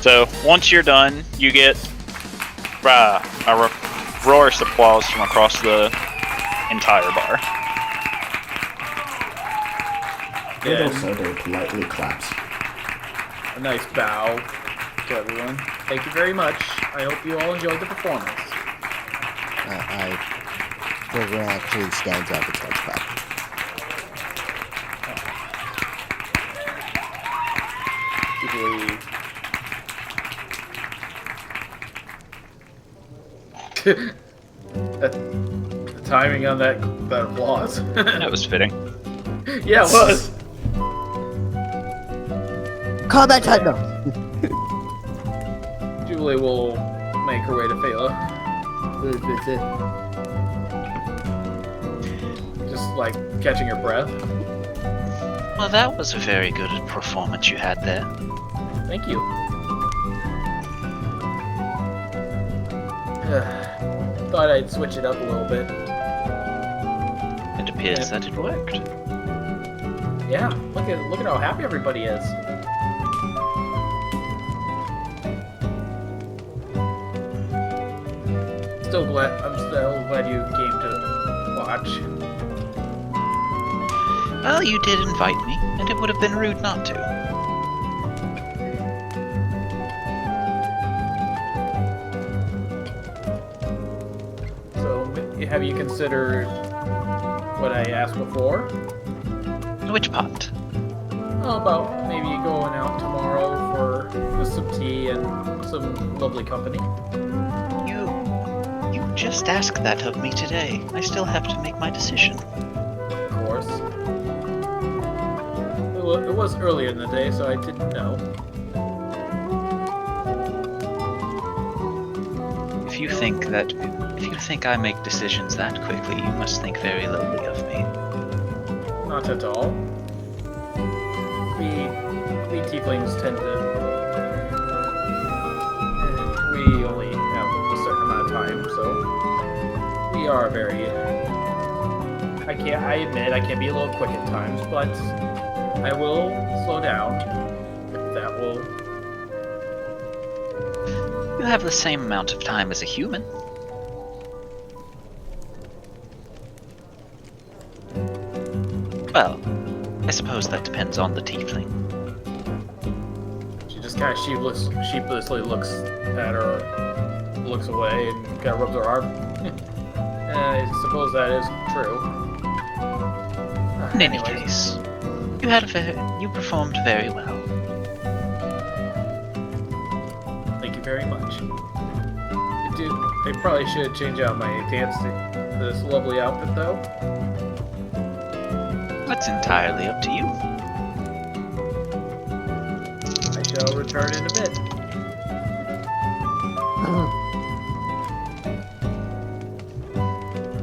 So once you're done, you get a roarous applause from across the entire bar. Adel Sarday politely claps. A nice bow to everyone. Thank you very much. I hope you all enjoyed the performance. Everyone actually stands up and starts clapping. The timing on that applause. That was fitting. Yeah, it was. Combat time now! Julie will make her way to Phala. Just like catching her breath. Well, that was a very good performance you had there. Thank you. Thought I'd switch it up a little bit. It appears that it worked. Yeah, look at how happy everybody is. I'm still glad you came to watch. Well, you did invite me, and it would have been rude not to. So, have you considered what I asked before? Which part? How about maybe going out tomorrow for some tea and some lovely company? You just asked that of me today. I still have to make my decision. Of course. It was earlier in the day, so I didn't know. If you think I make decisions that quickly, you must think very lowly of me. Not at all. We tieflings tend to... We only have a certain amount of time, so... We are very... I admit I can be a little quick at times, but... I will slow down. If that will... You have the same amount of time as a human. Well, I suppose that depends on the tiefling. She just kind of sheepishly looks at her, looks away, and kind of rubs her arm. I suppose that is true. In any case, you performed very well. Thank you very much. I probably should change out my dance to this lovely outfit, though. That's entirely up to you. I shall return in a bit.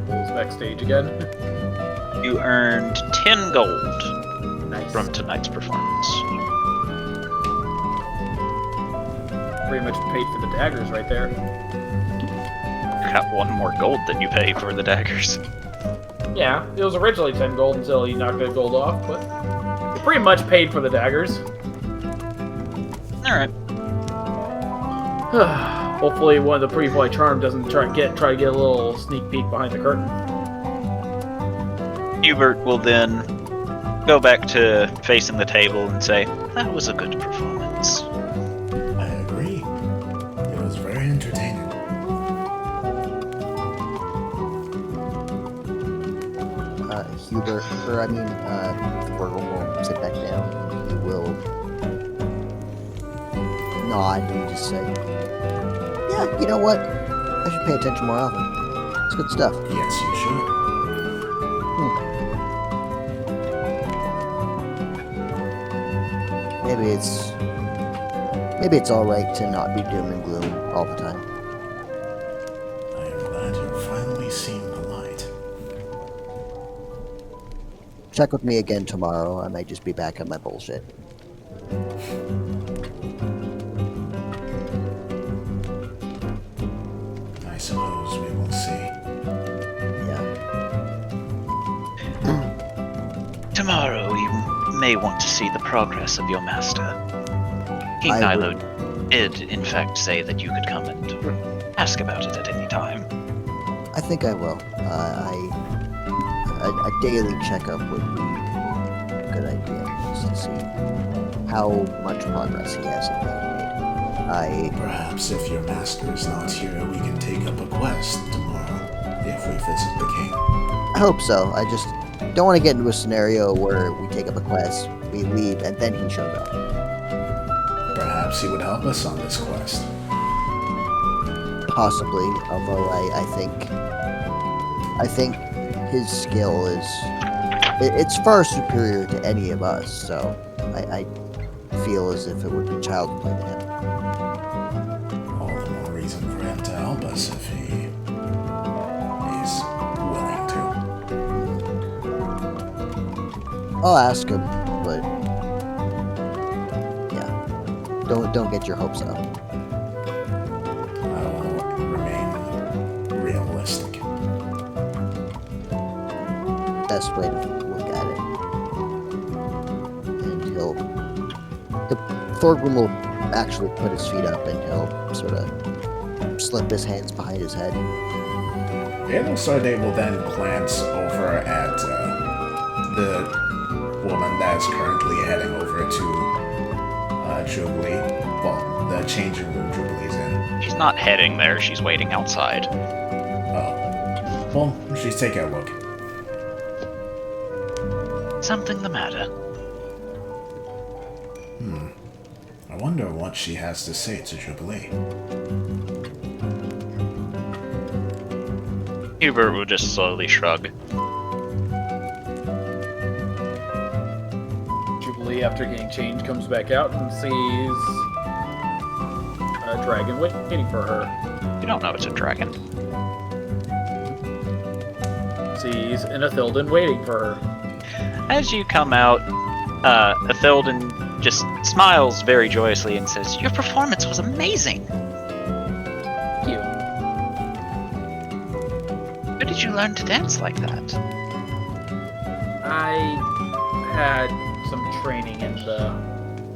Goes backstage again. You earned 10 gold Nice. from tonight's performance. Pretty much paid for the daggers right there. Got 1 more gold than you pay for the daggers. Yeah, it was originally 10 gold until you knocked that gold off, but you pretty much paid for the daggers. Alright. Hopefully one of the pretty boy charm doesn't try to get a little sneak peek behind the curtain. Hubert will then go back to facing the table and say, "That was a good performance." I agree. It was very entertaining. Hubert, Thorgrim will sit back down and he will nod and just say, "Yeah, you know what? I should pay attention more often. It's good stuff." Yes, you should. Maybe it's all right to not be doom and gloom all the time. I am glad you've finally seen the light. Check with me again tomorrow. I might just be back on my bullshit. I suppose we will see. Yeah. Tomorrow you may want to see the progress of your master. King I Nilo did, in fact, say that you could come and ask about it at any time. I think I will. A daily checkup would be a good idea, just to see how much progress he has made. Perhaps if your master is not here, we can take up a quest tomorrow if we visit the king. I hope so. I just don't want to get into a scenario where we take up a quest, we leave, and then he shows up. Perhaps he would help us on this quest. Possibly, although I think his skill it's far superior to any of us, so I feel as if it would be child's play to him. All the more reason for him to help us if he is willing to. I'll ask him, but yeah, don't get your hopes up. I will remain realistic. Best way to look at it. And Thorgrim will actually put his feet up and he'll sort of slip his hands behind his head. Sarday will then glance over at the woman that's currently heading over to Jubilee. Well, the changing room Jubilee's in. She's not heading there, she's waiting outside. Oh. Well, she's taking a look. Something the matter? I wonder what she has to say to Jubilee. Hubert will just slowly shrug. Jubilee, after getting changed, comes back out and sees a dragon waiting for her. You don't know it's a dragon. Sees an Ithildan waiting for her. As you come out, Ithildan just smiles very joyously and says, "Your performance was amazing! Thank you. Where did you learn to dance like that?" I had some training in the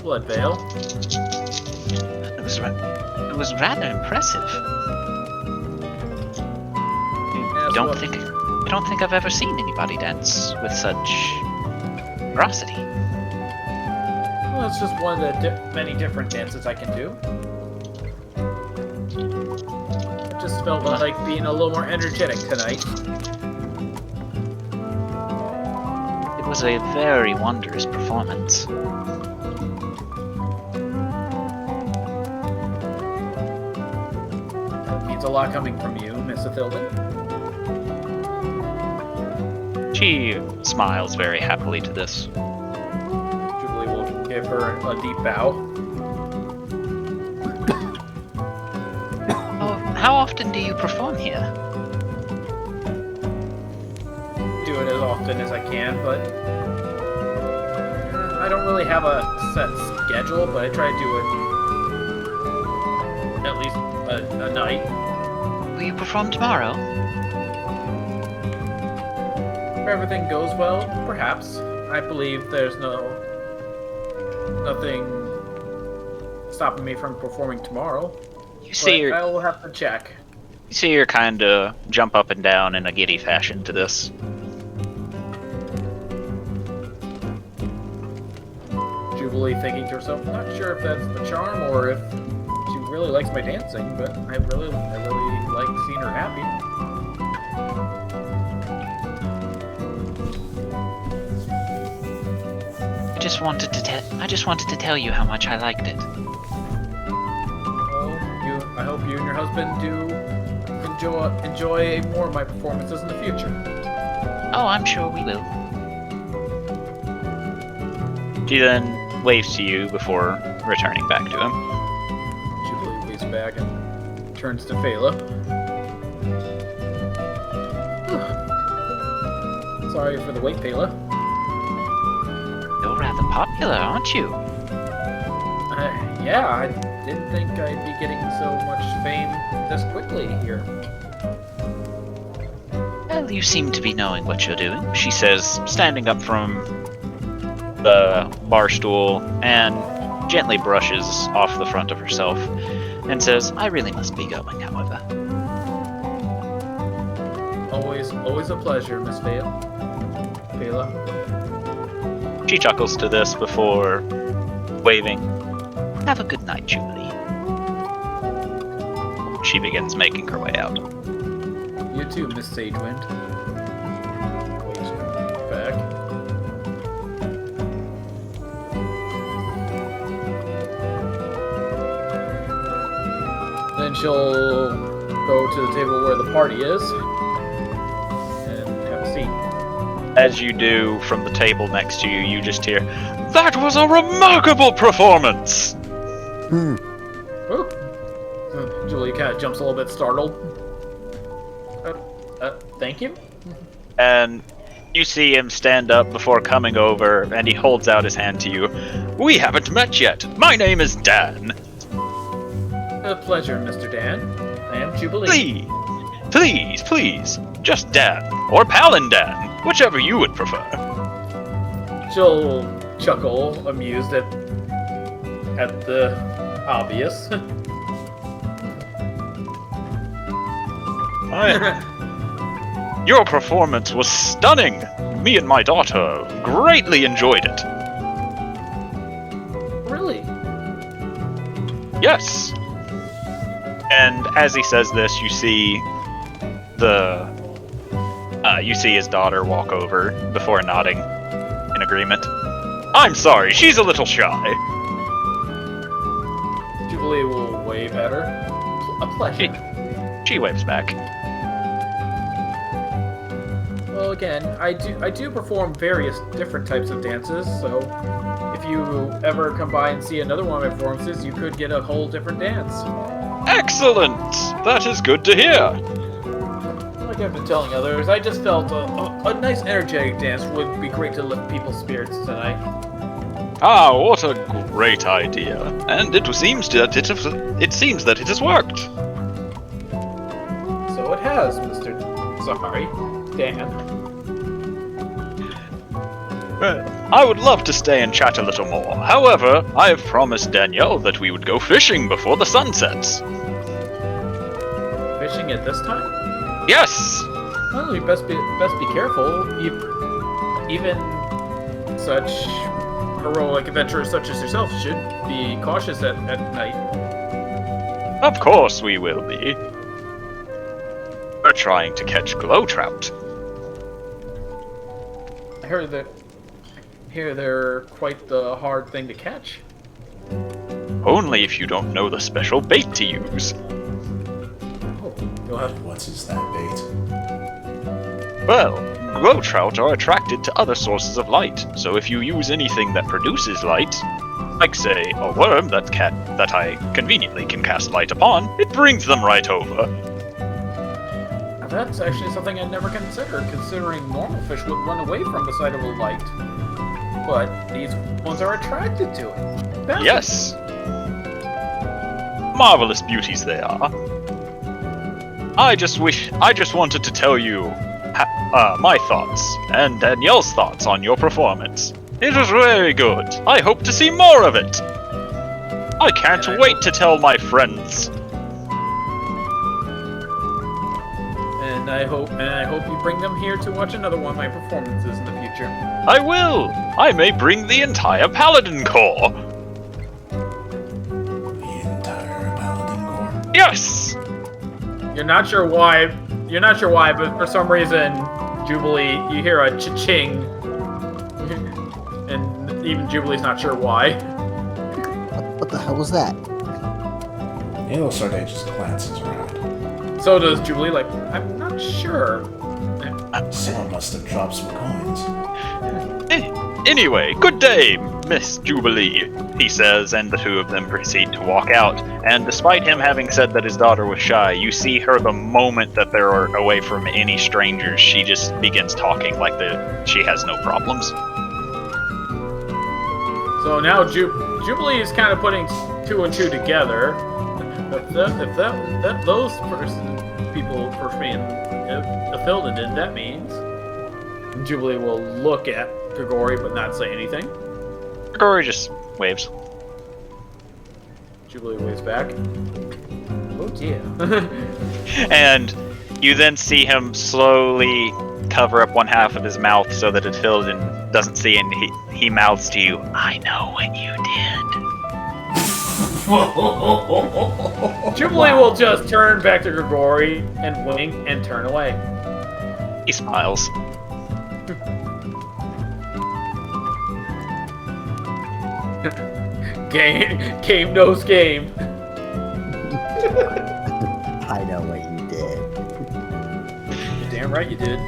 Blood Veil. It was rather impressive. I don't think I've ever seen anybody dance with such ferocity. Well, it's just one of the many different dances I can do. I just felt like being a little more energetic tonight. It was a very wondrous performance. That means a lot coming from you, Miss Ithildan. She smiles very happily to this. Jubilee will give her a deep bow. Oh, how often do you perform here? Do it as often as I can, but I don't really have a set schedule, but I try to do it at least a night. Will you perform tomorrow? If everything goes well, perhaps. I believe there's nothing stopping me from performing tomorrow. You see But her. I will have to check. You see her kind of jump up and down in a giddy fashion to this. Jubilee thinking to herself, not sure if that's the charm or if she really likes my dancing, but I really like seeing her happy. I just wanted to tell you how much I liked it. Well, I hope you and your husband do enjoy more of my performances in the future. Oh, I'm sure we will. She then waves to you before returning back to him. Jubilee waves back and turns to Phala. Sorry for the wait, Phala. You're rather popular, aren't you? Yeah, I didn't think I'd be getting so much fame this quickly here. Well, you seem to be knowing what you're doing, she says, standing up from the bar stool and gently brushes off the front of herself and says, I really must be going, however. Always a pleasure, Miss Phala. She chuckles to this before waving. Have a good night, Jubilee. She begins making her way out. You too, Miss Sagewind. Waves back. Then she'll go to the table where the party is and have a seat. As you do, from the table next to you, you just hear, that was a remarkable performance! Ooh. Julie kind of jumps a little bit startled. Thank you? And you see him stand up before coming over, and he holds out his hand to you. We haven't met yet. My name is Dan. A pleasure, Mr. Dan. I am Jubilee. Please. Just Dan. Or Palin Dan. Whichever you would prefer. She'll chuckle, amused at the obvious. Your performance was stunning. Me and my daughter greatly enjoyed it. Really? Yes. And as he says this, you see his daughter walk over before nodding in agreement. I'm sorry, she's a little shy. Jubilee will wave at her. A pleasure. She waves back. Well, again, I do perform various different types of dances, so if you ever come by and see another one of my performances, you could get a whole different dance. Excellent! That is good to hear. Like I've been telling others, I just felt a nice energetic dance would be great to lift people's spirits tonight. Ah, what a great idea. And it seems that it has worked. So it has, Mr. Dan. I would love to stay and chat a little more. However, I have promised Danielle that we would go fishing before the sun sets. Fishing at this time? Yes! Well, you best be careful. Even such heroic adventurers such as yourself should be cautious at night. Of course we will be. We're trying to catch glow trout. I hear they're quite the hard thing to catch. Only if you don't know the special bait to use. Oh, you'll have What is that bait? Well, glow trout are attracted to other sources of light, so if you use anything that produces light, like say a worm that I conveniently can cast light upon, it brings them right over. Now that's actually something I'd never considered, considering normal fish would run away from the sight of a light. But these ones are attracted to it. That's Yes. Marvelous beauties they are. I just wanted to tell you my thoughts and Danielle's thoughts on your performance. It was very good. I hope to see more of it. I can't wait to tell my friends. And I hope you bring them here to watch another one of my performances in the future. creature. I will! I may bring the entire Paladin Corps! The entire Paladin Corps? Yes! You're not sure why, but for some reason, Jubilee, you hear a cha-ching. And even Jubilee's not sure why. What the hell was that? Halo Sarday just glances around. So does Jubilee, like, I'm not sure. Someone must have dropped some coins. Anyway, good day, Miss Jubilee, he says, and the two of them proceed to walk out. And despite him having said that his daughter was shy, you see her the moment that they're away from any strangers, she just begins talking like she has no problems. So now Jubilee is kind of putting 2 and 2 together. If those people first being Athilda did, that means Jubilee will look at Grigori but not say anything. Grigori just waves. Jubilee waves back. Oh dear. And you then see him slowly cover up one half of his mouth so that Athilda doesn't see, and he mouths to you, I know what you did. Jubilee will just turn back to Grigori and wink and turn away. He smiles. Game knows game. I know what you did. You're damn right you did.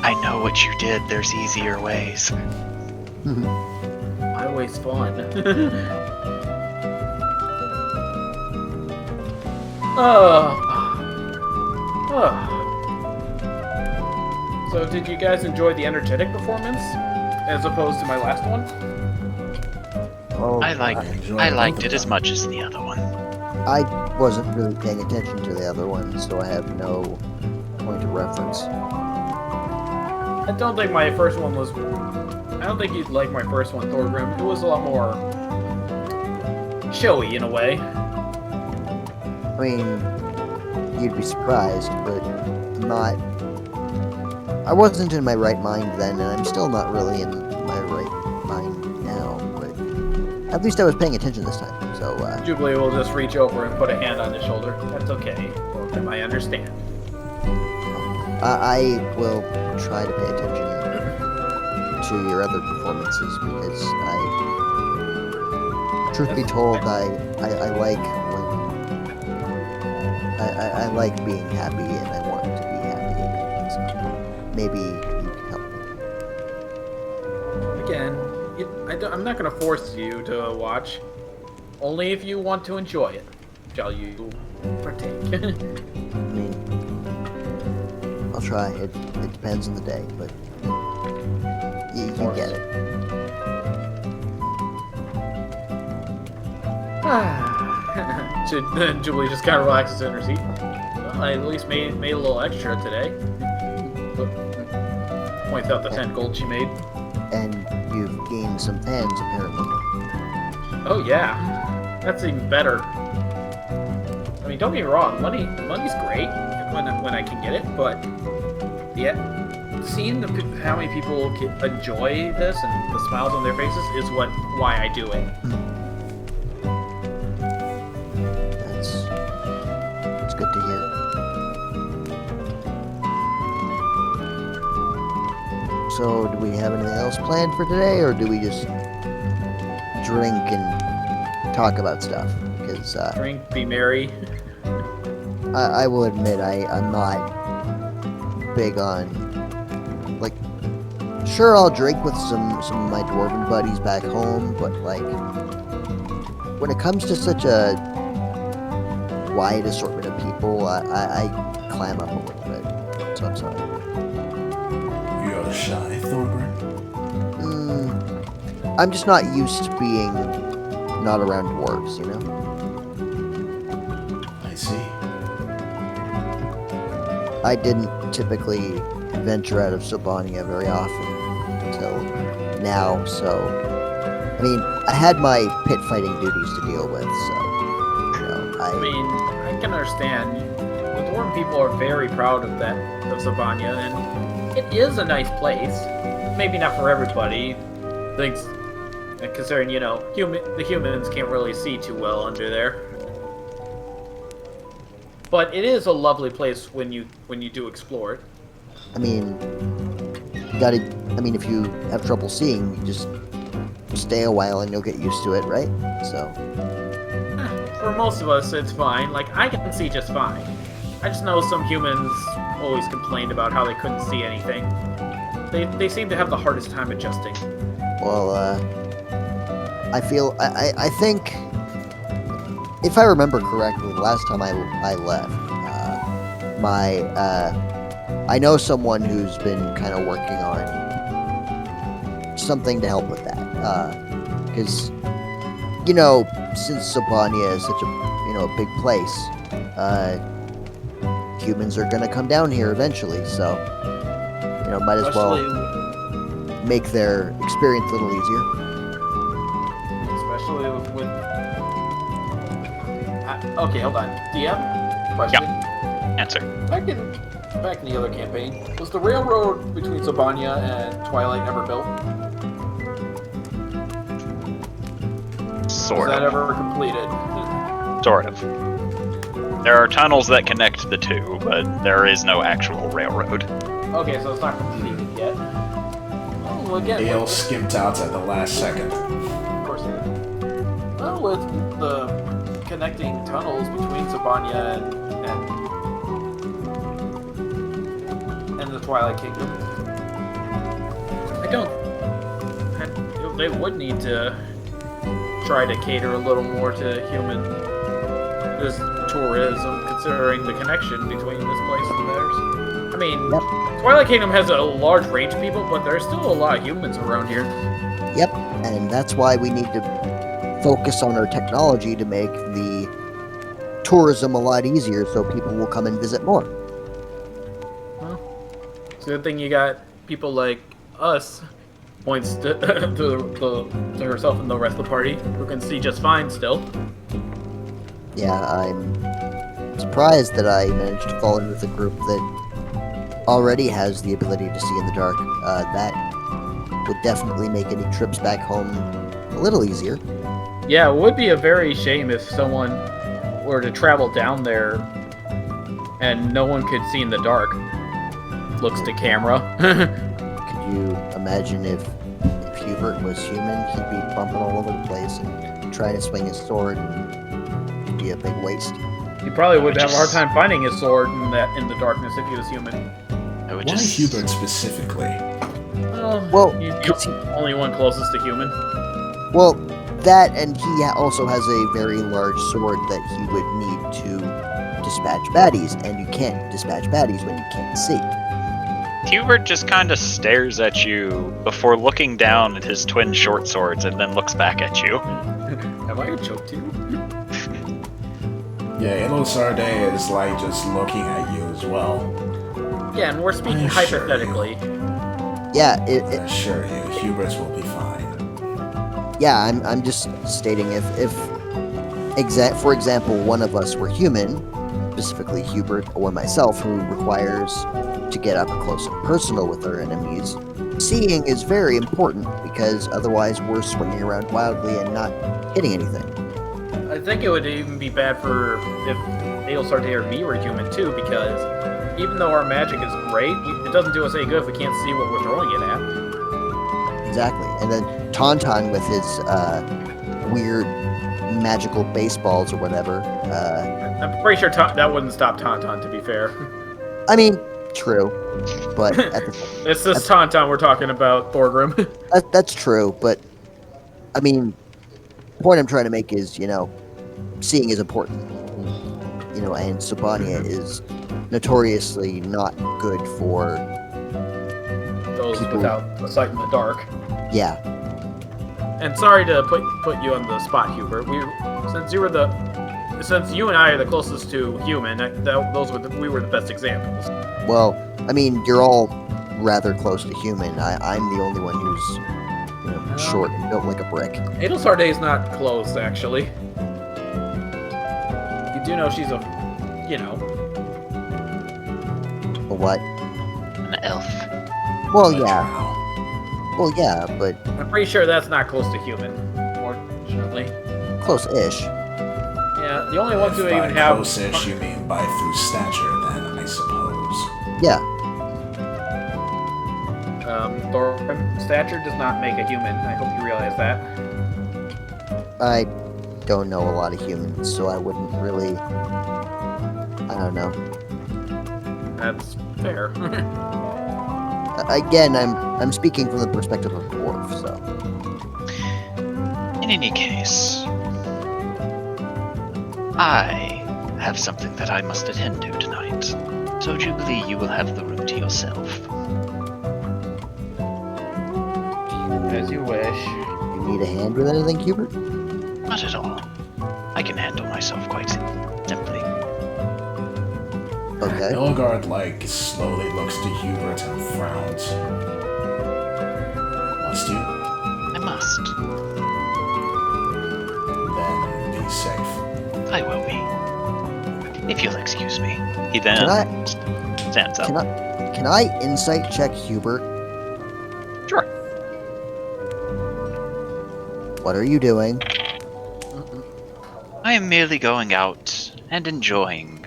I know what you did. There's easier ways. Highway's fun. So did you guys enjoy the energetic performance as opposed to my last one? Oh, I liked it as much as the other one. I wasn't really paying attention to the other one, so I have no point of reference. I don't think my first one was... I don't think you'd like my first one, Thorgrim. It was a lot more... showy, in a way. I mean, you'd be surprised, but not... I wasn't in my right mind then, and I'm still not really in my right mind now, but... At least I was paying attention this time, so, Jubilee will just reach over and put a hand on his shoulder. That's okay. Thorgrim, I understand. I will try to pay attention to your other performances, because truth be told, I like when I like being happy, and I want to be happy again. So maybe you can help me. Again, I'm not going to force you to watch. Only if you want to enjoy it shall you partake. I mean, I'll try. It depends on the day, but you get it. Jubilee just kind of relaxes in her seat. Well, I at least made a little extra today. Points out the 10 gold she made. And you've gained some fans, apparently. Oh yeah, that's even better. I mean, don't get me wrong, money's great when I can get it, but yeah, seeing how many people enjoy this and the smiles on their faces is why I do it. That's good to hear. So, do we have anything else planned for today, or do we just drink and talk about stuff? Because Drink, be merry. I will admit I'm not big on, like, sure, I'll drink with some of my dwarven buddies back home, but like when it comes to such a wide assortment of people, I clam up a little bit. So I'm sorry. You're shy, Thorgrim? I'm just not used to being not around dwarves, you know? I see. I didn't typically venture out of Sylvania very often until now, so... I mean, I had my pit fighting duties to deal with, so... You know, I mean, I can understand. The dwarven people are very proud of Sylvania, and it is a nice place. Maybe not for everybody. Things, considering the humans can't really see too well under there. But it is a lovely place when you do explore it. I mean, if you have trouble seeing, you just stay a while and you'll get used to it, right? So. For most of us, it's fine. Like, I can see just fine. I just know some humans always complained about how they couldn't see anything. They seem to have the hardest time adjusting. Well, I think, if I remember correctly, the last time I left, I know someone who's been kind of working on something to help with that. Because, since Sabania is such a big place, humans are going to come down here eventually, so, might as well make their experience a little easier. Especially with... okay, hold on. DM? Question? Yeah. Answer. Back in the other campaign, was the railroad between Sabania and Twilight ever built? Sort Was that of. ever completed? Sort of. There are tunnels that connect the two, but there is no actual railroad. Okay, so it's not completed yet. Well, again, They all skimped out at the last second. of course. Well, with the connecting tunnels between Sabania and the Twilight Kingdom, they would need to try to cater a little more to human tourism, considering the connection between this place and theirs. I mean, Yep. Twilight Kingdom has a large range of people, but there's still a lot of humans around here. Yep, and that's why we need to focus on our technology to make the tourism a lot easier so people will come and visit more. Well, it's a good thing you got people like us, points to herself and the rest of the party, who can see just fine still. Yeah, I'm surprised that I managed to fall in with a group that already has the ability to see in the dark. That would definitely make any trips back home a little easier. Yeah, it would be a very shame if someone were to travel down there and no one could see in the dark. Looks to camera. Could you imagine if Hubert was human, he'd be bumping all over the place and trying to swing his sword, and it'd be a big waste. He probably would have a hard time finding his sword in the darkness if he was human. I would Why just... Hubert specifically? Well, he's because the only one closest to human. Well, that, and he also has a very large sword that he would need to dispatch baddies, and you can't dispatch baddies when you can't see. Hubert just kind of stares at you before looking down at his twin short swords and then looks back at you. Have I choked you? Yeah, Ilosarde is like just looking at you as well. Yeah, and we're speaking I assure hypothetically. Yeah, I assure you, Hubert's will be fine. yeah, I'm just stating for example, one of us were human, specifically Hubert or myself, who requires to get up close and personal with our enemies. Seeing is very important because otherwise we're swinging around wildly and not hitting anything. I think it would even be bad for if Aelsarte or me were human too, because even though our magic is great, it doesn't do us any good if we can't see what we're throwing it at. Exactly. And then Tauntaun with his weird magical baseballs or whatever. I'm pretty sure that wouldn't stop Tauntaun, to be fair. I mean, true, but at the, It's this Tauntaun we're talking about, Thorgrim. that's true. But I mean, the point I'm trying to make is, seeing is important. And Sabania is notoriously not good for Those people. without a sight in the dark. Yeah, And sorry to put you on the spot, Hubert. Since you and I are the closest to human, we were the best examples. well, I mean, you're all rather close to human. I'm the only one who's short and built like a brick. Adelsarde is not close, actually. You do know she's a, A what? An elf. Well, but yeah. drow. Well, yeah, but I'm pretty sure that's not close to human, fortunately. close-ish. Yeah, the only ones If who by even have. close-ish you mean by through stature, then I suppose. Yeah. Thorin, stature does not make a human. I hope you realize that. I don't know a lot of humans, so I wouldn't really. I don't know. That's fair. Again, I'm speaking from the perspective of dwarf, so. In any case, I have something that I must attend to tonight. So, Jubilee, you will have the room to yourself. As you wish. You need a hand with anything, Hubert? Not at all. I can handle myself quite simply. Okay. Ilgard, slowly looks to Hubert and frowns. Must you? I must. Then be safe. I will be. If you'll excuse me. He then stands up. Can I insight check Hubert? Sure. What are you doing? I am merely going out and enjoying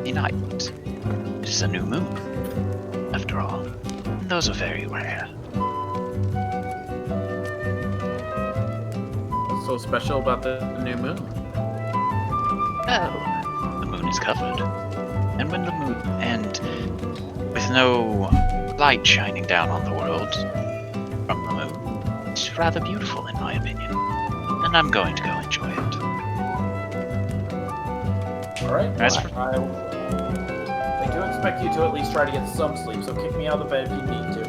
the night. It is a new moon, after all. And those are very rare. What's so special about the new moon? Well, the moon is covered. And when the moon, and with no light shining down on the world from the moon, it's rather beautiful in my opinion. And I'm going to go enjoy it. Alright, As for- I do expect you to at least try to get some sleep, so kick me out of the bed if you need to.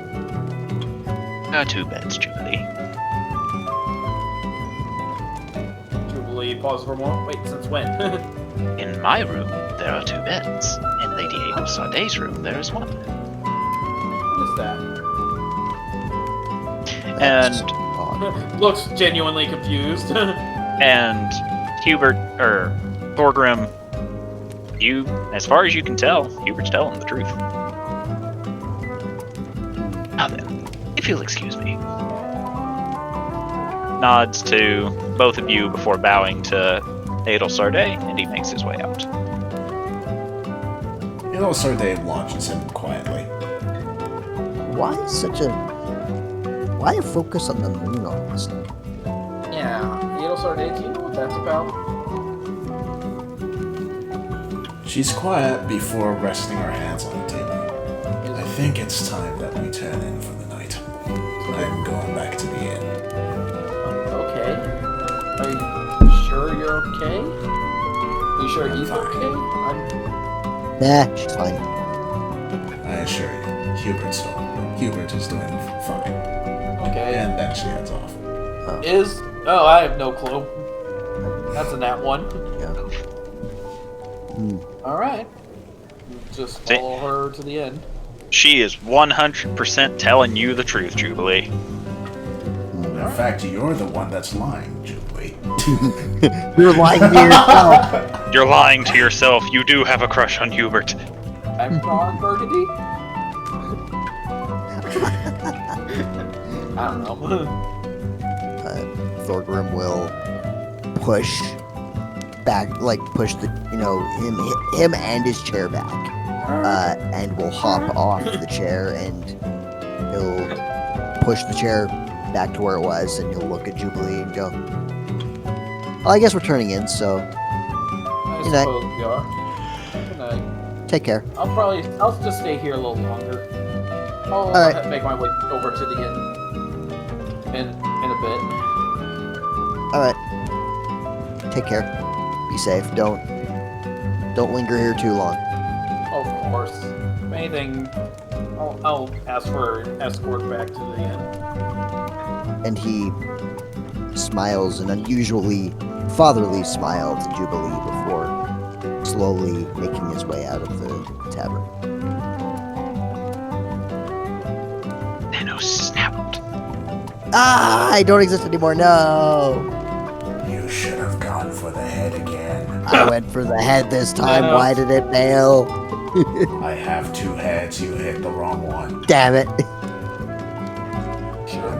2 beds, Jubilee. Jubilee, pause for a moment. Wait, since when? In my room, there are 2 beds. In Lady Ada Sarday's room, there is 1. What is that? That's And odd. Looks genuinely confused. and Hubert, Thorgrim, you, as far as you can tell, Hubert's telling the truth. Now then, if you'll excuse me. Nods to both of you before bowing to Adel Sarday, and he makes his way out. Sarday launches him quietly. Why a focus on the moon on this thing? Yeah, Adel Sarday, do you know what that's about? She's quiet before resting her hands on the table. I think it's time that we turn in for the night. I'm going back to the inn. Okay. Are you sure you're okay? Are you sure he's fine. okay? Nah, she's fine. I assure you, Hubert is doing fine. Okay. And then she heads off. Oh, I have no clue. That's a nat 1. Yeah. Alright. Just follow her to the end. She is 100% telling you the truth, Jubilee. In fact, you're the one that's lying, Jubilee. You're lying to yourself. You're lying to yourself. You do have a crush on Hubert. I'm Ron Burgundy? I don't know. Thorgrim will push the him and his chair back, and will hop off the chair, and he'll push the chair back to where it was, and he'll look at Jubilee and go, "Well, I guess we're turning in, so I Good night. suppose we are. Good night. take care." I'll just stay here a little longer. I'll Alright. make my way over to the inn in a bit. All right, take care. Be safe. Don't linger here too long. Of course. If anything, I'll ask for an escort back to the inn. And he smiles an unusually fatherly smile to Jubilee before slowly making his way out of the tavern. Nano snapped. Ah, I don't exist anymore. No, You should have gone for the head again. I went for the head this time. No. Why did it fail? I have 2 heads, you hit the wrong one. Damn it.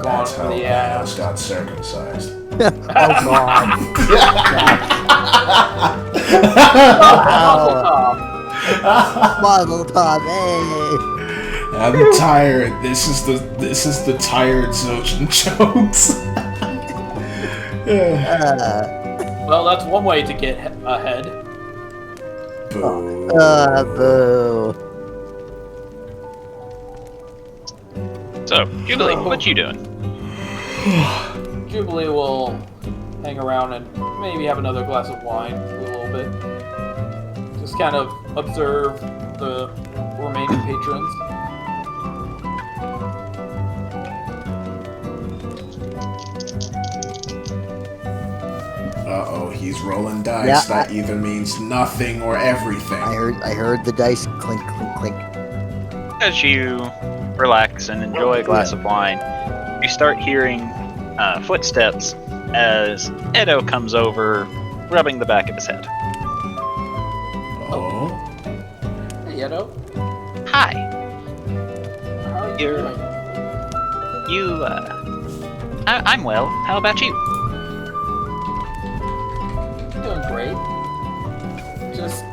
on That's for how the Thanos ass. got circumcised. Oh God! Wow. Muzzle top, hey! I'm tired. This is the tired Zochin jokes. Well, that's one way to get ahead. Boo. Boo! So, Jubilee, what you doing? Jubilee will hang around and maybe have another glass of wine for a little bit. Just kind of observe the remaining patrons. Uh-oh, he's rolling dice. Yeah, that either means nothing or everything. I heard the dice clink, clink, clink. As you relax and enjoy a glass of wine, you start hearing footsteps as Edo comes over, rubbing the back of his head. Oh. Hey, Edo. Hi. How are you You're- doing? I'm well. How about you? Doing great. Just...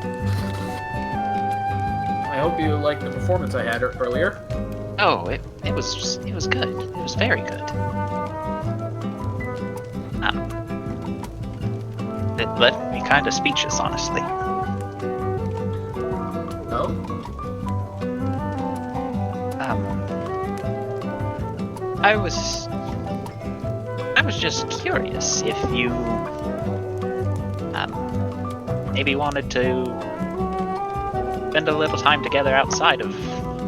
I hope you liked the performance I had earlier. Oh, it was good. It was very good. It left me kind of speechless, honestly. No? I was just curious if you maybe wanted to spend a little time together outside of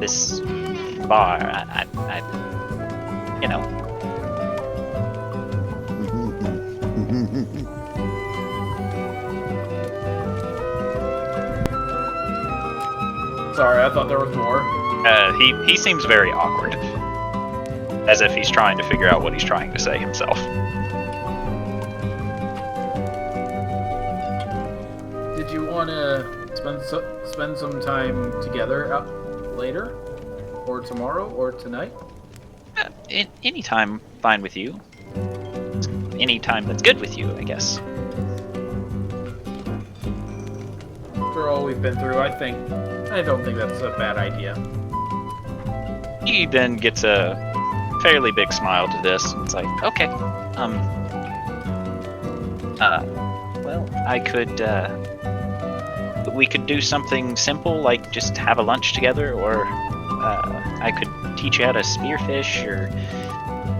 this bar. I you know. Sorry, I thought there was more. He seems very awkward, as if he's trying to figure out what he's trying to say himself. Did you want to spend some time together later? Or tomorrow? Or tonight? Any time fine with you. Any time that's good with you, I guess. After all we've been through, I don't think that's a bad idea. He then gets a fairly big smile to this, and it's like, okay, well, I could, we could do something simple, like just have a lunch together, or, I could teach you how to spearfish, or,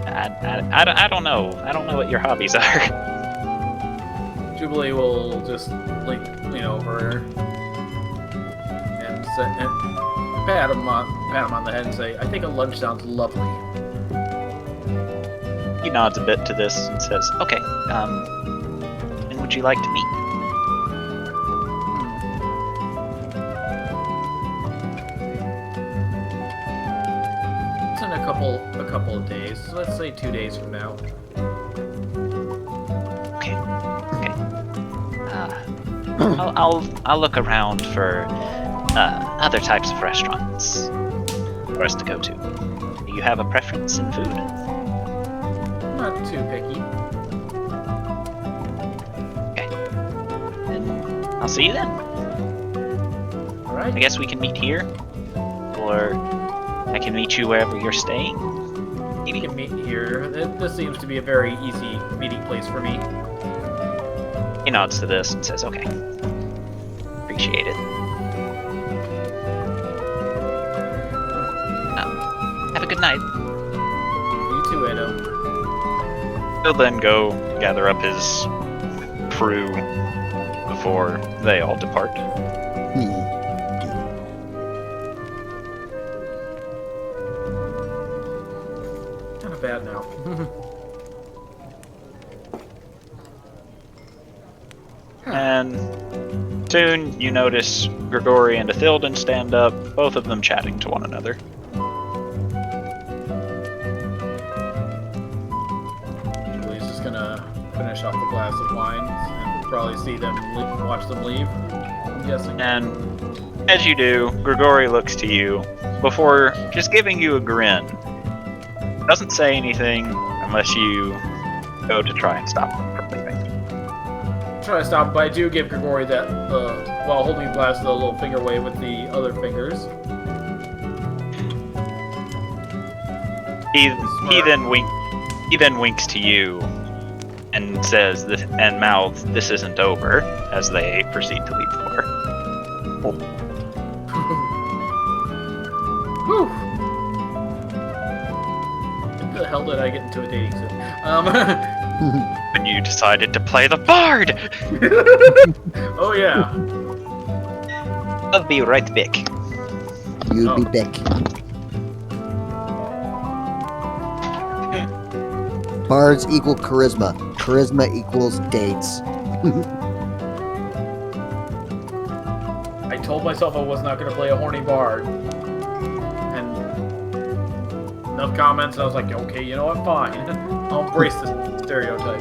I don't know. I don't know what your hobbies are. Jubilee will just lean over and pat him on the head and say, "I think a lunch sounds lovely." He nods a bit to this and says, okay, when would you like to meet? It's in a couple of days. So let's say 2 days from now. Okay. I'll look around for other types of restaurants for us to go to. Do you have a preference in food? Not too picky. Okay. Then I'll see you then. All right. I guess we can meet here, or I can meet you wherever you're staying. We Maybe. can meet here. This seems to be a very easy meeting place for me. He nods to this and says, okay. Appreciate it. Have a good night. You too, Edo. He'll then go gather up his crew before they all depart. Kind of bad now. And soon you notice Grigori and Athilden stand up, both of them chatting to one another. Julie's just gonna finish off the glass of wine and probably see them watch them leave. I'm guessing. And as you do, Grigori looks to you before just giving you a grin doesn't say anything unless you go to try and stop him from leaving. Try to stop, but I do give Grigori that, while holding Blast, the little finger wave with the other fingers. He then winks to you and says, and mouths, "This isn't over," as they proceed to leave the bar. Whew. When the hell did I get into a dating sim? When you decided to play the bard! Oh yeah. I'll be right back. You'd be back. Bards equal charisma. Charisma equals dates. I told myself I was not going to play a horny bard. And enough comments, and I was like, okay, you know what, fine. I'll embrace this stereotype.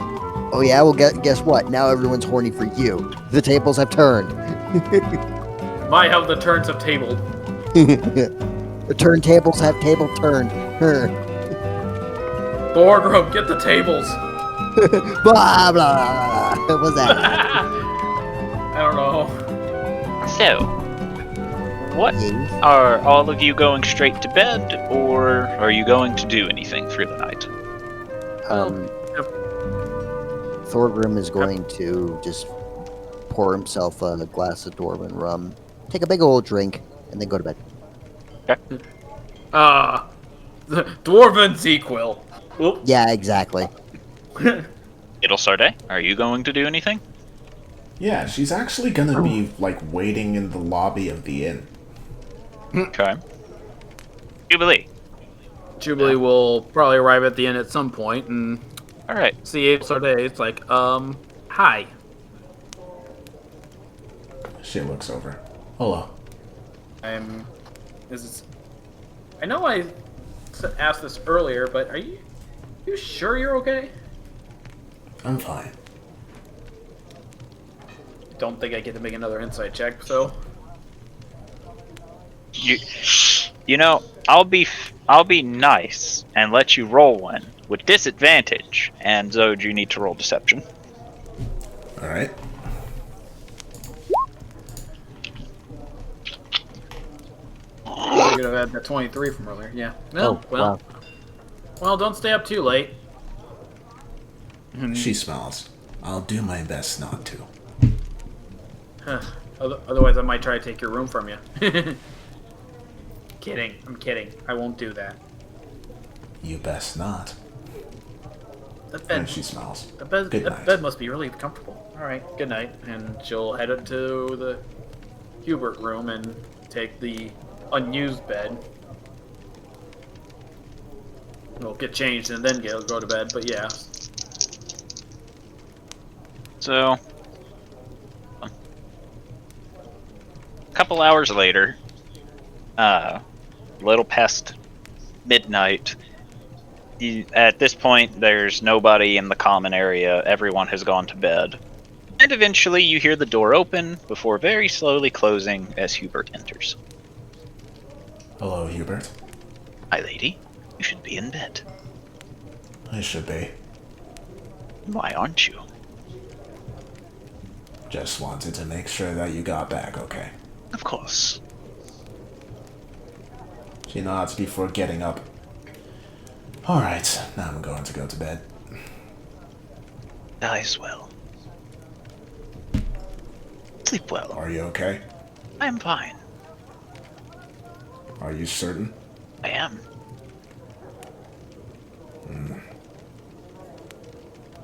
Oh yeah, well guess what? Now everyone's horny for you. The tables have turned. My, how the turns have tabled. The turntables have table turned. Borgrum, get the tables. Blah blah. What was that? I don't know. So, what Yes. are all of you going straight to bed, or are you going to do anything through the night? Thorgrim is going to just pour himself a glass of Dwarven rum, take a big old drink, and then go to bed. The Dwarven sequel. Oop. Yeah, exactly. It'll Sarday, are you going to do anything? Yeah, she's actually gonna be, like, waiting in the lobby of the inn. Okay. Jubilee. Jubilee will probably arrive at the end at some point and Alright. see Abe Sarday. It's like, hi. She looks over. Hello. I know I asked this earlier, but are you sure you're okay? I'm fine. Don't think I get to make another insight check, so. You know, I'll be nice and let you roll one with disadvantage, and Zode, you need to roll deception. Alright. I could have had that 23 from earlier. Yeah. No. Wow. Well, don't stay up too late. She smiles. I'll do my best not to. Otherwise, I might try to take your room from you. Kidding. I'm kidding. I won't do that. You best not. That bed, And she smiles. that bed, Good that night. bed must be really comfortable. All right. Good night. And she'll head up to the Hubert room and take the unused bed. We'll get changed and then go to bed. But yeah. So, a couple hours later, little past midnight, at this point there's nobody in the common area, everyone has gone to bed. And eventually you hear the door open before very slowly closing as Hubert enters. Hello, Hubert. My lady, you should be in bed. I should be. Why aren't you? Just wanted to make sure that you got back okay. Of course. She nods before getting up. Alright, now I'm going to go to bed. Dies well. Sleep well. Are you okay? I am fine. Are you certain? I am.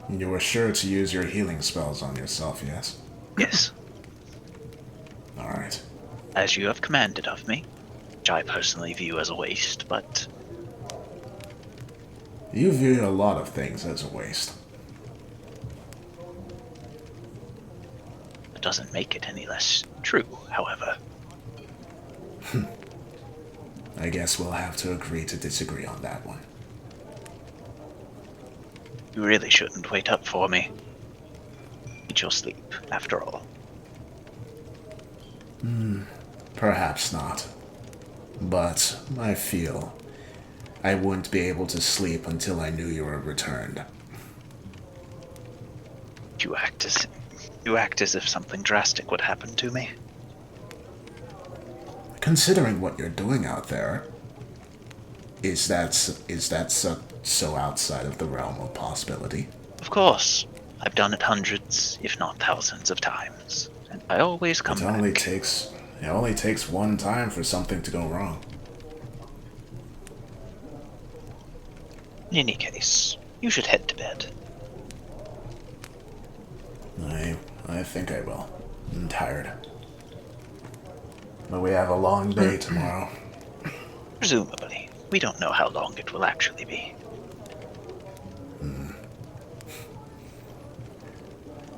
You were sure to use your healing spells on yourself, yes? Yes. Alright. As you have commanded of me, which I personally view as a waste, but You view a lot of things as a waste. it doesn't make it any less true, however. I guess we'll have to agree to disagree on that one. You really shouldn't wait up for me. Need your sleep, after all. Perhaps not. But I feel I wouldn't be able to sleep until I knew you were returned. You act as if something drastic would happen to me. Considering what you're doing out there, is that so outside of the realm of possibility? Of course. I've done it hundreds, if not thousands of times. And I always come It back. only takes one time for something to go wrong. In any case, you should head to bed. I think I will. I'm tired. But we have a long day tomorrow. Presumably. We don't know how long it will actually be.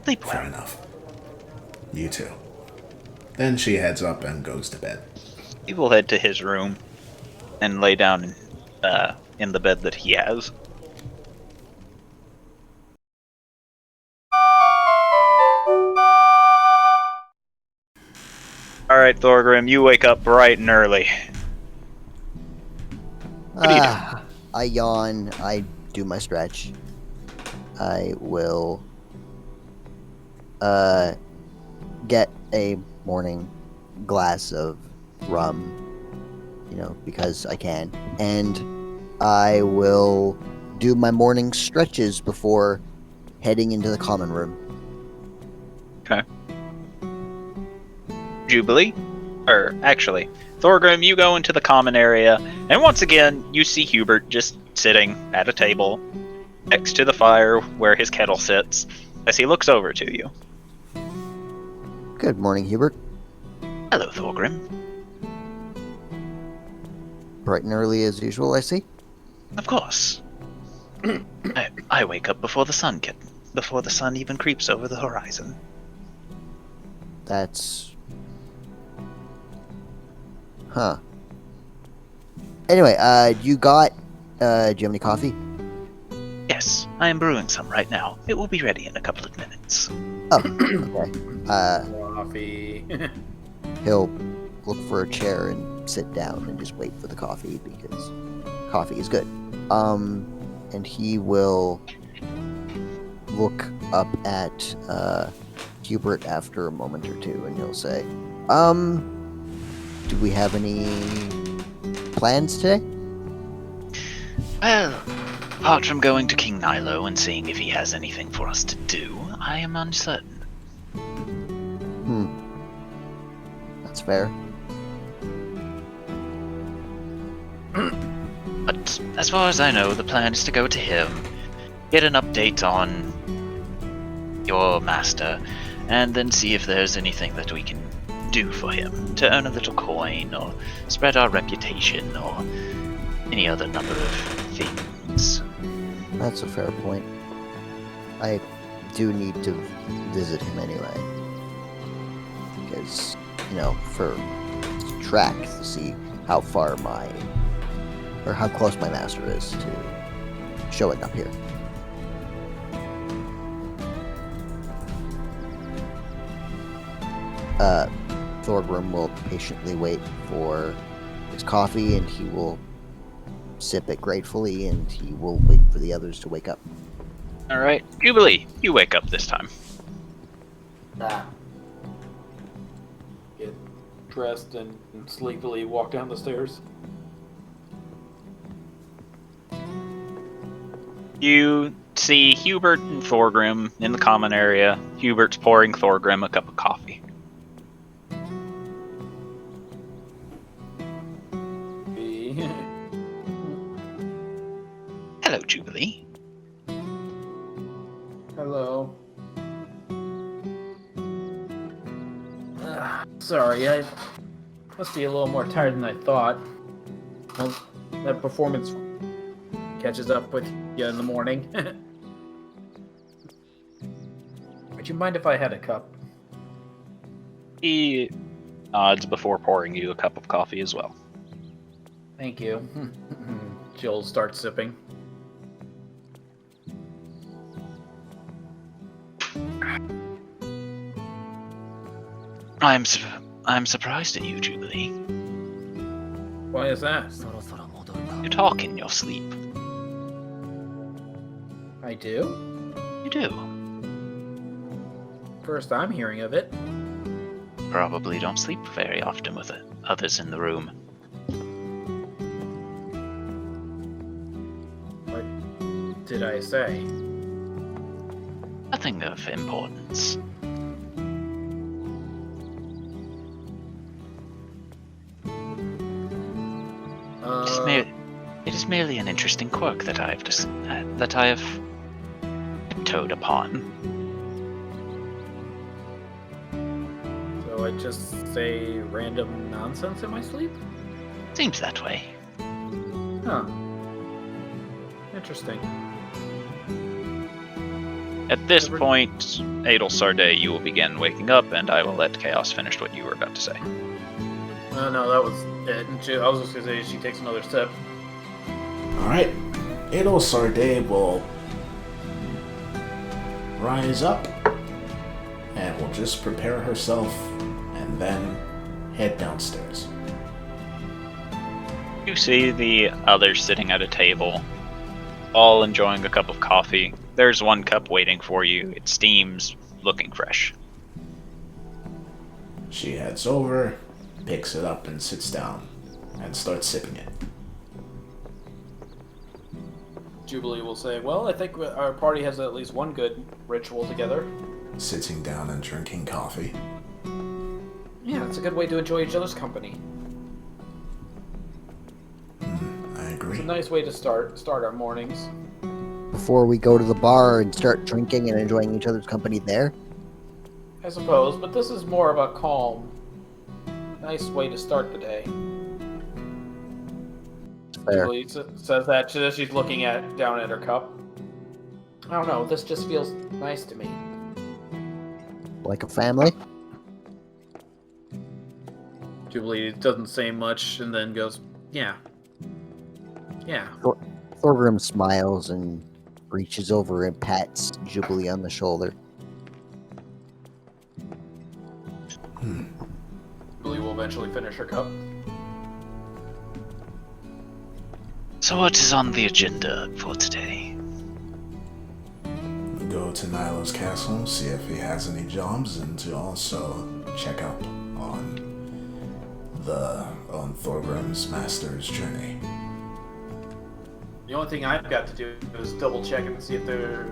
Sleep well. Fair enough. You too. Then she heads up and goes to bed. He will head to his room and lay down in the bed that he has. Alright, Thorgrim, you wake up bright and early. What do you do? I yawn. I do my stretch. I will get a morning glass of rum, because I can, and I will do my morning stretches before heading into the common room. Okay. Jubilee? Or, actually, Thorgrim, you go into the common area, and once again, you see Hubert just sitting at a table next to the fire where his kettle sits as he looks over to you. Good morning, Hubert. Hello, Thorgrim. Bright and early as usual, I see. Of course. I wake up before the sun even creeps over the horizon. That's... Huh. Anyway, do you have any coffee? Yes, I am brewing some right now. It will be ready in a couple of minutes. Oh, okay. Coffee. He'll look for a chair and sit down and just wait for the coffee because coffee is good. And he will look up at Hubert after a moment or two and he'll say, do we have any plans today? Well, apart from going to King Nilo and seeing if he has anything for us to do, I am uncertain. That's fair. But as far as I know, the plan is to go to him, get an update on your master, and then see if there's anything that we can do for him to earn a little coin or spread our reputation or any other number of things. That's a fair point. I do need to visit him anyway. Because, for track to see how far how close my master is to showing up here. Thorgrim will patiently wait for his coffee and he will sip it gratefully and he will wait for the others to wake up. Alright, Jubilee, you wake up this time. Get dressed and sleepily walk down the stairs. You see Hubert and Thorgrim in the common area. Hubert's pouring Thorgrim a cup of coffee. Hello, Jubilee. Hello. Sorry, I must be a little more tired than I thought. Well, that performance catches up with you in the morning. Would you mind if I had a cup? He nods before pouring you a cup of coffee as well. Thank you. She'll start sipping. I'm surprised at you, Jubilee. Why is that? You talk in your sleep. I do? You do. First I'm hearing of it. Probably don't sleep very often with others in the room. What did I say? Nothing of importance. It is merely an interesting quirk that I have tiptoed upon. So I just say random nonsense in my sleep? Seems that way. Huh. Interesting. At this point, Adel Sarday, you will begin waking up, and I will let Chaos finish what you were about to say. No, that was it. I was just gonna say she takes another sip. Alright. Adel Sarday will rise up and will just prepare herself and then head downstairs. You see the others sitting at a table, all enjoying a cup of coffee. There's one cup waiting for you. It steams, looking fresh. She heads over, picks it up and sits down and starts sipping it. Jubilee will say, well, I think our party has at least one good ritual together. Sitting down and drinking coffee. Yeah, it's a good way to enjoy each other's company. I agree. It's a nice way to start our mornings. Before we go to the bar and start drinking and enjoying each other's company there? I suppose, but this is more of a calm, nice way to start the day. Fair. Jubilee says that she's looking down at her cup. I don't know, this just feels nice to me. Like a family? Jubilee doesn't say much and then goes, yeah. Yeah. Thorgrim smiles and reaches over and pats Jubilee on the shoulder. Jubilee will eventually finish her cup. So what is on the agenda for today? Go to Nilo's castle, see if he has any jobs, and to also check up on Thorgrim's master's journey. The only thing I've got to do is double check and see if there's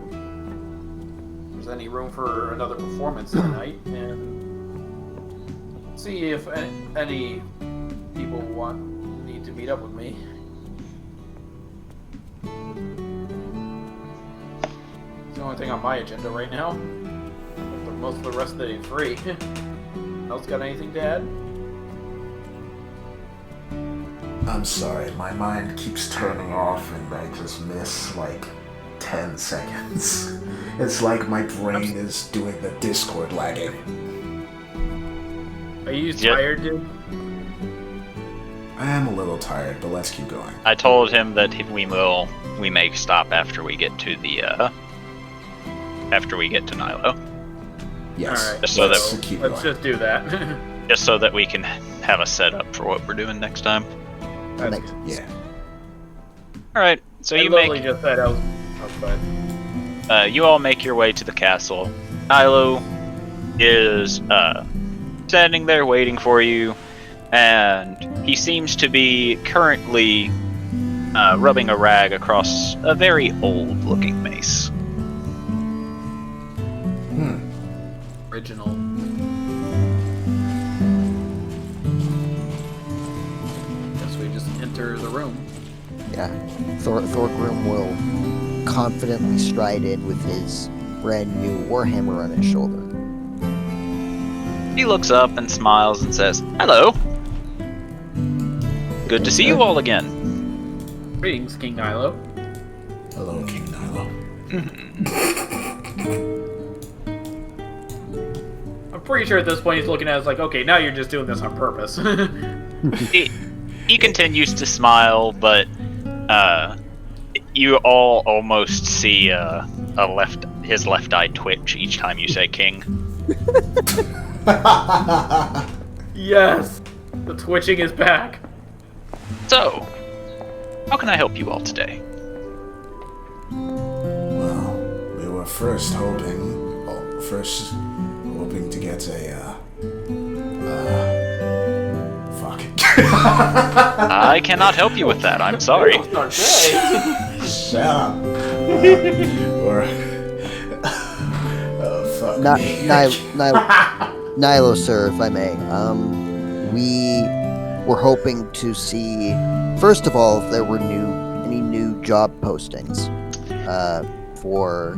any room for another performance tonight, and see if any people need to meet up with me. It's the only thing on my agenda right now. But most of the rest of the day free. Else got anything to add? I'm sorry, my mind keeps turning off and I just miss like 10 seconds. It's like my brain is doing the Discord lagging. Are you tired, dude? I am a little tired, but let's keep going. I told him that we may stop after we get to Nilo. Yes. Alright, Just so let's that- keep let's going. just do that. Just so that we can have a setup for what we're doing next time. That's Makes good. Yeah. Alright, so I you literally make just said I was fine. you all make your way to the castle. Nilo is standing there waiting for you, and he seems to be currently rubbing a rag across a very old-looking mace. Original. Guess we just enter the room. Yeah. Thorgrim will confidently stride in with his brand new warhammer on his shoulder. He looks up and smiles and says, "Hello. Good to see you all again." Greetings, King Nilo. Hello, King Nilo. I'm pretty sure at this point he's looking at us like, okay, now you're just doing this on purpose. He continues to smile, but you all almost see his left eye twitch each time you say king. Yes! The twitching is back. So, How can I help you all today? Well, we were first hoping to get a, fuck. I cannot help you with that. I'm sorry. Shut up. Or, fuck me. Nilo, sir, if I may. We were hoping to see, first of all, if there were any new job postings for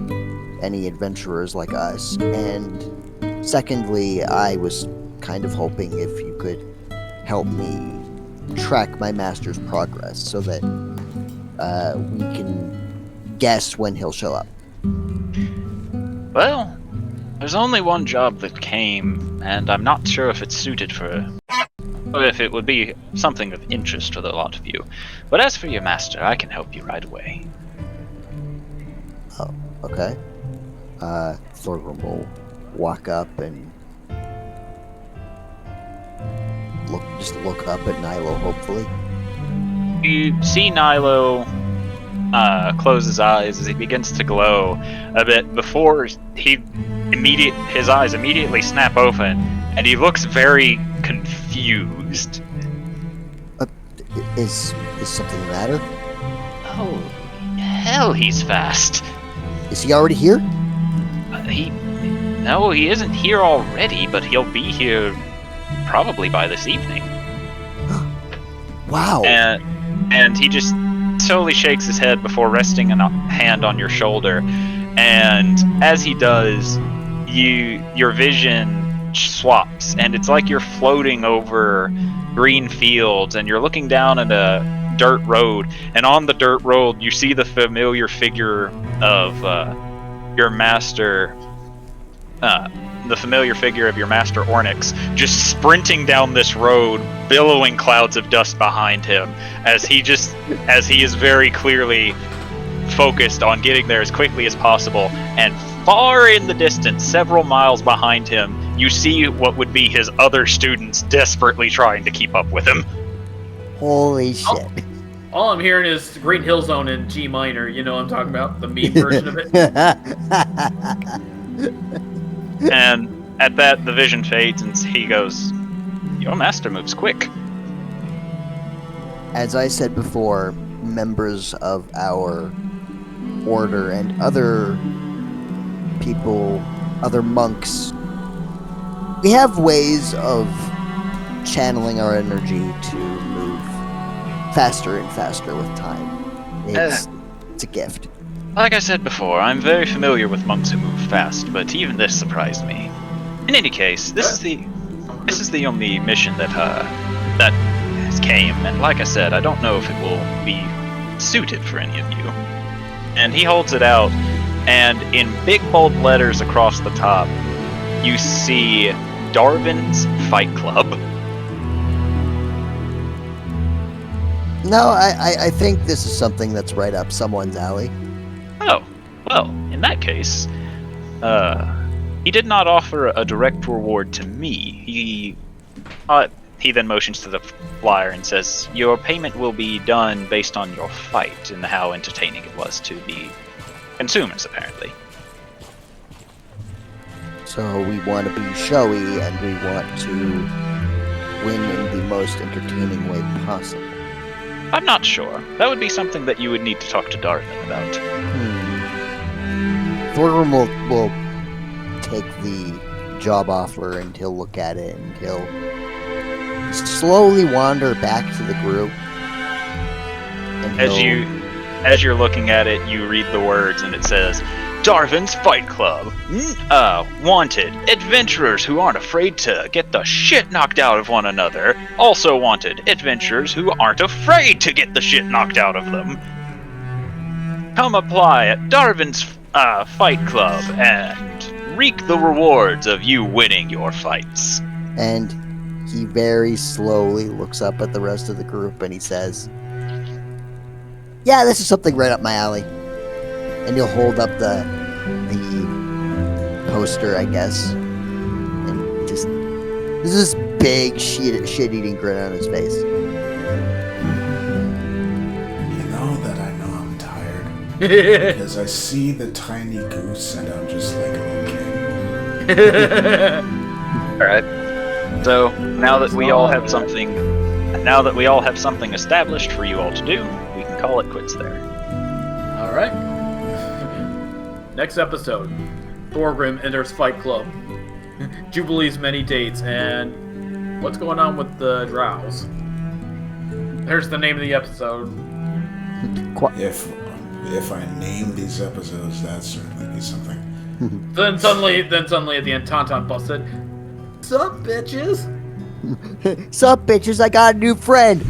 any adventurers like us, and secondly, I was kind of hoping if you could help me track my master's progress so that we can guess when he'll show up. Well, there's only one job that came, and I'm not sure if it's suited for... or if it would be something of interest to the lot of you. But as for your master, I can help you right away. Oh, okay. Thorgrim will walk up and look up at Nilo, hopefully. You see Nilo close his eyes as he begins to glow a bit before his eyes immediately snap open, and he looks very confused. Is something the matter? Oh, hell, he's fast. Is he already here? No, he isn't here already, but he'll be here probably by this evening. Wow. And he just slowly shakes his head before resting a hand on your shoulder. And as he does, your vision swaps, and it's like you're floating over green fields, and you're looking down at a dirt road. And on the dirt road, you see the familiar figure of your master. The familiar figure of your master Ornyx just sprinting down this road, billowing clouds of dust behind him, as he is very clearly focused on getting there as quickly as possible. And far in the distance, several miles behind him, you see what would be his other students desperately trying to keep up with him. Holy shit. All I'm hearing is Green Hill Zone in G minor. You know what I'm talking about? The meme version of it. And at that, the vision fades, and he goes, "Your master moves quick." As I said before, members of our order and other people, other monks, we have ways of channeling our energy to move faster and faster with time. It's a gift. Like I said before, I'm very familiar with monks who move fast, but even this surprised me. In any case, this is the only mission that came, and like I said, I don't know if it will be suited for any of you. And he holds it out, and in big bold letters across the top, you see Darwin's Fight Club. No, I think this is something that's right up someone's alley. Oh, well, in that case, he did not offer a direct reward to me. He then motions to the flyer and says, "Your payment will be done based on your fight and how entertaining it was to the consumers, apparently." So we want to be showy, and we want to win in the most entertaining way possible. I'm not sure. That would be something that you would need to talk to Darwin about. Thorgrim will take the job offer, and he'll look at it, and he'll slowly wander back to the group. And As you're looking at it, you read the words, and it says, "Darwin's Fight Club. Wanted. Adventurers who aren't afraid to get the shit knocked out of one another. Also wanted. Adventurers who aren't afraid to get the shit knocked out of them. Come apply at Darwin's Fight Club and reap the rewards of you winning your fights." And he very slowly looks up at the rest of the group, and he says, "Yeah, this is something right up my alley." And he'll hold up the poster, I guess, and just there's this big shit-eating grin on his face. Because I see the tiny goose and I'm just like, okay. Alright. So now that we all have something established for you all to do, we can call it quits there. All right. Next episode: Thorgrim enters Fight Club. Jubilee's many dates, and what's going on with the Drows? There's the name of the episode. If I name these episodes, that'd certainly be something. Then suddenly at the end, Tauntaun busted. Sup, bitches? Sup, bitches? I got a new friend.